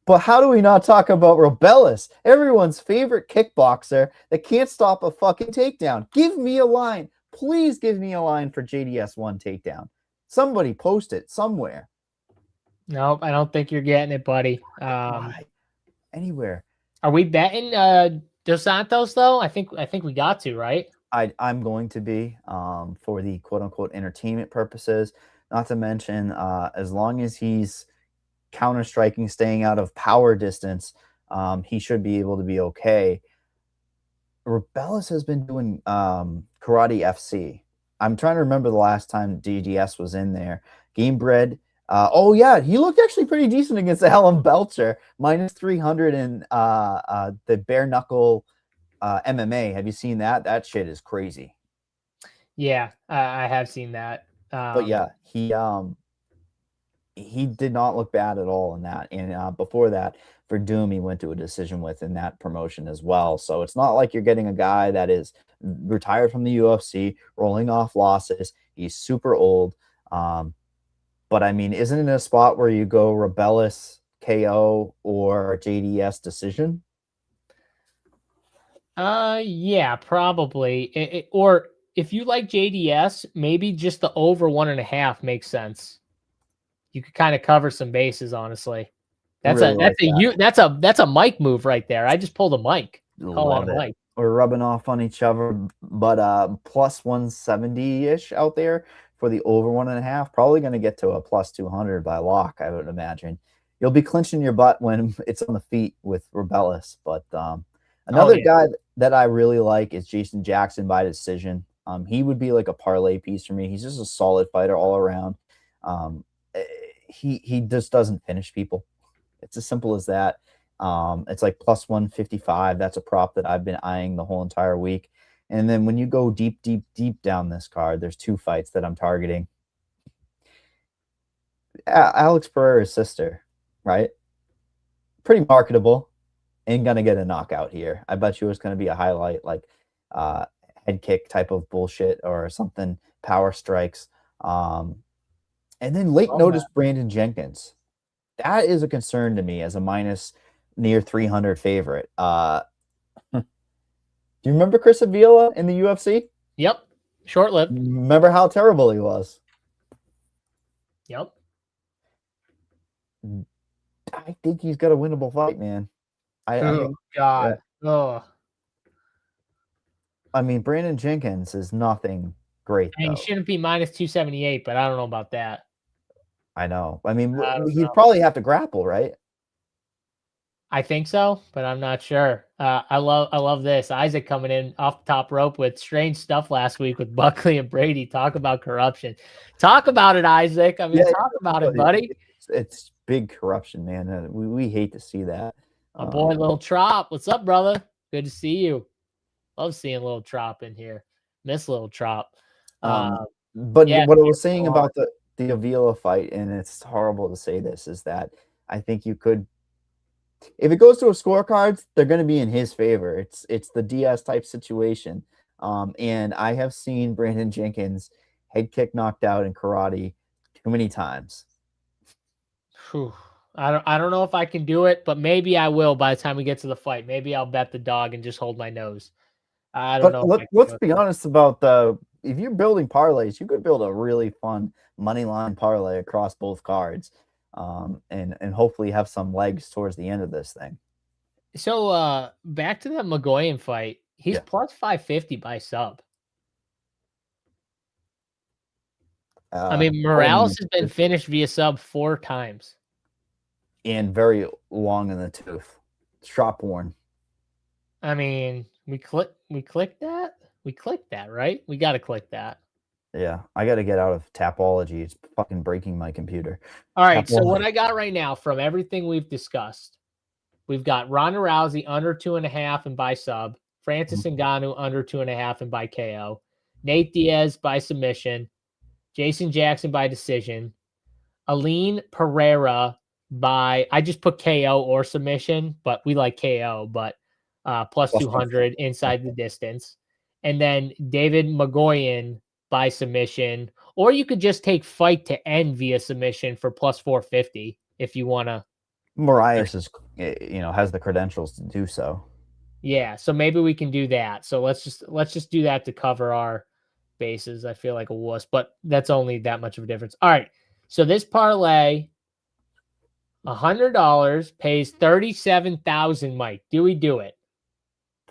But how do we not talk about Robelis, everyone's favorite kickboxer that can't stop a fucking takedown? Give me a line. Please give me a line for JDS1 takedown. Somebody post it somewhere. Nope, I don't think you're getting it, buddy. Anywhere. Are we betting Dos Santos though? I think we got to, right? I'm going to be for the quote unquote entertainment purposes. Not to mention, as long as he's counter striking, staying out of power distance, he should be able to be okay. Robelis has been doing Karate FC. I'm trying to remember the last time DGS was in there. Game Bred. Oh yeah, he looked actually pretty decent against Alan Belcher, -300 in the bare knuckle MMA. Have you seen that? That shit is crazy. Yeah, I have seen that. But yeah, he did not look bad at all in that. And before that, for Doom, he went to a decision with in that promotion as well. So it's not like you're getting a guy that is retired from the UFC, rolling off losses. He's super old. But I mean, isn't it a spot where you go Robelis KO or JDS decision? Yeah, probably. Or if you like JDS, maybe just the over 1.5 makes sense. You could kind of cover some bases, honestly. That's a mic move right there. I just pulled a mic. Call on a mic. We're rubbing off on each other, but plus 170-ish out there for the over 1.5. Probably going to get to a plus 200 by lock, I would imagine. You'll be clinching your butt when it's on the feet with Robelis. But another guy that I really like is Jason Jackson by decision. He would be like a parlay piece for me. He's just a solid fighter all around. He just doesn't finish people. It's as simple as that. It's like plus 155. That's a prop that I've been eyeing the whole entire week. And then when you go deep down this card, there's 2 fights that I'm targeting. Alex Pereira's sister, right? Pretty marketable. Ain't gonna get a knockout here. I bet you it's gonna be a highlight, like head kick type of bullshit or something, power strikes. And then late notice Brandon Jenkins. That is a concern to me as a minus near 300 favorite. Do you remember Chris Avila in the UFC? Yep. Short-lived. Remember how terrible he was? Yep. I think he's got a winnable fight, man. God. Yeah. Oh. I mean, Brandon Jenkins is nothing great. And he shouldn't be minus 278, but I don't know about that. I know. I mean, he'd probably have to grapple, right? I think so, but I'm not sure. I love this. Isaac coming in off the top rope with strange stuff last week with Buckley and Brady. Talk about corruption. Talk about it, Isaac. I mean, talk about it, buddy. It's big corruption, man. We hate to see that. My boy, Little Trop. What's up, brother? Good to see you. Love seeing Little Trop in here. Miss Little Trop. But yeah, what I was saying about the Avila fight, and it's horrible to say this, is that I think you could, if it goes to a scorecards, they're going to be in his favor. It's the Diaz type situation. And I have seen Brandon Jenkins head kick knocked out in karate too many times. Whew. I don't know if I can do it, but maybe I will by the time we get to the fight. Maybe I'll bet the dog and just hold my nose. I don't know. Let's be honest about if you're building parlays, you could build a really fun money line parlay across both cards, and hopefully have some legs towards the end of this thing. So back to that Magoyan fight. He's plus 550 by sub. I mean, Morales has been finished via sub 4 times. And very long in the tooth. Strap worn. I mean, We clicked that. We clicked that, right? We got to click that. Yeah, I got to get out of Tapology. It's fucking breaking my computer. All right. So Tapology. what I got right now from everything we've discussed, we've got Ronda Rousey under 2.5 and by sub, Francis Ngannou under 2.5 and by KO, Nate Diaz by submission, Jason Jackson by decision, Aline Pereira by, I just put KO or submission, but we like KO, but plus 200 inside the distance. And then David Magoyan by submission, or you could just take fight to end via submission for plus 450 if you want to. Marias is, has the credentials to do so. Yeah, so maybe we can do that. So let's just do that to cover our bases. I feel like a wuss, but that's only that much of a difference. All right. So this parlay, $100 pays 37,000. Mike, do we do it?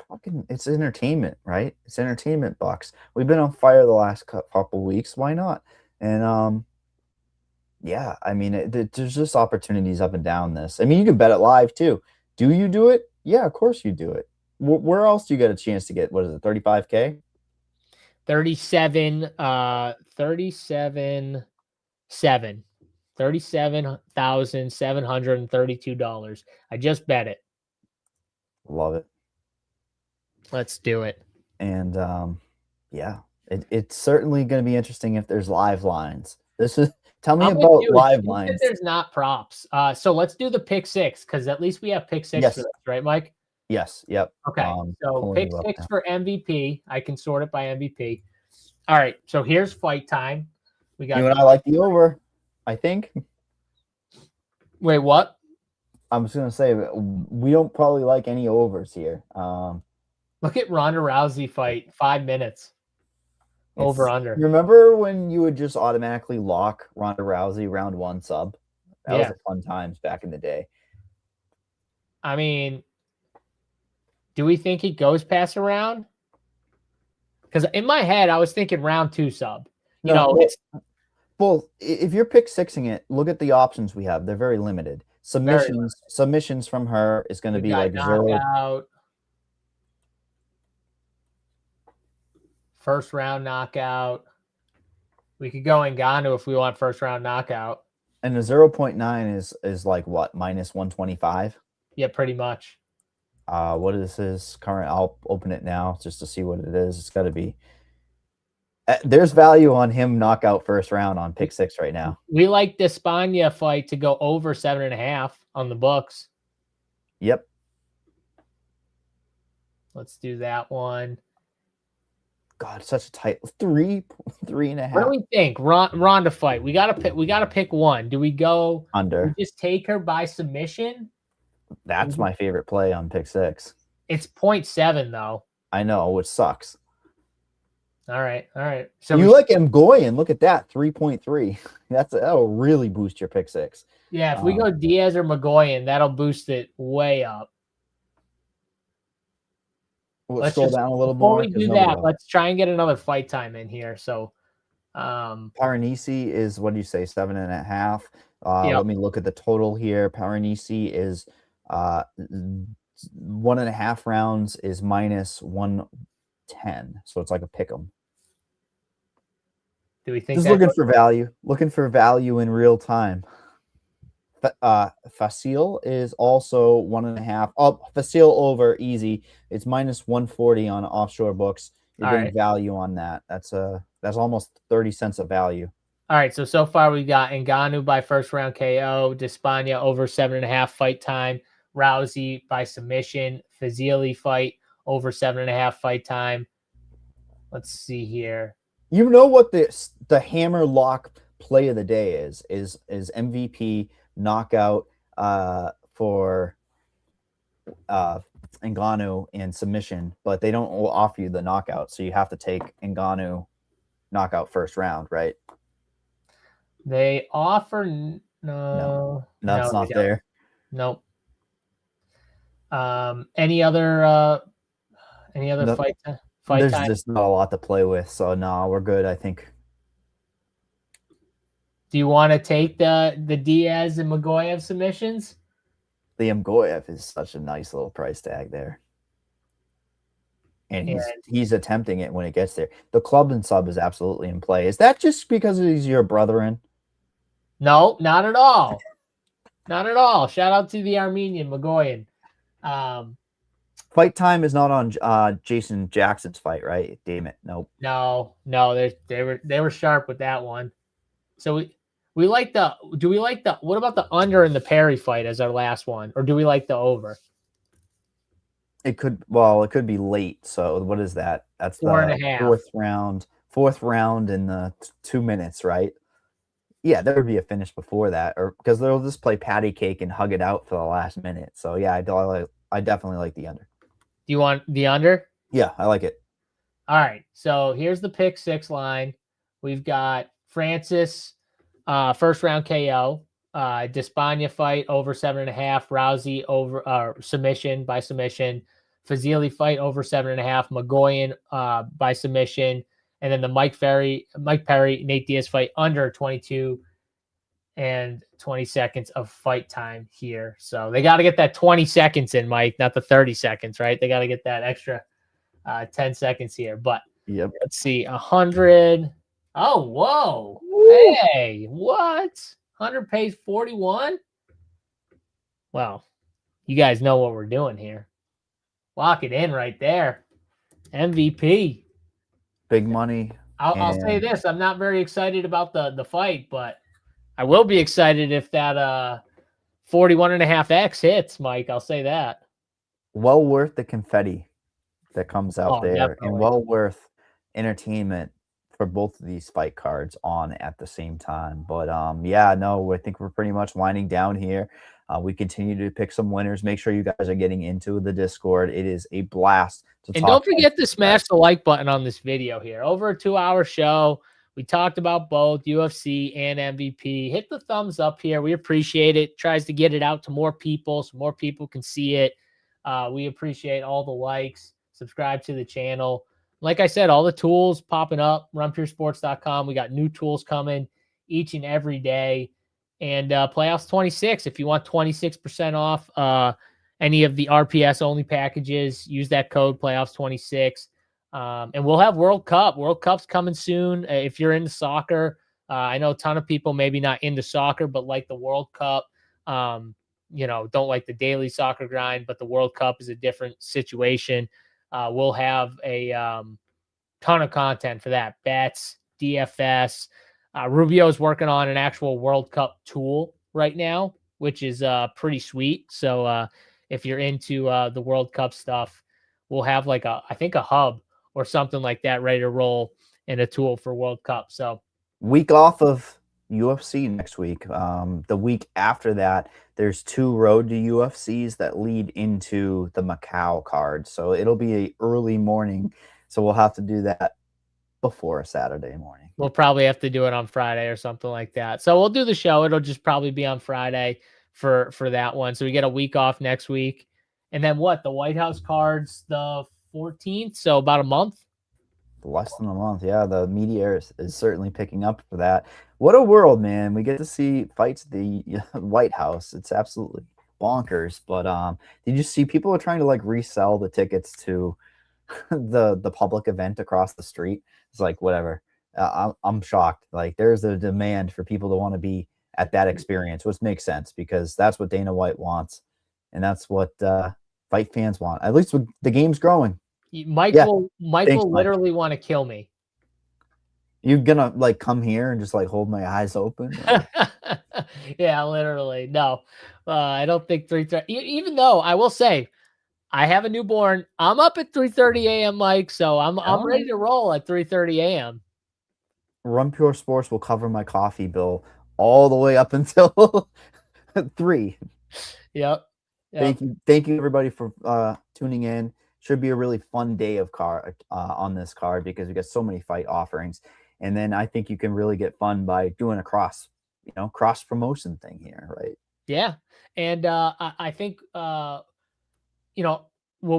Fucking, it's entertainment, right? It's entertainment bucks. We've been on fire the last couple weeks. Why not? And yeah, I mean, there's just opportunities up and down this. I mean, you can bet it live too. Do you do it? Yeah, of course you do it. Where else do you get a chance to get? What is it? 35K? 37,732. I just bet it. Love it. Let's do it. And yeah, it's certainly going to be interesting if there's live lines. Tell me about live lines. There's not props. So let's do the pick six, because at least we have pick six for this, right, Mike? Yes. Yep. Okay. So pick six for MVP. I can sort it by MVP. All right. So here's fight time. We got you and I like the over, I think. Wait, what? I was going to say we don't probably like any overs here. Look at Ronda Rousey fight, 5 minutes. Over under. Remember when you would just automatically lock Ronda Rousey round 1 sub? That was a fun times back in the day. I mean, do we think he goes past a round? Because in my head, I was thinking round 2 sub. Well, if you're pick sixing it, look at the options we have. They're very limited. Submissions from her is going to be like knockout, 0. First round knockout. We could go Ngannou if we want first round knockout. And the 0.9 is like what, minus 125? Yeah, pretty much. What is his current? I'll open it now just to see what it is. It's got to be. There's value on him knockout first round on pick six right now. We like the Spania fight to go over 7.5 on the books. Yep. Let's do that one. God, such a tight 3.5. What do we think? Ronda fight. We gotta pick one. Do we go under? We just take her by submission? That's my favorite play on pick six. It's 0.7 though. I know, which sucks. All right. So you like Mgoyan? Look at that, 3.3. That'll really boost your pick six. Yeah, if we go Diaz or Magoyan, that'll boost it way up. Let's scroll down a little more. Before we do that, let's try and get another fight time in here. So, Paranisi is, what do you say, 7.5? Yep. Let me look at the total here. Paranisi is 1.5 rounds is minus 110. So it's like a pick 'em. Do we think just looking for value? Looking for value in real time. Facile is also 1.5. Oh, Facile over easy. It's minus 140 on offshore books. You're getting value on that. That's almost 30 cents of value. All right. So far we got Ngannou by first round KO, Despania over 7.5 fight time, Rousey by submission, Fazili fight over 7.5 fight time. Let's see here. You know what the hammer lock play of the day is MVP knockout for Ngannou and submission, but they don't offer you the knockout, so you have to take Ngannou knockout first round, right? They offer no, it's not there. Nope. Any other fight There's time? just not a lot to play with, so no, we're good, I think. Do you want to take the Diaz and Magoyev submissions? The Mgoyev is such a nice little price tag there. and he's attempting it when it gets there. The club and sub is absolutely in play. Is that just because he's your brother-in? No, not at all. Not at all. Shout out to the Armenian Magoyan. Fight Time is not on Jason Jackson's fight, right? Damn it. Nope. No, they were sharp with that one. So we like what about the under in the Perry fight as our last one, or do we like the over? It could be late. So what is that? That's 4.5. Fourth round in the 2 minutes, right? Yeah, there would be a finish before that, or because they'll just play patty cake and hug it out for the last minute. So yeah, I definitely like the under. Do you want the under? Yeah, I like it. All right. So here's the pick 6 line. We've got Francis, first round KO. Despaigne fight over 7.5. Rousey over submission by submission. Fazili fight over 7.5. Magoyan by submission. And then the Mike Perry, Nate Diaz fight under 22 and 20 seconds of fight time here. So they got to get that 20 seconds in, Mike, not the 30 seconds, right? They got to get that extra 10 seconds here. But yep. Let's see, 100. Oh, whoa. Woo. Hey, what? 100 pays 41? Well, you guys know what we're doing here. Lock it in right there. MVP. Big money. I'll say this. I'm not very excited about the fight, but I will be excited if that 41.5x hits, Mike. I'll say that. Well worth the confetti that comes out there, definitely. and well worth entertainment for both of these fight cards on at the same time. But yeah, no, I think we're pretty much winding down here. We continue to pick some winners. Make sure you guys are getting into the Discord. It is a blast to and talk. Don't forget to smash the like button on this video here. Over a 2-hour show. We talked about both UFC and MVP. Hit the thumbs up here. We appreciate it. Tries to get it out to more people so more people can see it. We appreciate all the likes. Subscribe to the channel. Like I said, all the tools popping up. RunPureSports.com. We got new tools coming each and every day. And Playoffs 26, if you want 26% off any of the RPS only packages, use that code Playoffs 26. And we'll have World Cup. World Cup's coming soon. If you're into soccer, I know a ton of people maybe not into soccer, but like the World Cup, don't like the daily soccer grind, but the World Cup is a different situation. We'll have a ton of content for that. Bets, DFS. Rubio's working on an actual World Cup tool right now, which is pretty sweet. So if you're into the World Cup stuff, we'll have I think a hub or something like that ready to roll and a tool for World Cup. So week off of UFC next week. The week after that, there's 2 road to UFCs that lead into the Macau card. So it'll be a early morning. So we'll have to do that before a Saturday morning. We'll probably have to do it on Friday or something like that. So we'll do the show. It'll just probably be on Friday for that one. So we get a week off next week. And then the White House card's the 14th. So about a month. Less than a month. Yeah, the media is certainly picking up for that. What a world, man. We get to see fights at the White House. It's absolutely bonkers. But did you see people are trying to resell the tickets to the public event across the street? It's whatever. I'm shocked. There's a demand for people to want to be at that experience, which makes sense because that's what Dana White wants. And that's what fight fans want. At least the game's growing. Mike will literally want to kill me. You're gonna come here and just hold my eyes open? Yeah, literally. No, I don't think 3:30. Even though I will say, I have a newborn. I'm up at 3:30 a.m., Mike. So I'm ready to roll at 3:30 a.m. Run Pure Sports will cover my coffee bill all the way up until 3. Yep. Thank you everybody for tuning in. Should be a really fun day of on this card because we got so many fight offerings. And then I think you can really get fun by doing a cross promotion thing here, right? Yeah. And I think we'll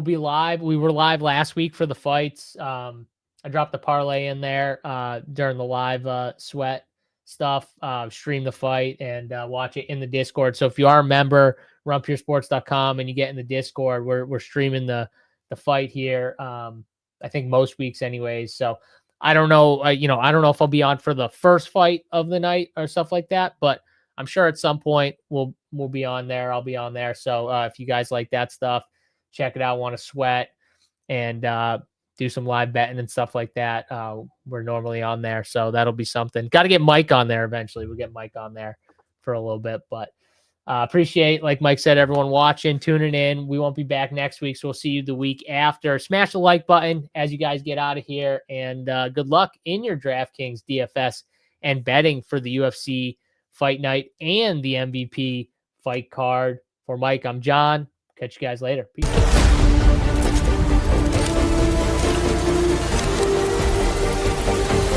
be live. We were live last week for the fights. I dropped the parlay in there during the live sweat stuff. Stream the fight and watch it in the Discord. So if you are a member, runpuresports.com, and you get in the Discord, we're streaming the fight here I think most weeks anyways. So I don't know, I don't know if I'll be on for the first fight of the night or stuff like that, but I'm sure at some point we'll be on there. I'll be on there. So if you guys like that stuff, check it out. Want to sweat and do some live betting and stuff like that. We're normally on there. So that'll be something. Got to get Mike on there eventually. We'll get Mike on there for a little bit, but appreciate, like Mike said, everyone watching, tuning in. We won't be back next week, so we'll see you the week after. Smash the like button as you guys get out of here, and good luck in your DraftKings DFS and betting for the UFC fight night and the MVP fight card. For Mike, I'm John. Catch you guys later. Peace.